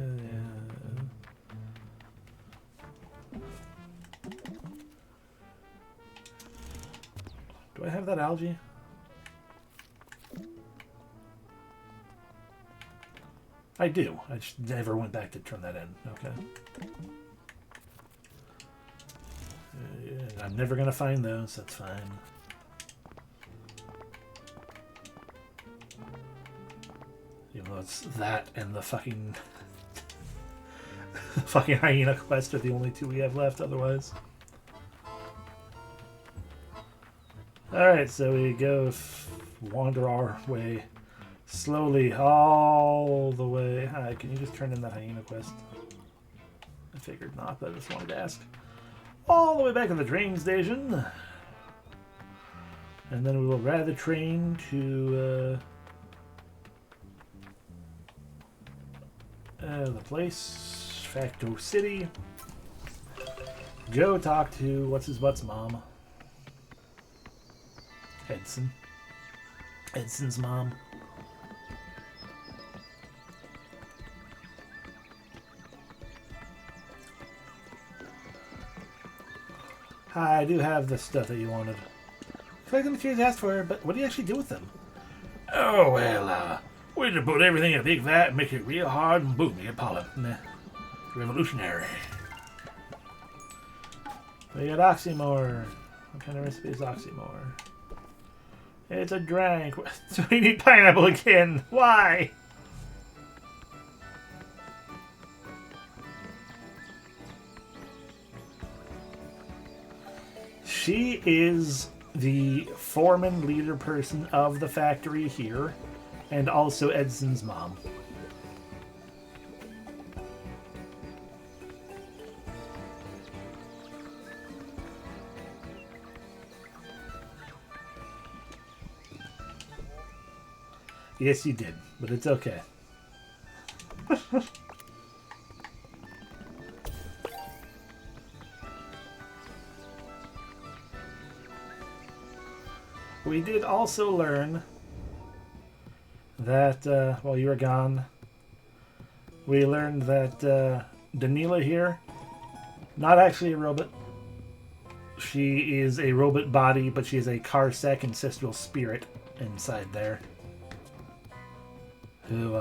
Do I have that algae? I do. I just never went back to turn that in. Okay. I'm never going to find those. That's fine. Even though it's that and the fucking... fucking hyena quest are the only two we have left otherwise. Alright, so we go wander our way slowly all the way. Hi, can you just turn in that hyena quest? I figured not, but I just wanted to ask. All the way back to the train station. And then we will ride the train to the place, Facto City. Go talk to what's his butt's mom. Edson. Edson's mom. I do have the stuff that you wanted. I feel like the materials asked for, but what do you actually do with them? Oh, well, we just put everything in a big vat and make it real hard, and boom, you get pollen. Revolutionary. We got oxymore. What kind of recipe is oxymore? It's a drink. So we need pineapple again. Why? She is the foreman leader person of the factory here, and also Edson's mom. Yes, you did, but it's okay. We did also learn that while you were gone, we learned that Danila here, not actually a robot. She is a robot body, but she is a Karsec ancestral spirit inside there. Who,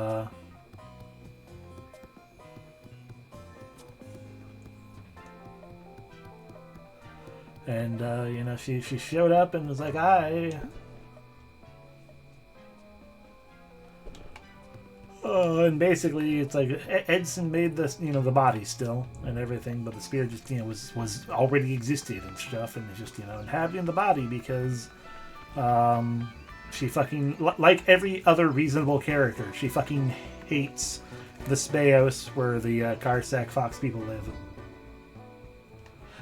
and, you know, she showed up and was like, and basically it's like Edson made this, you know, the body still and everything, but the spirit just, you know, was already existed and stuff, and it's just, you know, inhabiting the body because, she fucking, like every other reasonable character, she fucking hates the Speos where the Karsec Fox people live.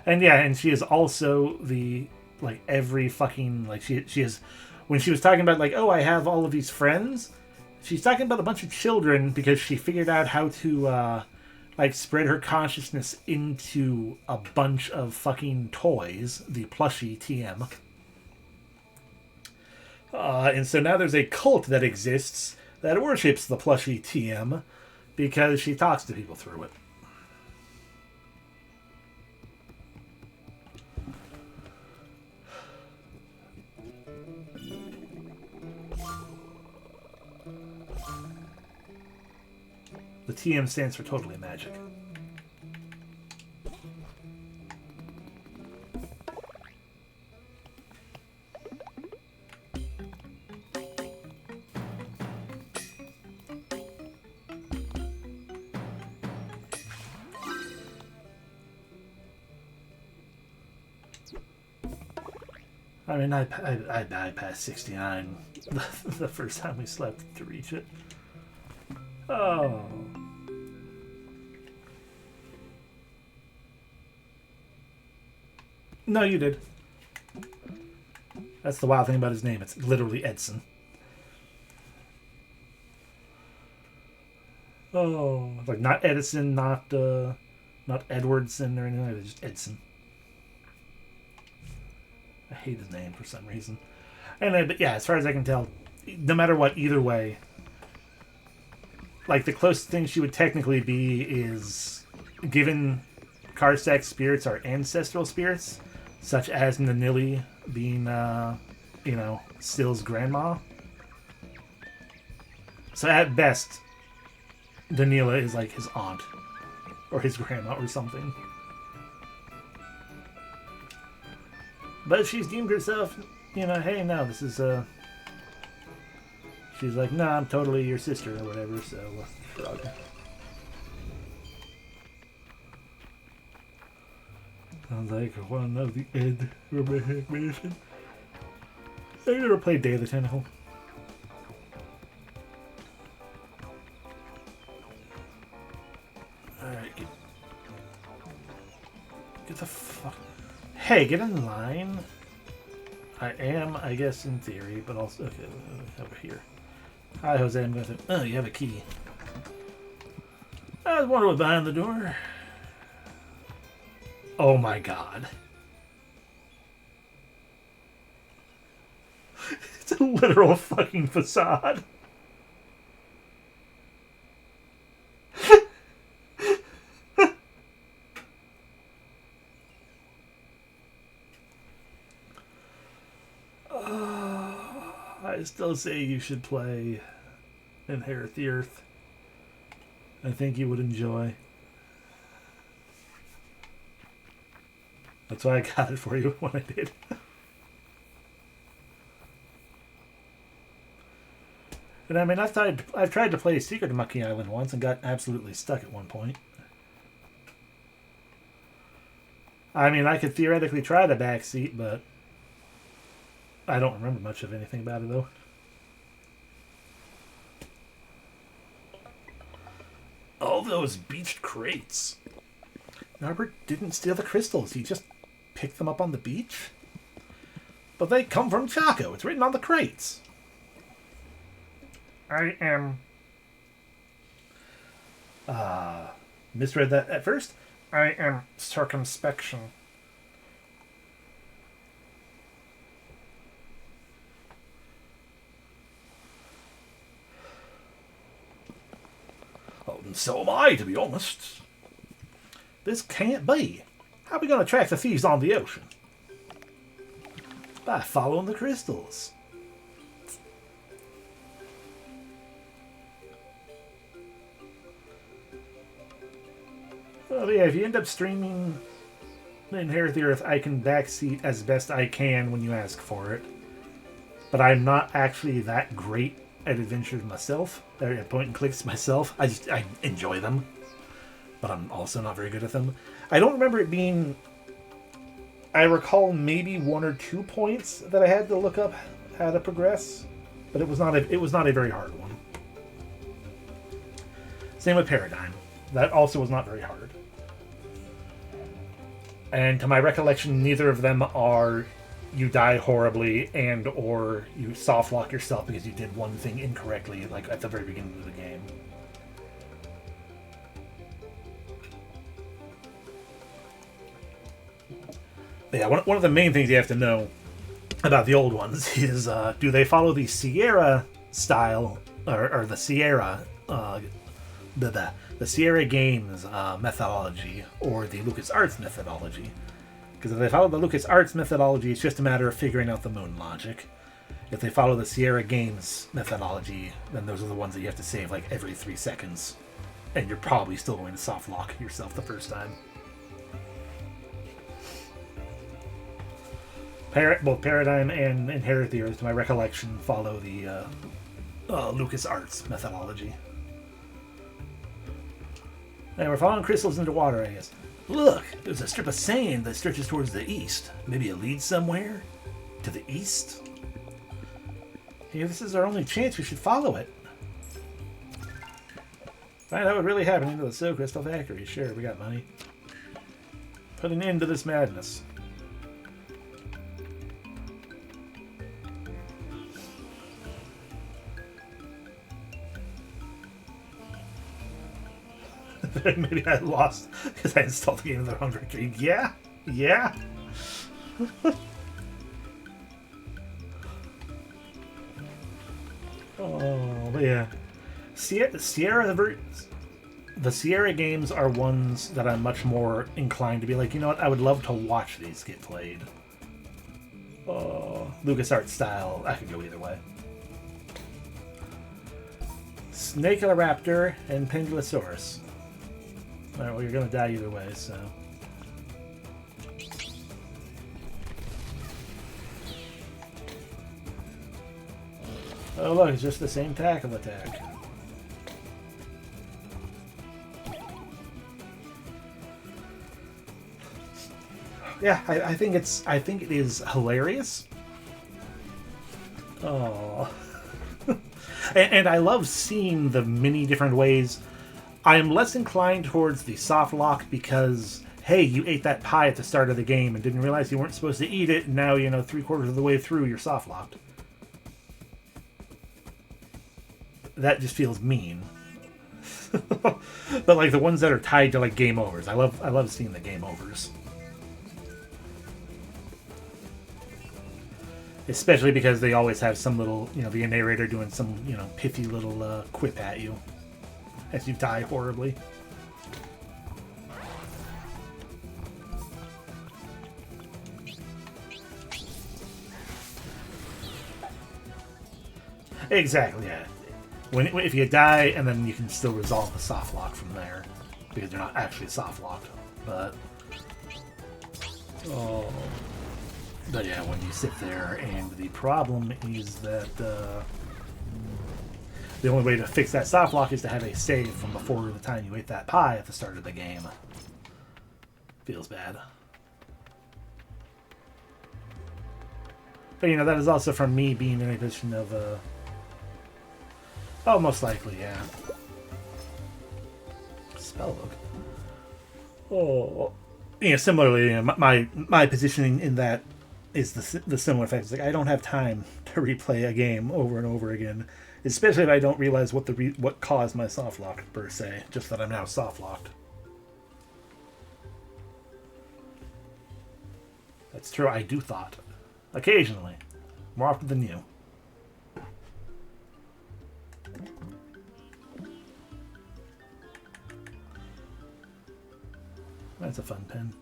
And yeah, and she is also the, like, every fucking, like, she is, when she was talking about, like, oh, I have all of these friends, she's talking about a bunch of children because she figured out how to, like, spread her consciousness into a bunch of fucking toys, the plushie TM. And so now there's a cult that exists that worships the plushie TM because she talks to people through it. The TM stands for totally magic. I mean, I bypassed 69 the first time we slept to reach it. Oh. No, you did. That's the wild thing about his name. It's literally Edson. Oh, like not Edison, not Edwardson or anything like that. Just Edson. I hate his name for some reason. Anyway, but yeah, as far as I can tell, no matter what, either way, like the closest thing she would technically be is, given Karsec spirits are ancestral spirits, such as Nanili being, you know, Still's grandma. So at best, Danila is like his aunt, or his grandma, or something. But she's deemed herself, you know, hey, no, this is, she's like, no, I'm totally your sister, or whatever, so, shrug. Sounds like one of the Ed romantic mission. Have you ever played Day of the Tentacle? Alright, get the fuck... Hey, get in line. I am, I guess, in theory, but also... Okay, over here. Hi, Jose, I'm going to... Oh, you have a key. I was wondering what's behind the door. Oh my god. a literal fucking facade. I still say you should play Inherit the Earth. I think you would enjoy. That's why I got it for you when I did. And I mean, I've tried to play Secret of Monkey Island once and got absolutely stuck at one point. I mean, I could theoretically try the back seat, but I don't remember much of anything about it, though. All those beached crates. Norbert didn't steal the crystals. He just picked them up on the beach. But they come from Chaco. It's written on the crates. I am... misread that at first. I am circumspection. Oh, and so am I, to be honest. This can't be. How are we going to track the thieves on the ocean? By following the crystals. Well, yeah, if you end up streaming Inherit the Earth, I can backseat as best I can when you ask for it. But I'm not actually that great at adventures myself, or at point and clicks myself. I enjoy them, but I'm also not very good at them. I don't remember it being... I recall maybe 1 or 2 points that I had to look up how to progress, but it was not a very hard one. Same with Paradigm. That also was not very hard. And to my recollection, neither of them are you die horribly and or you soft lock yourself because you did one thing incorrectly, like at the very beginning of the game. But yeah, one of the main things you have to know about the old ones is do they follow the Sierra style or the Sierra the Sierra Games methodology or the LucasArts methodology? Because if they follow the LucasArts methodology, it's just a matter of figuring out the moon logic. If they follow the Sierra Games methodology, then those are the ones that you have to save like every 3 seconds. And you're probably still going to soft lock yourself the first time. Both Paradigm and Inherit the Earth, to my recollection, follow the LucasArts methodology. And we're following crystals into water, I guess. Look, there's a strip of sand that stretches towards the east. Maybe it leads somewhere? To the east? Hey, this is our only chance. We should follow it. Find out what really happened into the Soul Crystal Factory. Sure, we got money. Put an end to this madness. Maybe I lost because I installed the game in the wrong directory. Yeah, yeah. Oh, but yeah. The Sierra games are ones that I'm much more inclined to be like, you know what, I would love to watch these get played. Oh, LucasArts style, I could go either way. Snakeoloraptor and Pendulosaurus. Alright, well, you're gonna die either way, so. Oh, look, it's just the same tackle attack. Yeah, I think it is hilarious. Oh. and I love seeing the many different ways. I am less inclined towards the soft lock because, hey, you ate that pie at the start of the game and didn't realize you weren't supposed to eat it, and now, you know, 3/4 of the way through, you're soft locked. That just feels mean. But like the ones that are tied to like game overs, I love seeing the game overs. Especially because they always have some little, the narrator doing some, pithy little quip at you as you die horribly. Exactly, yeah. If you die, and then you can still resolve the soft lock from there, because they're not actually soft locked. But yeah, when you sit there, and the problem is that the only way to fix that soft lock is to have a save from before the time you ate that pie at the start of the game. Feels bad. But that is also from me being in a position of oh, most likely, yeah. Spellbook. Oh, similarly, my positioning in that is the similar fact. It's like I don't have time to replay a game over and over again, especially if I don't realize what caused my soft lock per se. Just that I'm now soft locked. That's true. I do thought occasionally, more often than you. That's a fun pen.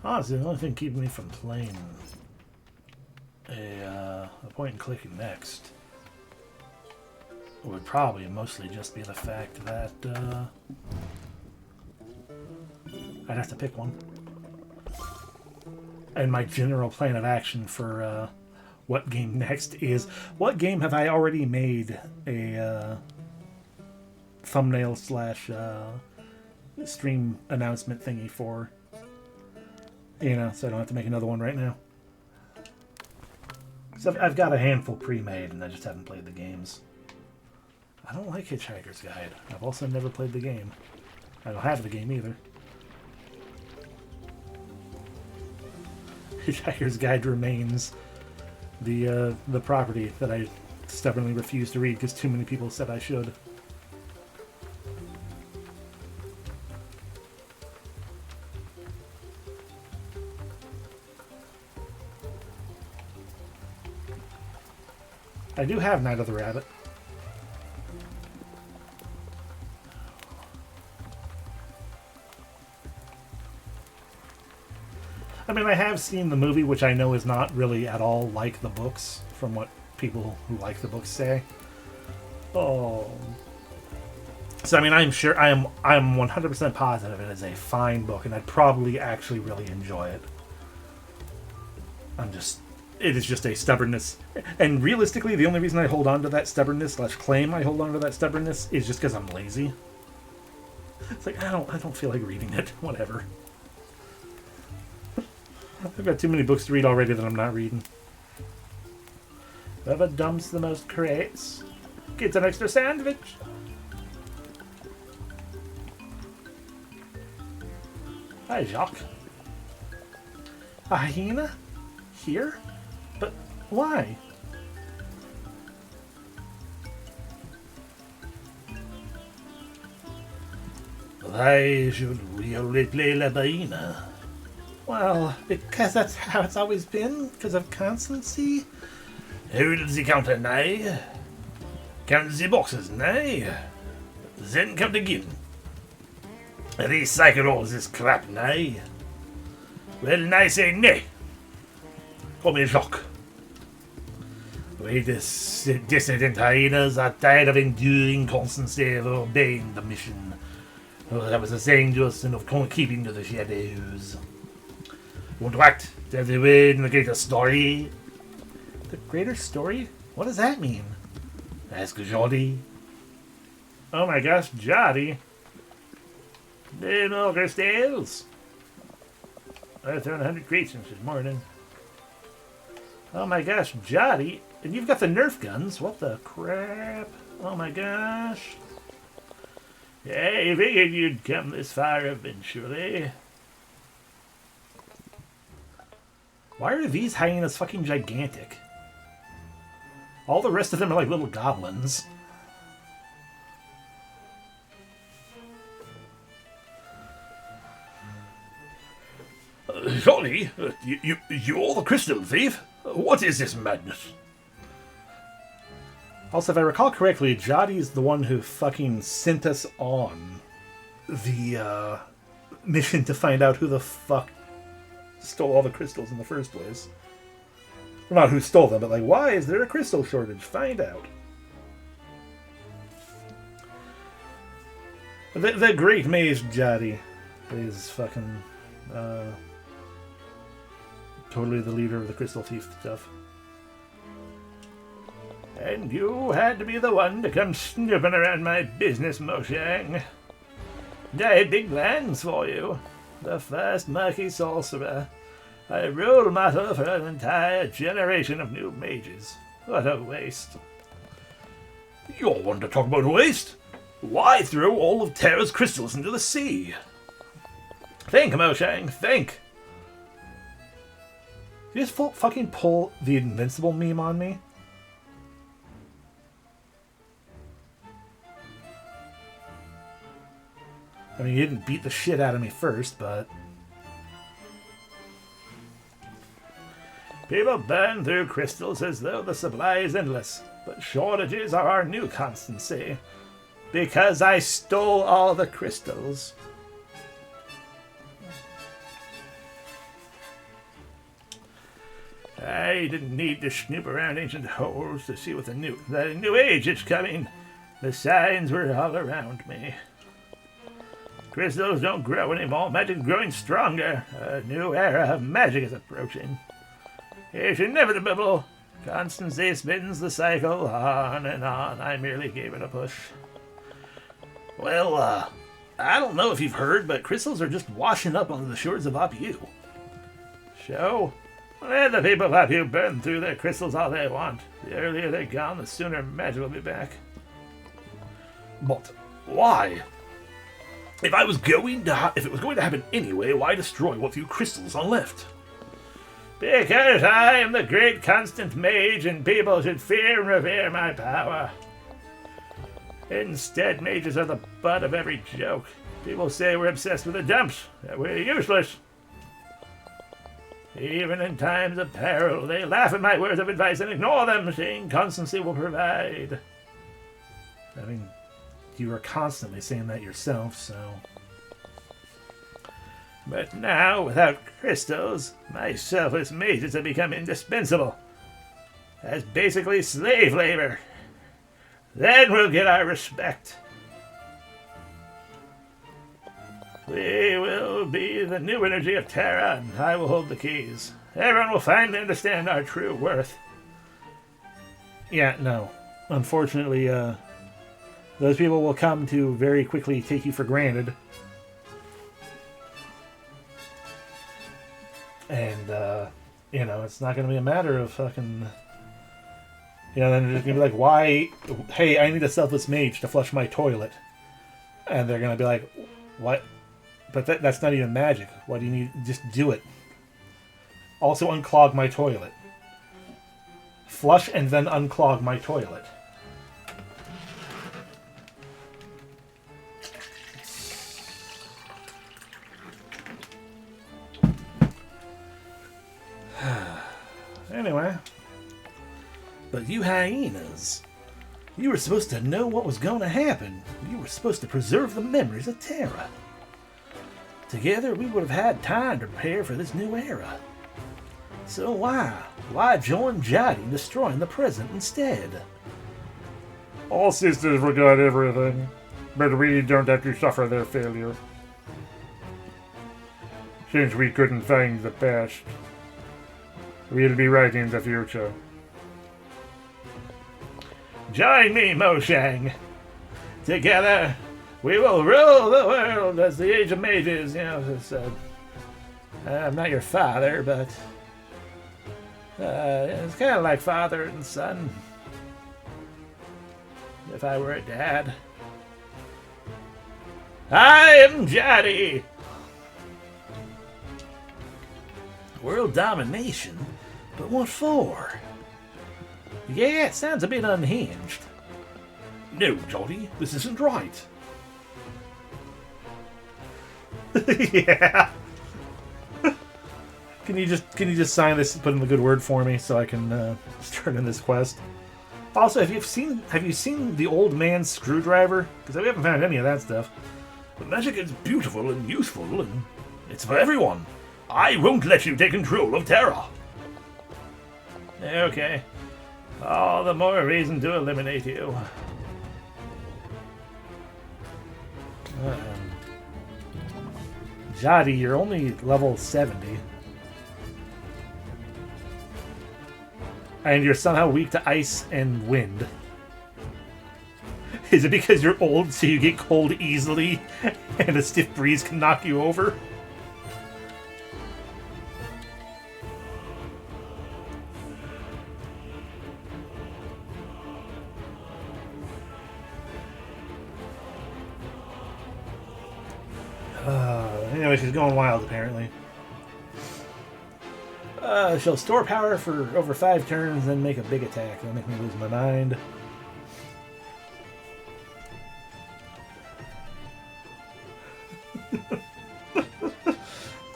Honestly, the only thing keeping me from playing a point and clicking next would probably mostly just be the fact that I'd have to pick one. And my general plan of action for what game next is, what game have I already made a thumbnail / stream announcement thingy for? So I don't have to make another one right now. So I've got a handful pre-made, and I just haven't played the games. I don't like Hitchhiker's Guide. I've also never played the game. I don't have the game either. Hitchhiker's Guide remains the property that I stubbornly refuse to read because too many people said I should. I do have Night of the Rabbit. I mean, I have seen the movie, which I know is not really at all like the books, from what people who like the books say. Oh. So, I mean, I'm sure, I'm 100% positive it is a fine book, and I'd probably actually really enjoy it. It is just a stubbornness. And realistically, the only reason I hold on to that stubbornness / claim I hold on to that stubbornness is just because I'm lazy. It's like, I don't feel like reading it. Whatever. I've got too many books to read already that I'm not reading. Whoever dumps the most crates gets an extra sandwich. Hi, Jacques. A hyena? Here? But why? Why should we only play La Baina? Well, because that's how it's always been, because of constancy. Hold the counter now. Count the boxes now. Then count again. Recycle all this crap now. Well, I say nay. Call me Jacques. We dissident hyenas are tired of enduring constancy of obeying the mission. Oh, that was a saying to us and of keeping to the shadows. Won't act every way in the greater story. The greater story? What does that mean? Ask Jody. Oh my gosh, Jody. No crystals. I've thrown 100 crates since this morning. Oh my gosh, Jody. And you've got the Nerf guns. What the crap? Oh my gosh. Yeah, you figured you'd come this far eventually. Why are these hyenas fucking gigantic? All the rest of them are like little goblins. Johnny, you're the crystal thief? What is this madness? Also, if I recall correctly, Jodi's the one who fucking sent us on the mission to find out who the fuck stole all the crystals in the first place. Well, not who stole them, but like, why is there a crystal shortage? Find out. The Great Mage Jodi is fucking totally the leader of the crystal thief stuff. And you had to be the one to come snooping around my business, Moshang. I had big plans for you. The first murky sorcerer. A role model for an entire generation of new mages. What a waste. You're one to talk about waste? Why throw all of Terra's crystals into the sea? Think, Moshang, think. Did you just fucking pull the Invincible meme on me? I mean, you didn't beat the shit out of me first, but... People burn through crystals as though the supply is endless, but shortages are our new constancy. Because I stole all the crystals. I didn't need to snoop around ancient holes to see what the new age is coming. The signs were all around me. Crystals don't grow anymore. Magic's growing stronger. A new era of magic is approaching. It's inevitable. Constancy spins the cycle on and on. I merely gave it a push. Well, I don't know if you've heard, but crystals are just washing up onto the shores of Apu. So, let the people of Apu burn through their crystals all they want. The earlier they're gone, the sooner magic will be back. But why? If it was going to happen anyway, why destroy what few crystals are left? Because I am the great constant mage and people should fear and revere my power. Instead, mages are the butt of every joke. People say we're obsessed with the dumps, that we're useless. Even in times of peril, they laugh at my words of advice and ignore them, saying constancy will provide. I mean, you were constantly saying that yourself, so... But now, without crystals, my selfless mages have become indispensable. As basically slave labor. Then we'll get our respect. We will be the new energy of Terra, and I will hold the keys. Everyone will finally understand our true worth. Yeah, no. Unfortunately, those people will come to very quickly take you for granted. And, it's not going to be a matter of fucking... then they're just going to be like, why... Hey, I need a selfless mage to flush my toilet. And they're going to be like, what? But that's not even magic. Why do you need... Just do it. Also unclog my toilet. Flush and then unclog my toilet. Anyway. But you hyenas. You were supposed to know what was going to happen. You were supposed to preserve the memories of Terra. Together we would have had time to prepare for this new era. So why join Jaddy in destroying the present instead? All sisters regard everything, but we don't have to suffer their failure. Since we couldn't find the past, we'll be writing the future. Join me, Moshang. Together, we will rule the world as the Age of Mages, I'm not your father, but it's kind of like father and son. If I were a dad. I am Jaddy! World domination? But what for? Yeah, it sounds a bit unhinged. No, Johnny, this isn't right. Yeah. Can you just sign this and put in the good word for me so I can start in this quest? Also, have you seen the old man's screwdriver? Because we haven't found any of that stuff. But magic is beautiful and useful, and it's for everyone. I won't let you take control of Terra. Okay. All the more reason to eliminate you. Jaddy, you're only level 70. And you're somehow weak to ice and wind. Is it because you're old so you get cold easily and a stiff breeze can knock you over? Anyway, she's going wild apparently. She'll store power for over 5 turns, then make a big attack. That'll make me lose my mind.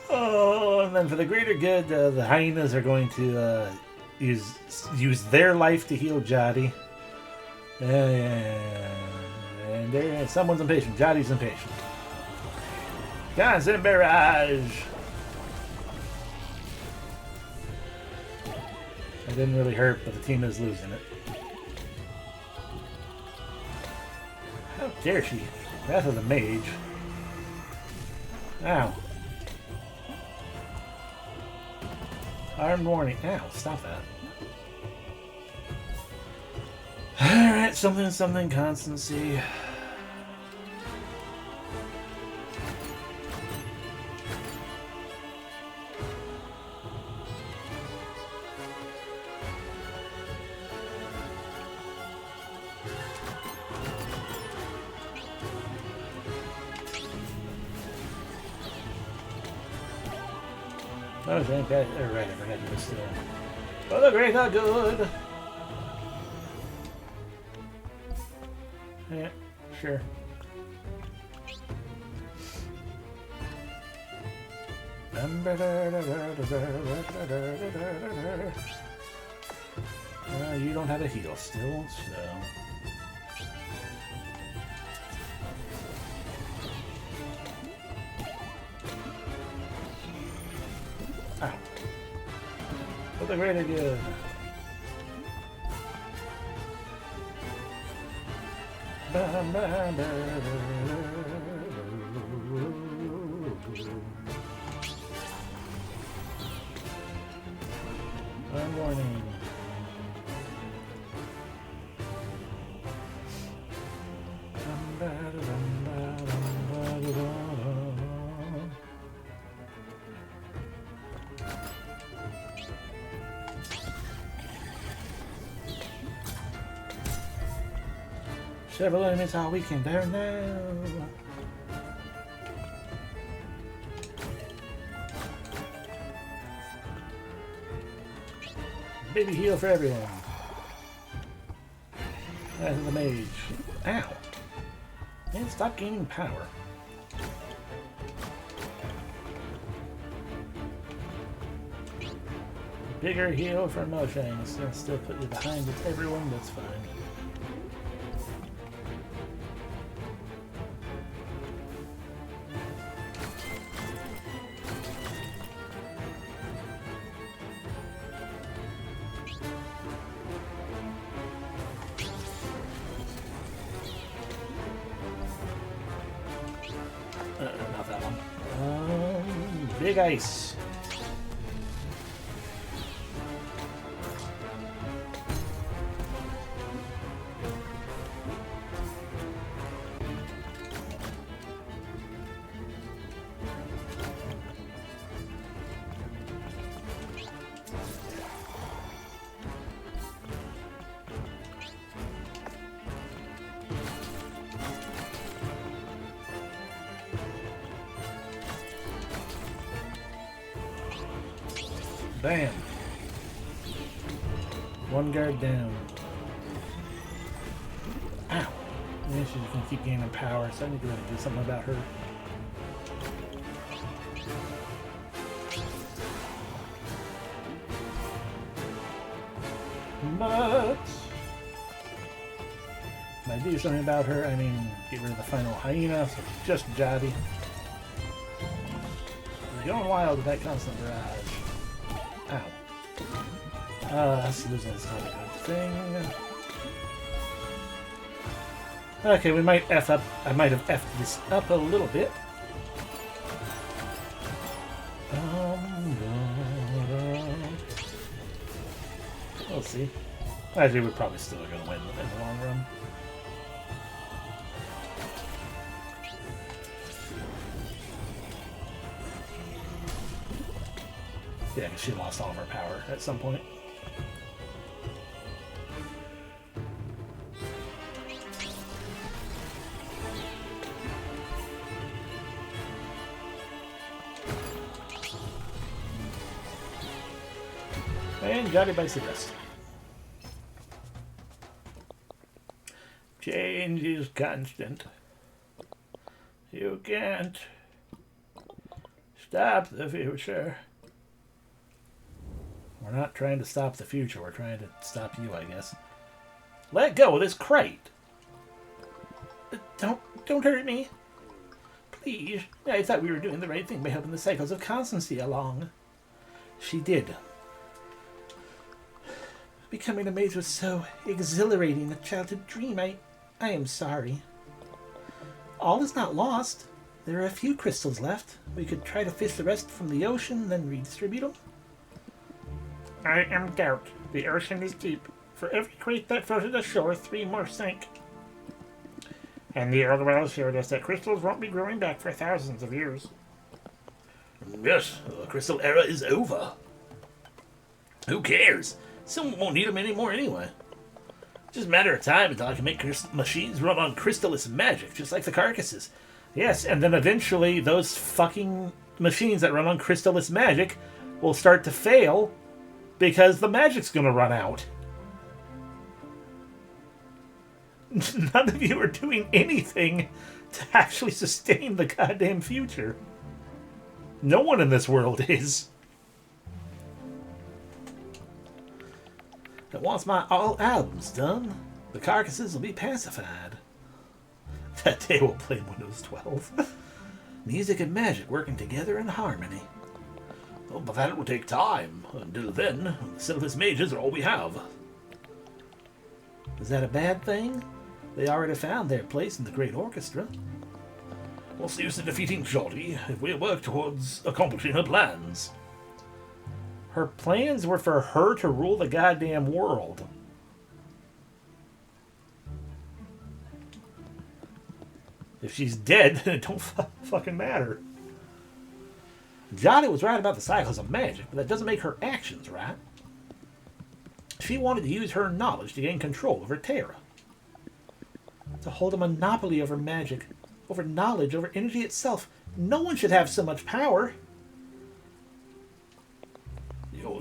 Oh, and then for the greater good, the hyenas are going to use their life to heal Jaddy. And someone's impatient. Jaddy's impatient. Constant barrage. It didn't really hurt, but the team is losing it. How dare she? Wrath of the Mage. Ow. Armed warning. Ow, stop that. Alright, something, constancy. Oh, thank God. Alright, I forgot to just, for the greater good. Yeah, sure. You don't have a heal still, so... Ow. For the greater good. Warning. Several enemies are weakened there now. Baby heal for everyone. That's the mage. Ow. Man, stop gaining power. Bigger heal for Moshangs. I'll still put you behind with everyone, that's fine. Big ice. Bam. One guard down. Ow. Yeah, she's gonna keep gaining power, so I need to really do something about her. But if I do something about her, I mean get rid of the final hyena, so it's just Jobby. We're going wild with that constant barrage. Ow. Us losing is not a good thing. Okay, we might F up. I might have F'd this up a little bit. We'll see. Actually, we're probably still going to win in the long run. Yeah, because she lost all of her power at some point. And Johnny bites the dust. Change is constant. You can't stop the future. We're not trying to stop the future. We're trying to stop you, I guess. Let go of this crate. Don't hurt me. Please. I thought we were doing the right thing by helping the cycles of constancy along. She did. Becoming a mage was so exhilarating, a childhood dream. I am sorry. All is not lost. There are a few crystals left. We could try to fish the rest from the ocean, then redistribute them. I am doubt. The ocean is deep. For every crate that floated ashore, 3 more sank. And the old well showed us that crystals won't be growing back for thousands of years. Yes, the crystal era is over. Who cares? Someone won't need them anymore anyway. Just a matter of time until I can make machines run on crystallis magic, just like the carcasses. Yes, and then eventually those fucking machines that run on crystallis magic will start to fail because the magic's gonna run out. None of you are doing anything to actually sustain the goddamn future. No one in this world is. And once my all album's done, the carcasses will be pacified. That day will play Windows 12. Music and magic working together in harmony. Oh, but that will take time. Until then, the Silphus mages are all we have. Is that a bad thing? They already found their place in the great orchestra. What's the use of defeating Jolly if we work towards accomplishing her plans? Her plans were for her to rule the goddamn world. If she's dead, then it don't fucking matter. Johnny was right about the cycles of magic, but that doesn't make her actions right. She wanted to use her knowledge to gain control over Terra. To hold a monopoly over magic, over knowledge, over energy itself. No one should have so much power.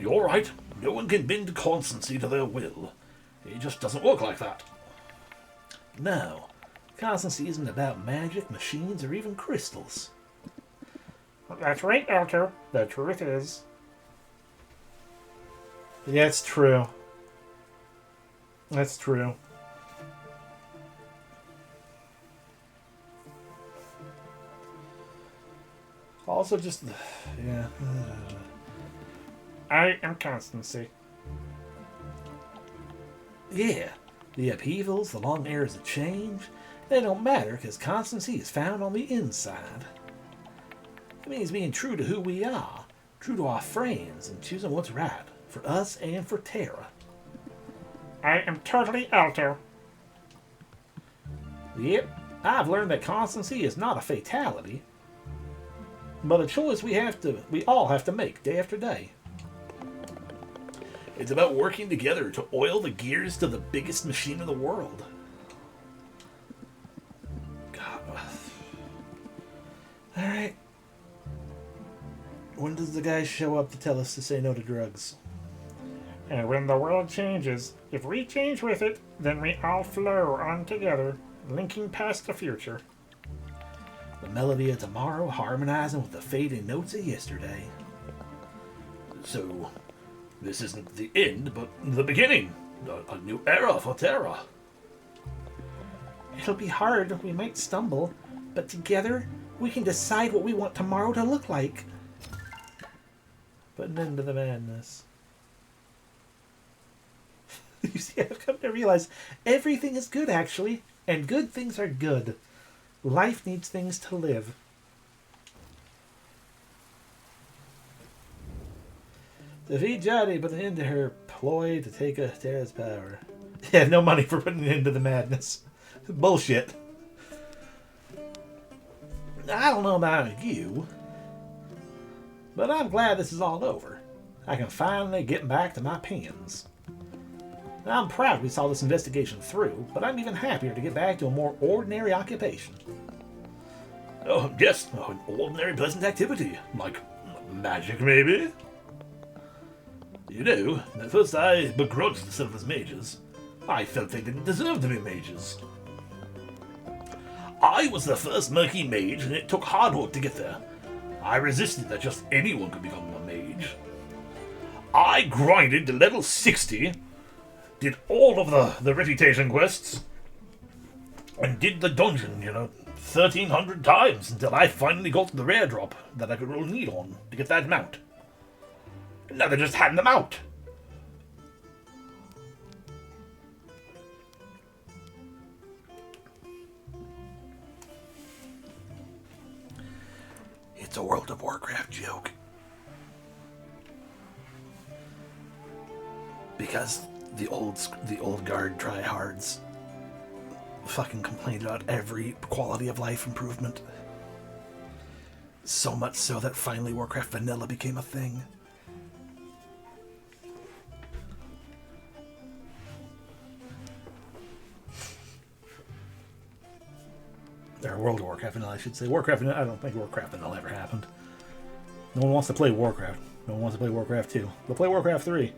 You're right. No one can bend constancy to their will. It just doesn't work like that. No. Constancy isn't about magic, machines, or even crystals. That's right, Elter. The truth is. Yeah, it's true. That's true. Also, just... yeah. I am constancy. Yeah. The upheavals, the long eras of change, they don't matter because constancy is found on the inside. It means being true to who we are, true to our friends, and choosing what's right for us and for Terra. I am totally alto. Yep, I've learned that constancy is not a fatality, but a choice we all have to make day after day. It's about working together to oil the gears to the biggest machine in the world. God. Alright. When does the guy show up to tell us to say no to drugs? And when the world changes, if we change with it, then we all flow on together, linking past the future. The melody of tomorrow harmonizing with the fading notes of yesterday. So, this isn't the end, but the beginning. A new era for Terra. It'll be hard, we might stumble, but together we can decide what we want tomorrow to look like. Put an end to the madness. You see, I've come to realize everything is good, actually, and good things are good. Life needs things to live. Defeat Jody, put an end to her ploy to take Terra's power. Yeah, no money for putting an end to the madness. Bullshit. I don't know about you, but I'm glad this is all over. I can finally get back to my pens. I'm proud we saw this investigation through, but I'm even happier to get back to a more ordinary occupation. Oh, yes, an ordinary pleasant activity. Like magic, maybe? You know, at first I begrudged the Silver's mages. I felt they didn't deserve to be mages. I was the first murky mage, and it took hard work to get there. I resisted that just anyone could become a mage. I grinded to level 60, did all of the reputation quests, and did the dungeon, 1,300 times until I finally got the rare drop that I could roll need on to get that mount. Now they're just handing them out. It's a World of Warcraft joke. Because the old guard tryhards fucking complained about every quality of life improvement. So much so that finally Warcraft Vanilla became a thing. Or World of Warcraft Vanilla, I should say. Warcraft Vanilla, I don't think Warcraft Vanilla ever happened. No one wants to play Warcraft. No one wants to play Warcraft 2. They'll play Warcraft 3.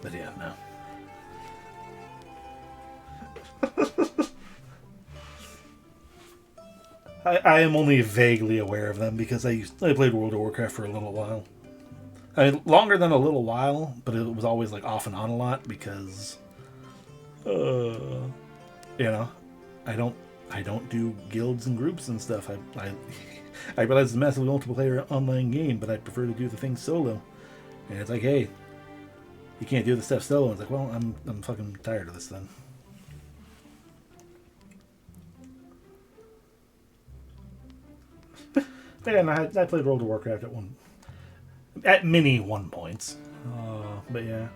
But yeah, no. I am only vaguely aware of them because I played World of Warcraft for a little while. I mean, longer than a little while, but it was always like off and on a lot because, I don't do guilds and groups and stuff. I realize it's a massively multiplayer online game, but I prefer to do the things solo. And it's like, hey, you can't do the stuff solo. And it's like, well, I'm fucking tired of this then. But yeah, no, I played World of Warcraft at many one points. But yeah.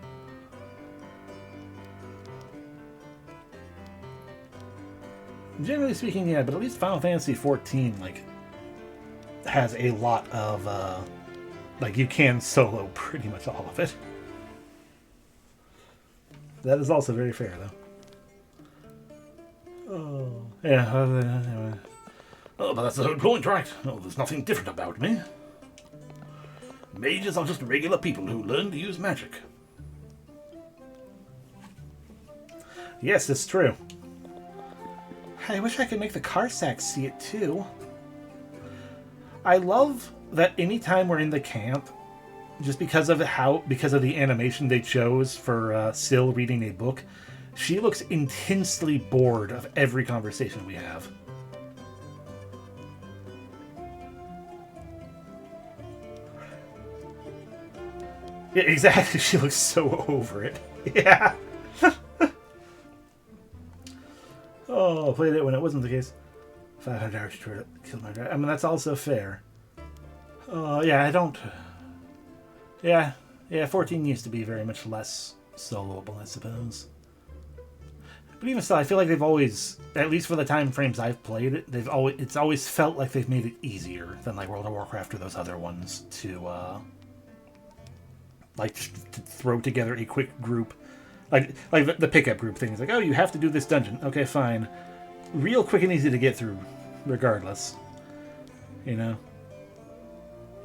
Generally speaking, yeah, but at least Final Fantasy XIV, has a lot of, you can solo pretty much all of it. That is also very fair, though. Oh, yeah, anyway. Oh, but that's the whole point, right? Oh, there's nothing different about me. Mages are just regular people who learn to use magic. Yes, it's true. I wish I could make the Carsacks see it too. I love that anytime we're in the camp, just because of the animation they chose for Syl reading a book, she looks intensely bored of every conversation we have. Yeah, exactly. She looks so over it. Yeah. Oh, I played it when it wasn't the case. 500 hours to kill my dragon. I mean, that's also fair. Yeah, I don't... Yeah, 14 used to be very much less soloable, I suppose. But even still, I feel like they've always, at least for the time frames I've played it, it's always felt like they've made it easier than like World of Warcraft or those other ones to throw together a quick group, like the pickup group thing. It's like, oh, you have to do this dungeon. Okay, fine. Real quick and easy to get through, regardless. You know.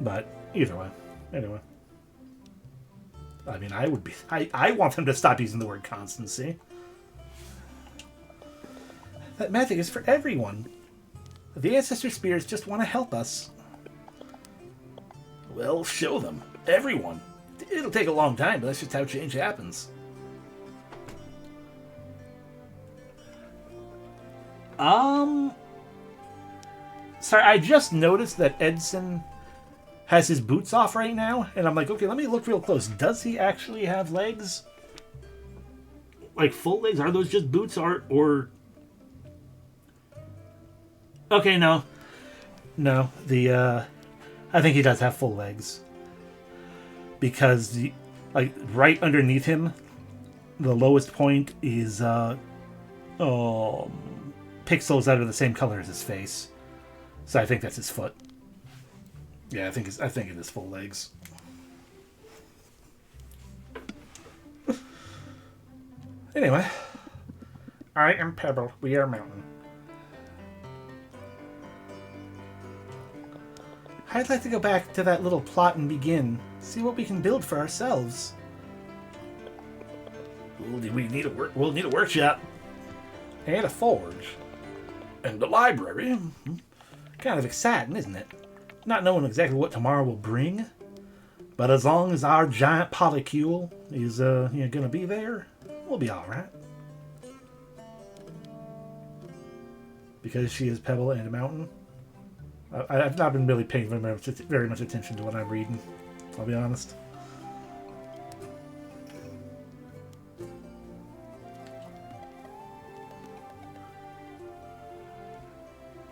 But either way, anyway. I mean, I want them to stop using the word constancy. That magic is for everyone. The Ancestor Spears just want to help us. Well, show them. Everyone. It'll take a long time, but that's just how change happens. Sorry, I just noticed that Edson has his boots off right now, and I'm like, okay, let me look real close. Does he actually have legs? Like full legs? Are those just boots or... Okay, no. No, I think he does have full legs. Because, right underneath him, the lowest point is, pixels that are the same color as his face. So I think that's his foot. Yeah, I think it is full legs. Anyway. I am Pebble. We are Mountain. I'd like to go back to that little plot and begin. See what we can build for ourselves. We'll need a workshop. And a forge. And a library. Kind of exciting, isn't it? Not knowing exactly what tomorrow will bring. But as long as our giant polycule is gonna be there, we'll be alright. Because she is Pebble and a Mountain. I've not been really paying very much attention to what I'm reading, I'll be honest.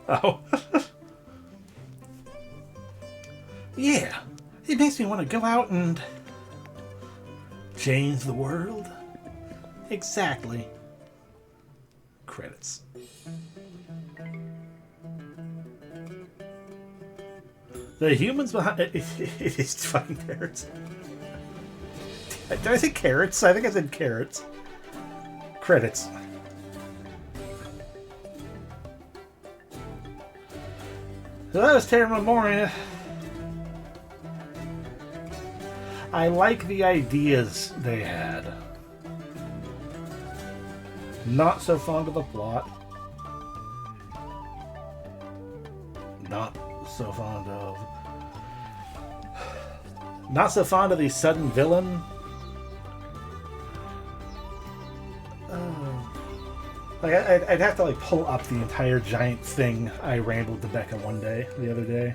Oh. Yeah, it makes me want to go out and change the world. Exactly. Credits. The humans behind it is fucking carrots. Did I say carrots? I think I said carrots. Credits. So that was Terra Memoria. I like the ideas they had. Not so fond of the plot. Not so fond of the sudden villain. I'd have to pull up the entire giant thing I rambled to Becca the other day.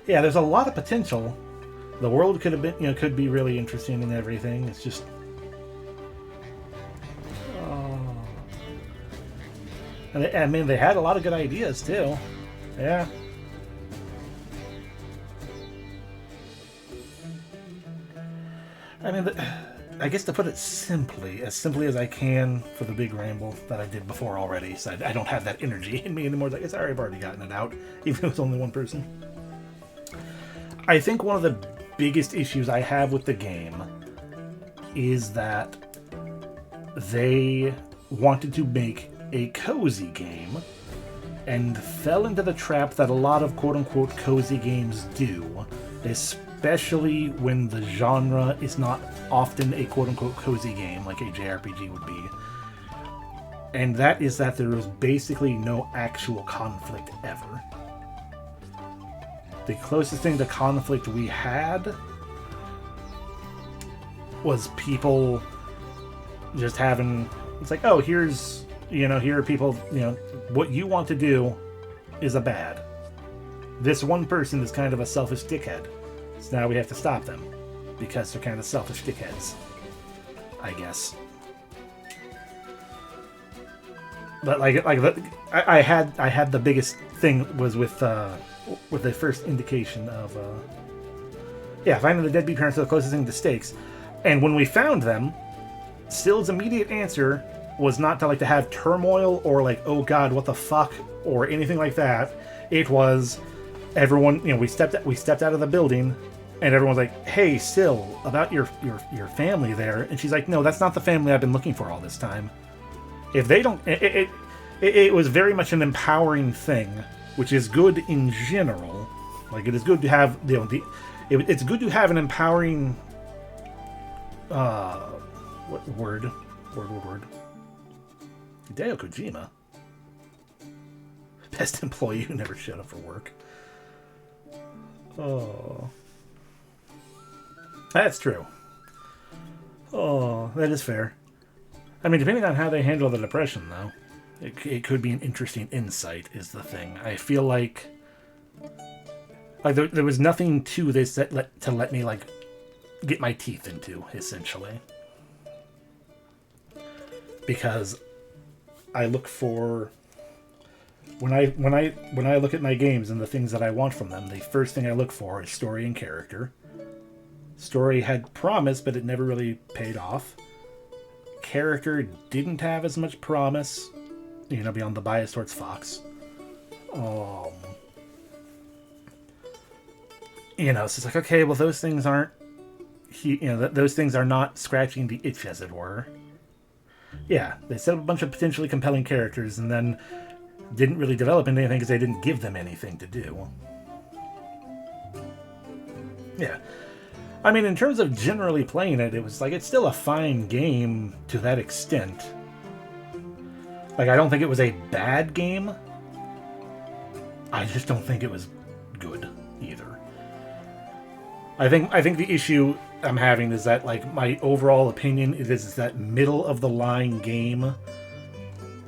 Yeah, there's a lot of potential. The world could have been, could be really interesting and everything. It's just, I mean, they had a lot of good ideas too. Yeah. I mean, I guess to put it simply as I can for the big ramble that I did before already, so I don't have that energy in me anymore. I guess I've already gotten it out, even if it's only one person. I think one of the biggest issues I have with the game is that they wanted to make a cozy game and fell into the trap that a lot of quote-unquote cozy games do, especially when the genre is not often a quote-unquote cozy game like a JRPG would be. And that is that there is basically no actual conflict ever. The closest thing to conflict we had was people just having... It's like, oh, here are people, what you want to do is a bad. This one person is kind of a selfish dickhead. So now we have to stop them. Because they're kind of selfish dickheads. I guess. But I had the biggest thing was with the first indication of finding the deadbeat parents are the closest thing to stakes, and when we found them, Still's immediate answer was not to have turmoil or oh god what the fuck or anything like that. It was everyone, we stepped out of the building, and everyone's like, hey, Still, about your family there, and she's like, no, that's not the family I've been looking for all this time. If they don't, it was very much an empowering thing, which is good in general. It is good to have it's good to have an empowering what word Hideo Kojima, best employee who never showed up for work. Oh, that's true. Oh, that is fair. I mean, depending on how they handle the depression, though, it could be an interesting insight, is the thing. I feel like there was nothing to this that let me, get my teeth into, essentially. Because I look for... When I look at my games and the things that I want from them, the first thing I look for is story and character. Story had promise, but it never really paid off. Character didn't have as much promise, beyond the bias towards Fox. So it's just okay, well, those things aren't, those things are not scratching the itch, as it were. Yeah, they set up a bunch of potentially compelling characters and then didn't really develop into anything because they didn't give them anything to do. Yeah. I mean, in terms of generally playing it, it was it's still a fine game to that extent. I don't think it was a bad game. I just don't think it was good either. I think the issue I'm having is that my overall opinion is that middle of the line game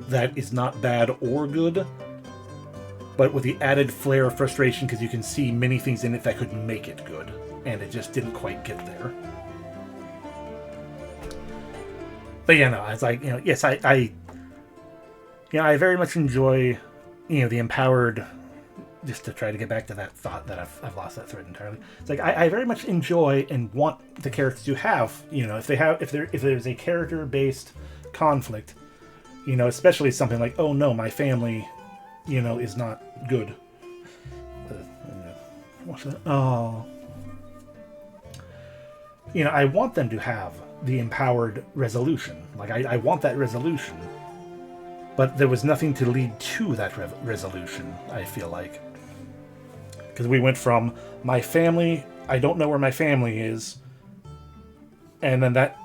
that is not bad or good, but with the added flair of frustration because you can see many things in it that could make it good. And it just didn't quite get there. But it's yes, I very much enjoy, the empowered. Just to try to get back to that thought that I've lost that thread entirely. It's I very much enjoy and want the characters to have, if there's a character-based conflict, especially something like, oh no, my family, is not good. What's that? Oh. I want them to have the empowered resolution. I want that resolution. But there was nothing to lead to that resolution, I feel like. Because we went from, my family, I don't know where my family is. And then that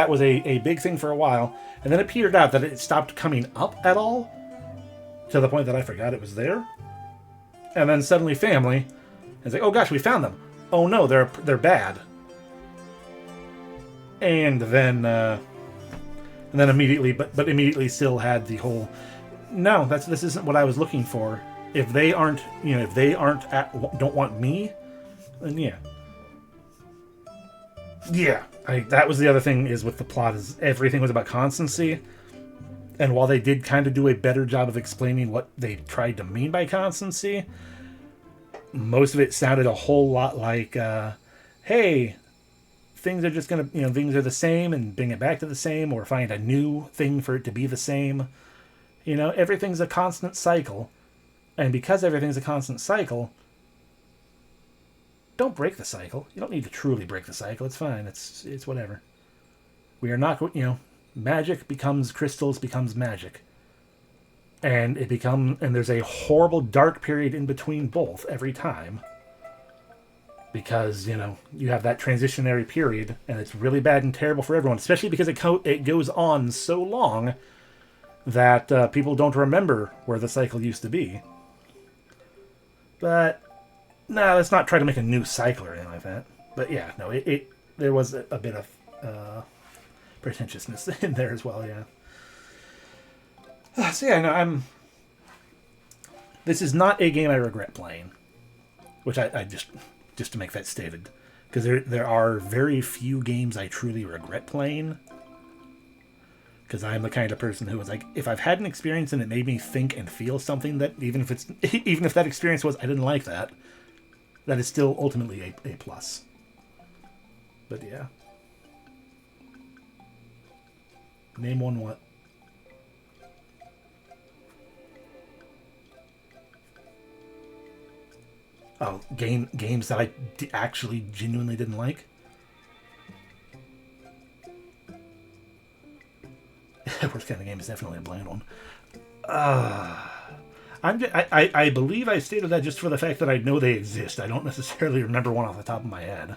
was a big thing for a while. And then it petered out that it stopped coming up at all. To the point that I forgot it was there. And then suddenly family. It's oh gosh, we found them. Oh no, they're bad. And then immediately, but immediately still had the whole, no, this isn't what I was looking for. If they aren't, don't want me, then yeah. That was the other thing is with the plot is everything was about constancy, and while they did kind of do a better job of explaining what they tried to mean by constancy, most of it sounded a whole lot like, hey. Things are just going to, things are the same and bring it back to the same or find a new thing for it to be the same. Everything's a constant cycle. And because everything's a constant cycle, don't break the cycle. You don't need to truly break the cycle. It's fine. It's whatever. We are not, magic becomes crystals becomes magic. And there's a horrible dark period in between both every time. Because, you have that transitionary period, and it's really bad and terrible for everyone, especially because it goes on so long that people don't remember where the cycle used to be. But, no, let's not try to make a new cycle or anything like that. But yeah, no, there was a bit of pretentiousness in there as well, yeah. So yeah, no, this is not a game I regret playing. Which I just to make that stated, because there are very few games I truly regret playing. Because I'm the kind of person who is like, if I've had an experience and it made me think and feel something, that even if that experience was I didn't like that, that is still ultimately a plus. But yeah. Name one what? Oh, games that I actually genuinely didn't like? Worst kind of game is definitely a blind one. I believe I stated that just for the fact that I know they exist. I don't necessarily remember one off the top of my head.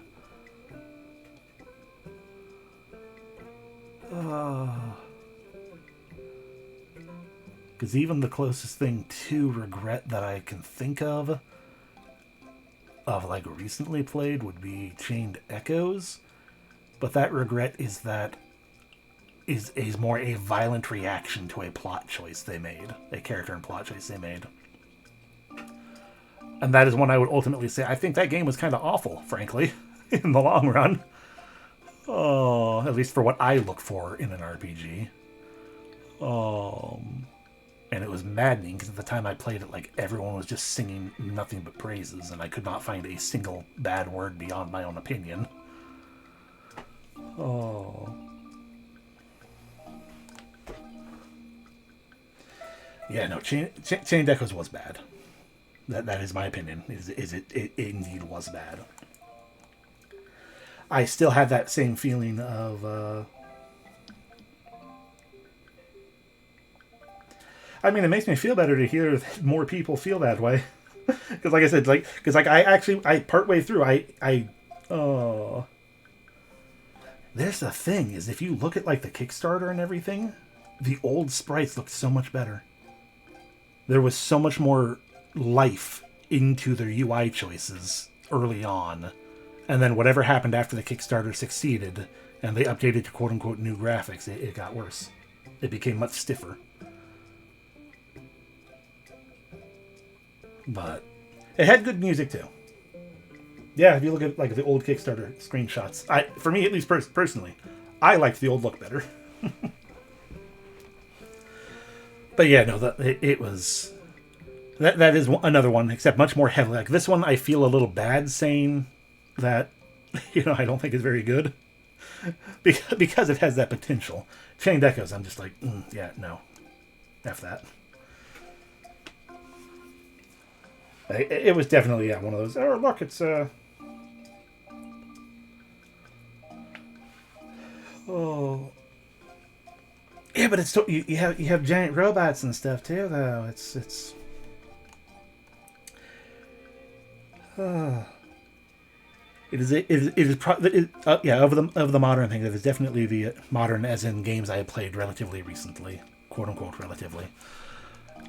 Because even the closest thing to regret that I can think of like recently played would be Chained Echoes, but that regret is more a violent reaction to a plot choice they made, a character and plot choice they made. And that is one I would ultimately say I think that game was kind of awful, frankly, in the long run. Oh, at least for what I look for in an RPG. And it was maddening because at the time I played it, like, everyone was just singing nothing but praises, and I could not find a single bad word beyond my own opinion. Oh. Yeah, no, Chained Echoes was bad. That is my opinion. It indeed was bad. I still had that same feeling of... I mean, it makes me feel better to hear that more people feel that way. Because, like I said, I partway through, there's the thing, is if you look at, like, the Kickstarter and everything, the old sprites looked so much better. There was so much more life into their UI choices early on. And then whatever happened after the Kickstarter succeeded, and they updated to quote-unquote new graphics, it got worse. It became much stiffer. But it had good music too. Yeah, if you look at like the old Kickstarter screenshots, for me at least personally, I liked the old look better. But yeah, no, it was that is another one, except much more heavily. Like this one, I feel a little bad saying that, I don't think is very good because it has that potential. Chained Echoes, I'm just like, yeah, no, F that. It was definitely one of those. Oh, look, it's oh, yeah, but it's you have giant robots and stuff too, though. It's it is probably of the modern thing, it is definitely the modern, as in games I have played relatively recently, quote unquote relatively.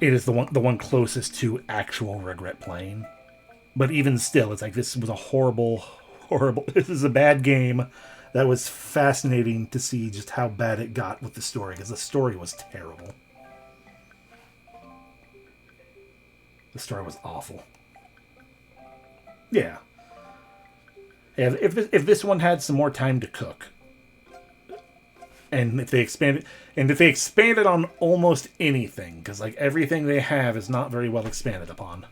It is the one closest to actual regret playing. But even still, it's like, this was a horrible... This is a bad game that was fascinating to see just how bad it got with the story, because the story was terrible. The story was awful. Yeah. If this one had some more time to cook, and if they expanded on almost anything, because like everything they have is not very well expanded upon.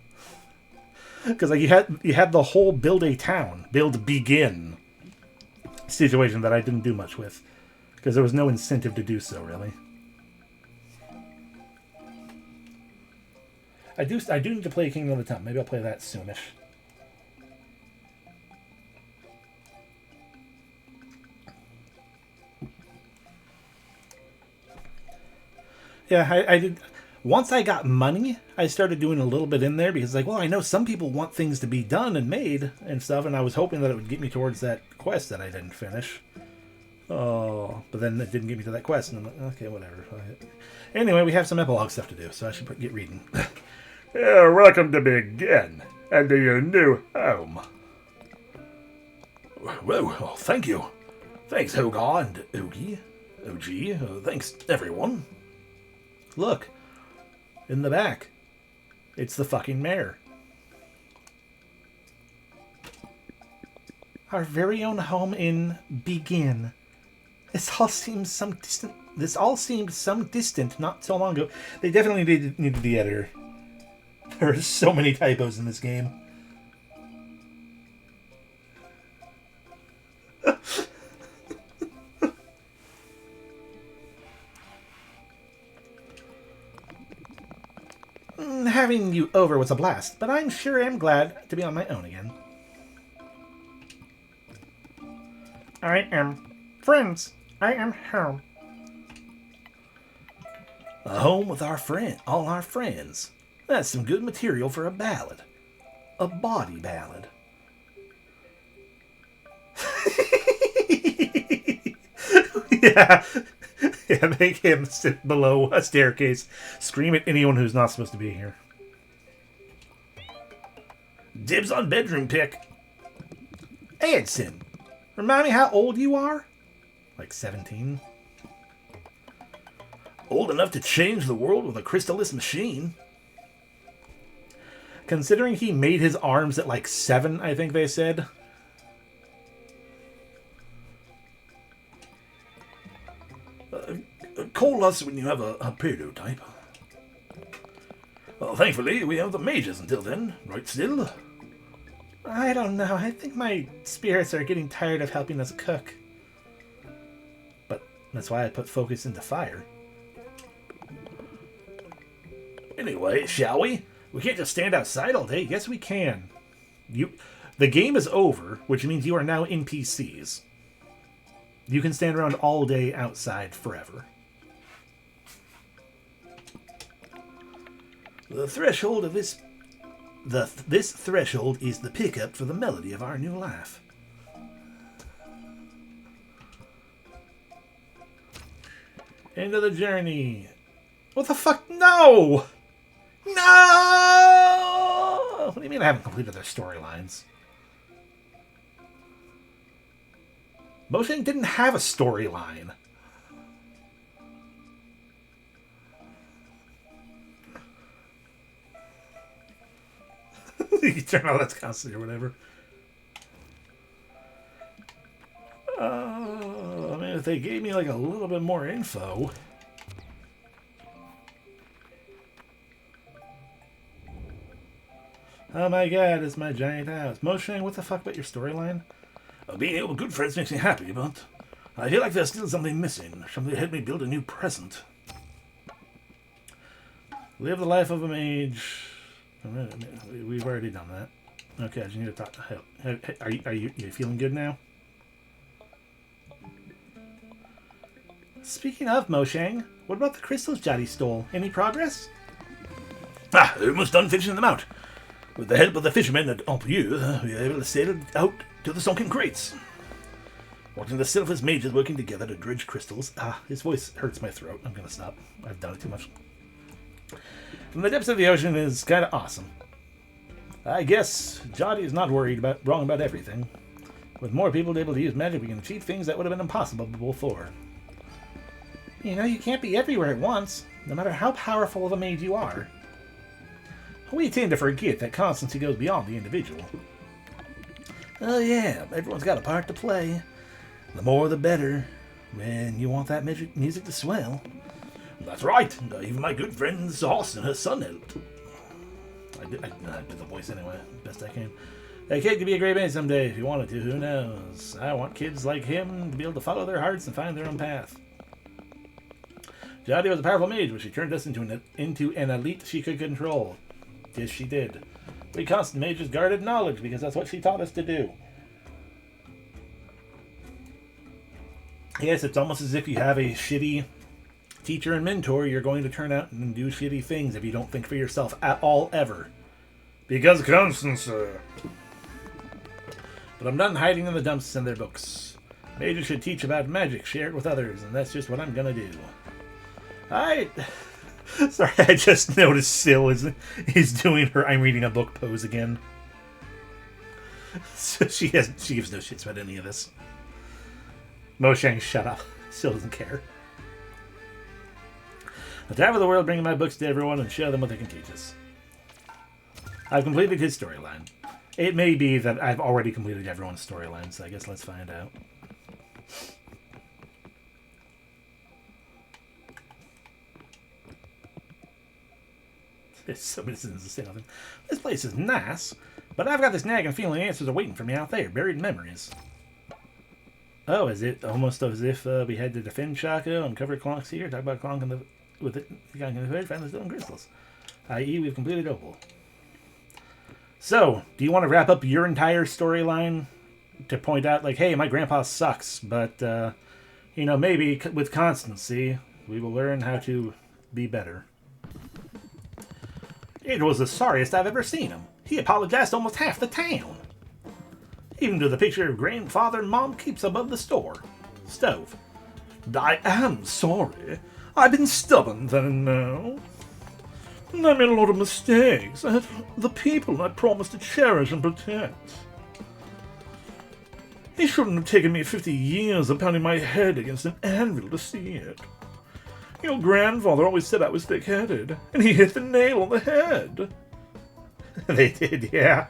Because like you had the whole build begin situation that I didn't do much with, because there was no incentive to do so, really. I do need to play Kingdom of the Town. Maybe I'll play that soonish. Yeah, I did. Once I got money, I started doing a little bit in there, because like, well, I know some people want things to be done and made and stuff, and I was hoping that it would get me towards that quest that I didn't finish. Oh, but then it didn't get me to that quest, and I'm like, okay, whatever. Anyway, we have some epilogue stuff to do, so I should get reading. Welcome to Begin, and to your new home. Well, thank you. Thanks, Hogar and Ogie. OG. Thanks, everyone. Look, in the back, it's the fucking mayor. Our very own home in Begin. This all seems some distant This all seemed some distant not so long ago. They definitely needed the editor. There are so many typos in this game. Having you over was a blast, but I'm sure I'm glad to be on my own again. I am friends. I am home. A home with all our friends. That's some good material for a ballad. A body ballad. Yeah. Yeah, make him sit below a staircase. Scream at anyone who's not supposed to be here. Dibs on bedroom pick. Edson, remind me how old you are? Like 17? Old enough to change the world with a crystallis machine. Considering he made his arms at like 7, I think they said. Call us when you have a prototype. Well, thankfully, we have the mages until then, right still? I don't know. I think my spirits are getting tired of helping us cook. But that's why I put focus into fire. Anyway, shall we? We can't just stand outside all day. Yes, we can. The game is over, which means you are now NPCs. You can stand around all day outside forever. The threshold of this threshold is the pickup for the melody of our new life. End of the journey. What the fuck? No! No! What do you mean I haven't completed their storylines? Mojang didn't have a storyline. You turn on that's constantly or whatever. I mean, if they gave me like a little bit more info. Oh my god, it's my giant house. Mojang, what the fuck about your storyline? Being able to good friends makes me happy, but I feel like there's still something missing. Something that helped me build a new present. Live the life of a mage. We've already done that. Okay, I just need to talk. Are you feeling good now? Speaking of Mojang, what about the crystals Jotty stole? Any progress? They're almost done fishing them out. With the help of the fishermen at Ampieu, we were able to sail out to the sunken crates. Watching the selfless mages working together to dredge crystals. His voice hurts my throat. I'm gonna stop. I've done it too much. From the depths of the ocean is kind of awesome. I guess Jotty is not wrong about everything. With more people able to use magic, we can achieve things that would have been impossible before. You know, you can't be everywhere at once, no matter how powerful of a mage you are. We tend to forget that constancy goes beyond the individual. Oh yeah, everyone's got a part to play. The more the better, when you want that music to swell. That's right, even my good friend Sauce and her son helped. I did the voice anyway, best I can. That kid could be a great man someday if he wanted to, who knows? I want kids like him to be able to follow their hearts and find their own path. Jotty was a powerful mage, but she turned us into an elite she could control. Yes, she did. We constant mages guarded knowledge because that's what she taught us to do. Yes, it's almost as if you have a shitty teacher and mentor, you're going to turn out and do shitty things if you don't think for yourself at all, ever. Because constancy. But I'm done hiding in the dumps in their books. Mages should teach about magic, share it with others, and that's just what I'm gonna do. Sorry, I just noticed Syl is doing her I'm reading a book pose again. So she gives no shits about any of this. Mojang, shut up. Syl doesn't care. I travel the world bringing my books to everyone and show them what they can teach us. I've completed his storyline. It may be that I've already completed everyone's storyline, so I guess let's find out. There's so many sentences to say nothing. This place is nice, but I've got this nagging feeling the answers are waiting for me out there, buried in memories. Oh, is it almost as if we had to defend Shaco and cover Clonk's here, talk about Clonk with it, Clonk in the hood, find the stone crystals. I.e., we've completed Opal. So, do you want to wrap up your entire storyline to point out, like, hey, my grandpa sucks, but, maybe with constancy, we will learn how to be better. It was the sorriest I've ever seen him. He apologized to almost half the town. Even to the picture of grandfather and mom keeps above the stove. I am sorry. I've been stubborn then and now. I made a lot of mistakes. I had the people I promised to cherish and protect. It shouldn't have taken me 50 years of pounding my head against an anvil to see it. Your grandfather always said I was thick-headed, and he hit the nail on the head. They did, yeah.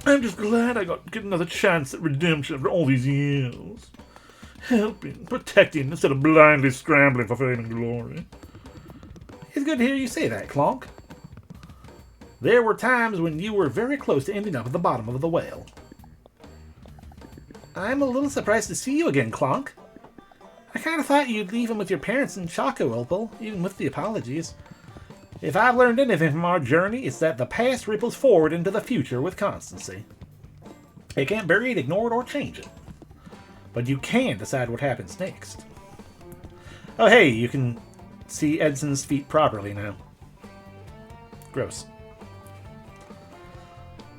I'm just glad I got to get another chance at redemption after all these years. Helping, protecting, instead of blindly scrambling for fame and glory. It's good to hear you say that, Clonk. There were times when you were very close to ending up at the bottom of the well. I'm a little surprised to see you again, Clonk. I kind of thought you'd leave him with your parents in Chaco, Opal, even with the apologies. If I've learned anything from our journey, it's that the past ripples forward into the future with constancy. You can't bury it, ignore it, or change it. But you can decide what happens next. Oh hey, you can see Edson's feet properly now. Gross.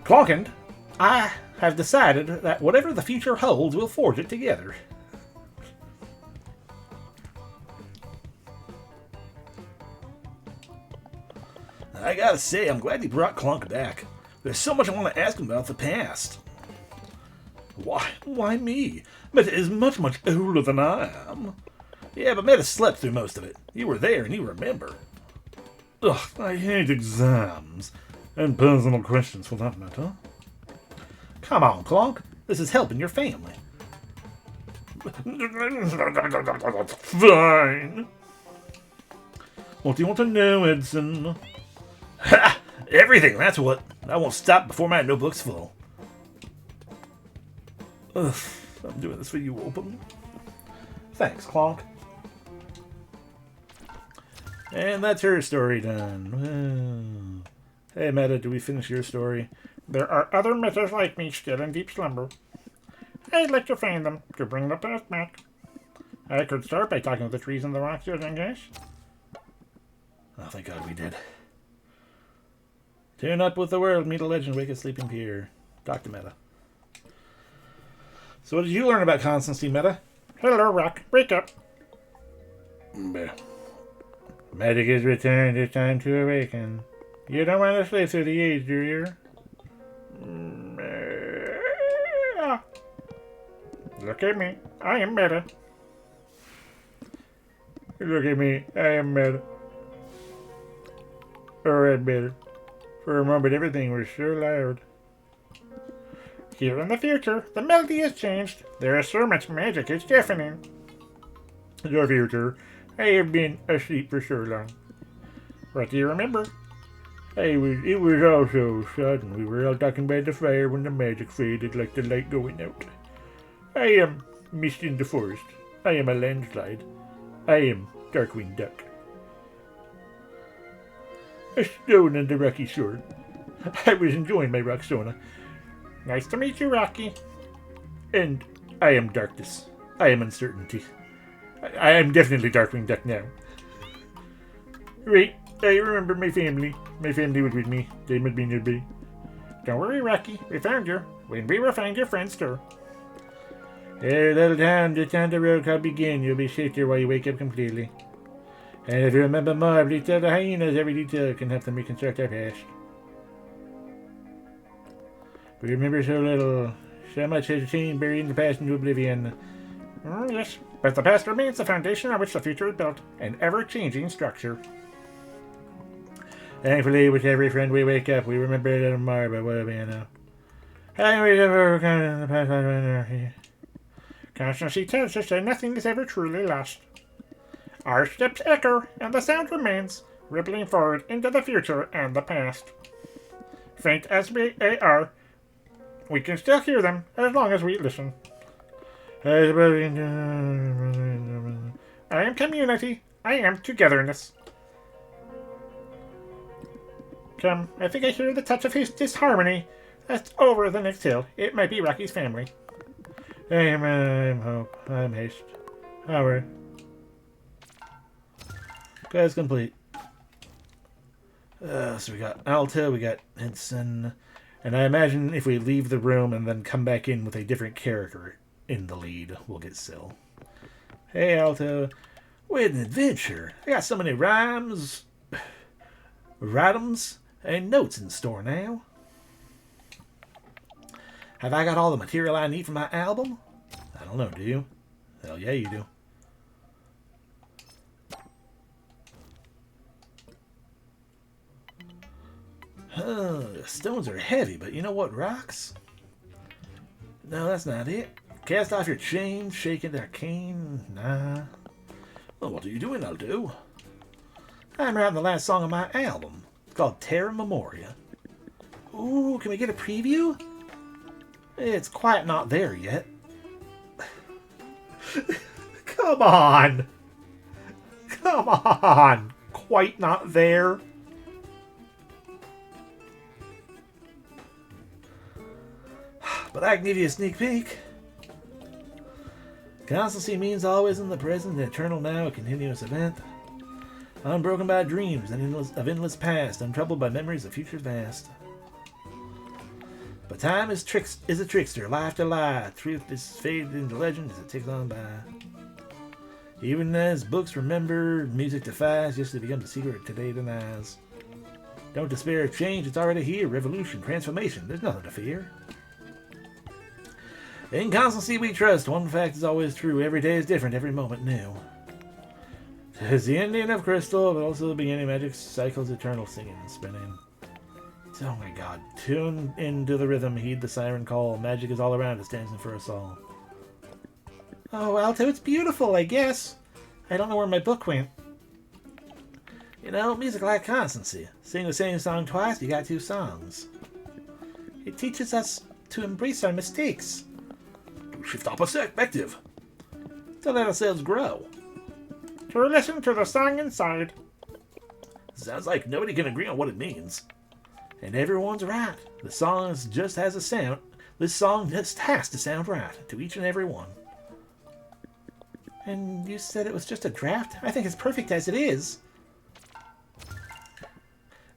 Clonkend, I have decided that whatever the future holds, we'll forge it together. I gotta say, I'm glad you brought Clonk back. There's so much I want to ask him about the past. Why me? Meta is much, much older than I am. Yeah, but Meta slept through most of it. You were there and you remember. Ugh, I hate exams. And personal questions for that matter. Come on, Clonk. This is helping your family. Fine. What do you want to know, Edson? Ha! Everything, that's what. I won't stop before my notebook's full. Ugh, I'm doing this for you, Opal. Thanks, Clonk. And that's her story done. Hey, Meta, do we finish your story? There are other metas like me still in deep slumber. I'd like to find them, to bring the past back. I could start by talking to the trees and the rocks here, I guess. Oh, thank God we did. Tune up with the world, meet a legend, wake a sleeping peer. Talk to Meta. So what did you learn about constancy, Meta? Hello, Rock. Wake up. Magic is returned. It's time to awaken. You don't want to sleep through the age, do you? Look at me. I am Meta. Look at me. I am Meta. Alright, Meta. For a moment, everything was so loud. Here in the future, the melody has changed. There is so much magic, it's deafening. The future. I have been asleep for so long. What do you remember? It was all so sudden. We were all talking by the fire when the magic faded like the light going out. I am mist in the forest. I am a landslide. I am Darkwing Duck. A stone on the rocky shore. I was enjoying my Roxona. Nice to meet you, Rocky. And I am darkness. I am uncertainty. I am definitely Darkwing Duck now. Right, I remember my family. My family was with me. They must be nearby. Don't worry, Rocky. We found you. When we will find your friends too. Hey, little town, just down the road called Begin. You'll be safe there while you wake up completely. And if you remember more, please tell the hyenas every detail can help them reconstruct our past. We remember so little. So much has changed, burying the past into oblivion. Yes, but the past remains the foundation on which the future is built. An ever-changing structure. Thankfully, with every friend we wake up, we remember a little more about what we know. How we ever come in the past? Constancy tells us that nothing is ever truly lost. Our steps echo, and the sound remains. rippling forward into the future and the past. Faint as we are, we can still hear them as long as we listen. I am community. I am togetherness. Come, I think I hear the touch of his disharmony. That's over the next hill. It might be Rocky's family. I'm hope. I'm haste. Howard. Quest complete. So we got Alta, we got Henson, and I imagine if we leave the room and then come back in with a different character in the lead, we'll get Syl. Hey Alta, what an adventure! I got so many rhymes, and notes in store now. Have I got all the material I need for my album? I don't know, do you? Hell yeah, you do. The stones are heavy, but you know what rocks? No, that's not it. Cast off your chain, shake it arcane. Nah. Well, what are you doing, Aldo? I'm writing the last song of my album. It's called Terra Memoria. Ooh, can we get a preview? It's quite not there yet. Come on! Come on! Quite not there? But I can give you a sneak peek. Constancy means always in the present, eternal now, a continuous event. Unbroken by dreams of endless past, untroubled by memories of futures vast. But time is a trickster, life to lie. Truth is faded into legend as it ticks on by. Even as books remember, music defies, just it becomes a secret today denies. Don't despair of change, it's already here. Revolution, transformation, there's nothing to fear. In constancy we trust, one fact is always true. Every day is different, every moment new. It's the ending of crystal, but also the beginning of magic cycles, eternal singing and spinning. Oh my god. Tune into the rhythm, heed the siren call. Magic is all around us, dancing for us all. Oh, Alto, it's beautiful, I guess. I don't know where my book went. You know, music like constancy. Sing the same song twice, you got two songs. It teaches us to embrace our mistakes. To shift our perspective. To let ourselves grow. To listen to the song inside. Sounds like nobody can agree on what it means. And everyone's right. The song just has a sound. This song just has to sound right to each and every one. And you said it was just a draft? I think it's perfect as it is.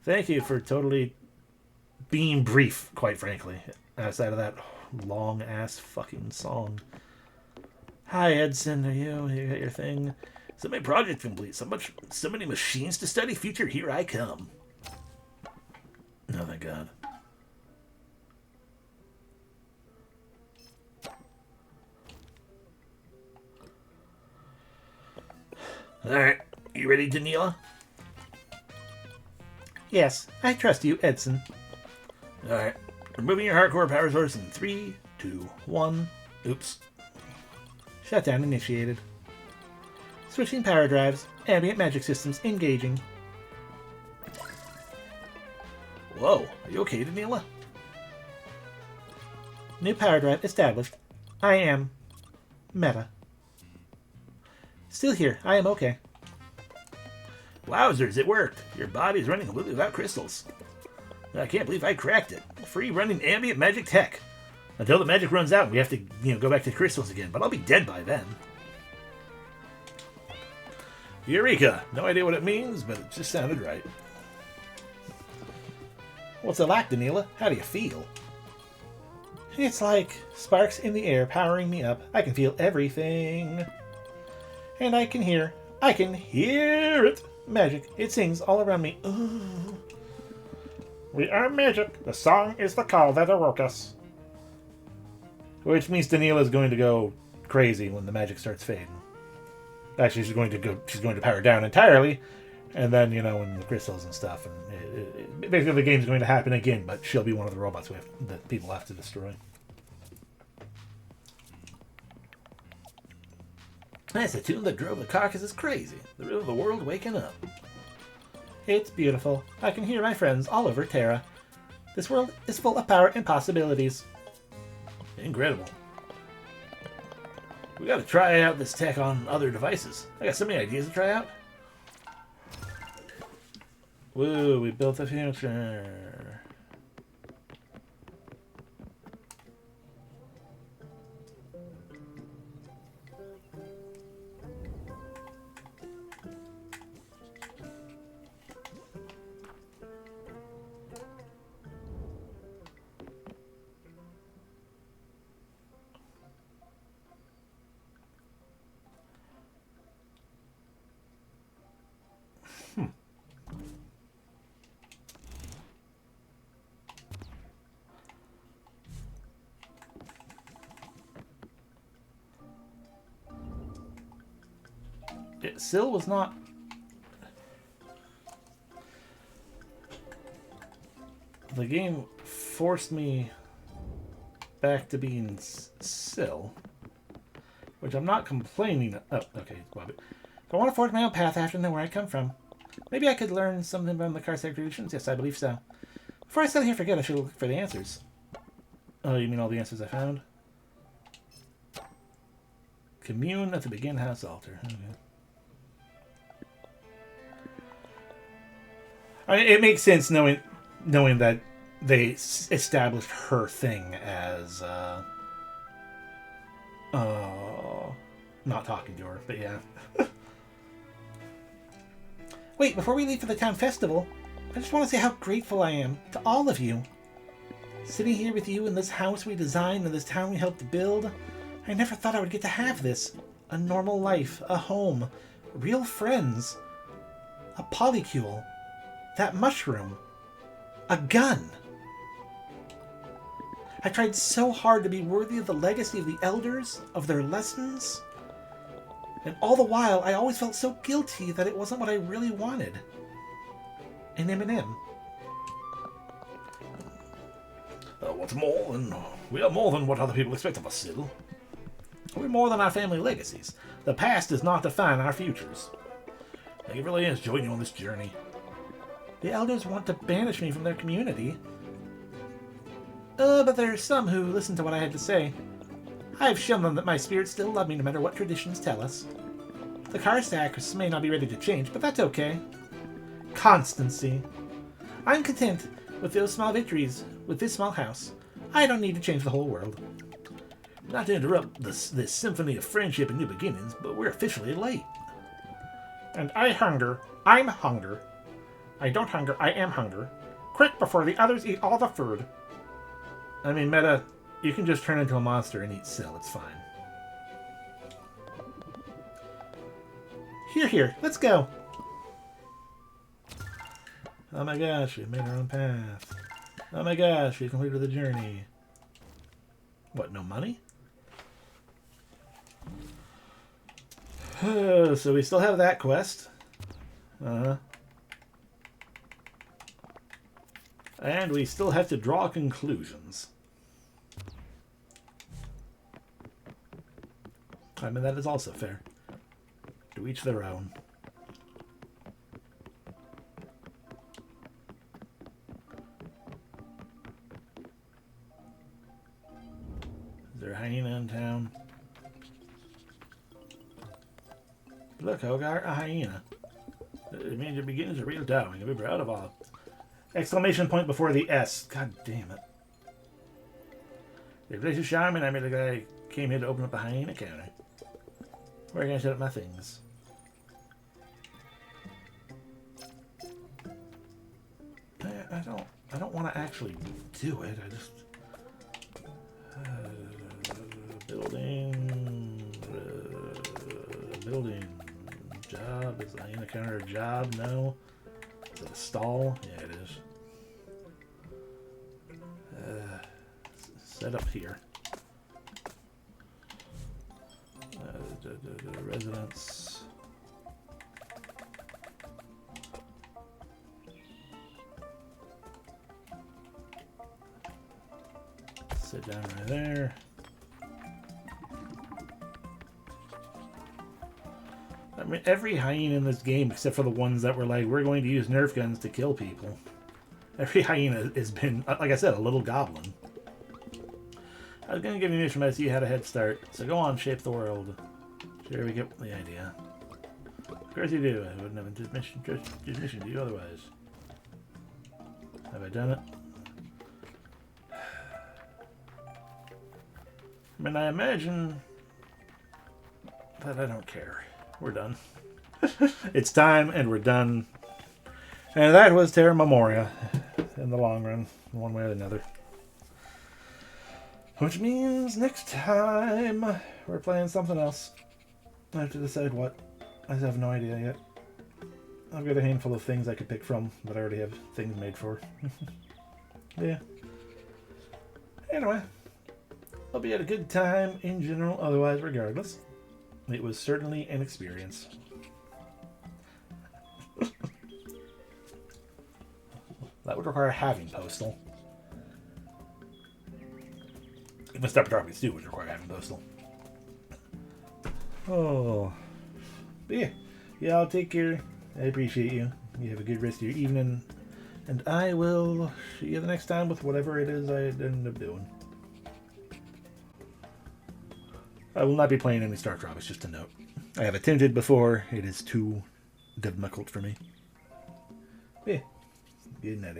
Thank you for totally being brief, quite frankly, outside of that long-ass fucking song. Hi, Edson. Are you got your thing? So my project complete. So many machines to study. Future, here I come. Oh, thank God. Alright, you ready, Daniela? Yes, I trust you, Edson. Alright, removing your hardcore power source in 3, 2, 1. Oops. Shutdown initiated. Switching power drives. Ambient magic systems engaging. Whoa, are you okay, Daniela? New power drive established. I am Meta. Still here. I am okay. Wowzers, it worked. Your body's running completely without crystals. I can't believe I cracked it. Free running ambient magic tech. Until the magic runs out and we have to, go back to crystals again. But I'll be dead by then. Eureka! No idea what it means, but it just sounded right. What's it like, Daniela? How do you feel? It's like sparks in the air powering me up. I can feel everything. And I can hear it! Magic. It sings all around me. Ooh. We are magic. The song is the call that awoke us. Which means Daniela's going to go crazy when the magic starts fading. Actually, she's going to power down entirely. And then, when the crystals and stuff, and basically the game's going to happen again, but she'll be one of the robots that people have to destroy. That's the tune that drove the carcasses crazy. The rhythm of the world waking up. It's beautiful. I can hear my friends all over Terra. This world is full of power and possibilities. Incredible. We gotta try out this tech on other devices. I got so many ideas to try out. Woo, we built the future. Syl was not... The game forced me back to being Syl, which I'm not complaining... Oh, okay, Bobby. If I want to forge my own path after knowing where I come from, maybe I could learn something from the Karsak traditions? Yes, I believe so. Before I sit here and forget, I should look for the answers. Oh, you mean all the answers I found? Commune at the Begin House Altar. Okay. I mean, it makes sense knowing that they established her thing as not talking to her, but yeah. Wait, before we leave for the town festival, I just want to say how grateful I am to all of you. Sitting here with you in this house we designed and this town we helped to build, I never thought I would get to have this. A normal life, a home, real friends, a polycule. That mushroom. A gun. I tried so hard to be worthy of the legacy of the elders, of their lessons. And all the while, I always felt so guilty that it wasn't what I really wanted. An M&M. What's more than... We are more than what other people expect of us, Syl. We're more than our family legacies. The past does not define our futures. I think it really is joining you on this journey. The elders want to banish me from their community. But there are some who listen to what I had to say. I've shown them that my spirits still love me no matter what traditions tell us. The Karsaks may not be ready to change, but that's okay. Constancy. I'm content with those small victories, with this small house. I don't need to change the whole world. Not to interrupt this symphony of friendship and new beginnings, but we're officially late. And I hunger. I'm hunger. I don't hunger, I am hunger. Quick before the others eat all the food. I mean, Meta, you can just turn into a monster and eat Syl, it's fine. Here, let's go. Oh my gosh, we made our own path. Oh my gosh, we completed the journey. What, no money? So we still have that quest. Uh-huh. And we still have to draw conclusions. I mean, that is also fair. To each their own. Is there a hyena in town? Look, Hogar, a hyena. It means your beginnings are real down. You'll be proud of all. Exclamation point before the S. God damn it. The place is charming. I made a guy came here to open up a hyena counter. Where can I set up my things? I don't want to actually do it. I just building job. Is the hyena counter a job? No. Is it a stall? Yeah, it is. Set up here. Residence. Sit down right there. mean, every hyena in this game, except for the ones that were like, we're going to use Nerf guns to kill people. Every hyena has been, like I said, a little goblin. I was going to give you an mission, but I see you had a head start. So go on, shape the world. Sure, we get the idea. Of course you do. I wouldn't have dismissioned you otherwise. Have I done it? I mean, I imagine that I don't care. We're done. It's time, and we're done. And that was Terra Memoria in the long run, one way or another. Which means next time we're playing something else. I have to decide what. I have no idea yet. I've got a handful of things I could pick from, but I already have things made for. Yeah. Anyway. I'll be at a good time in general, otherwise regardless. It was certainly an experience. That would require having postal. Even Step Darkness 2 would require having postal. Oh. But yeah. Yeah, I'll take care. I appreciate you. You have a good rest of your evening. And I will see you the next time with whatever it is I end up doing. I will not be playing any Star Tropics, just a note. I have attempted before. It is too difficult for me. Yeah. Good night, everybody.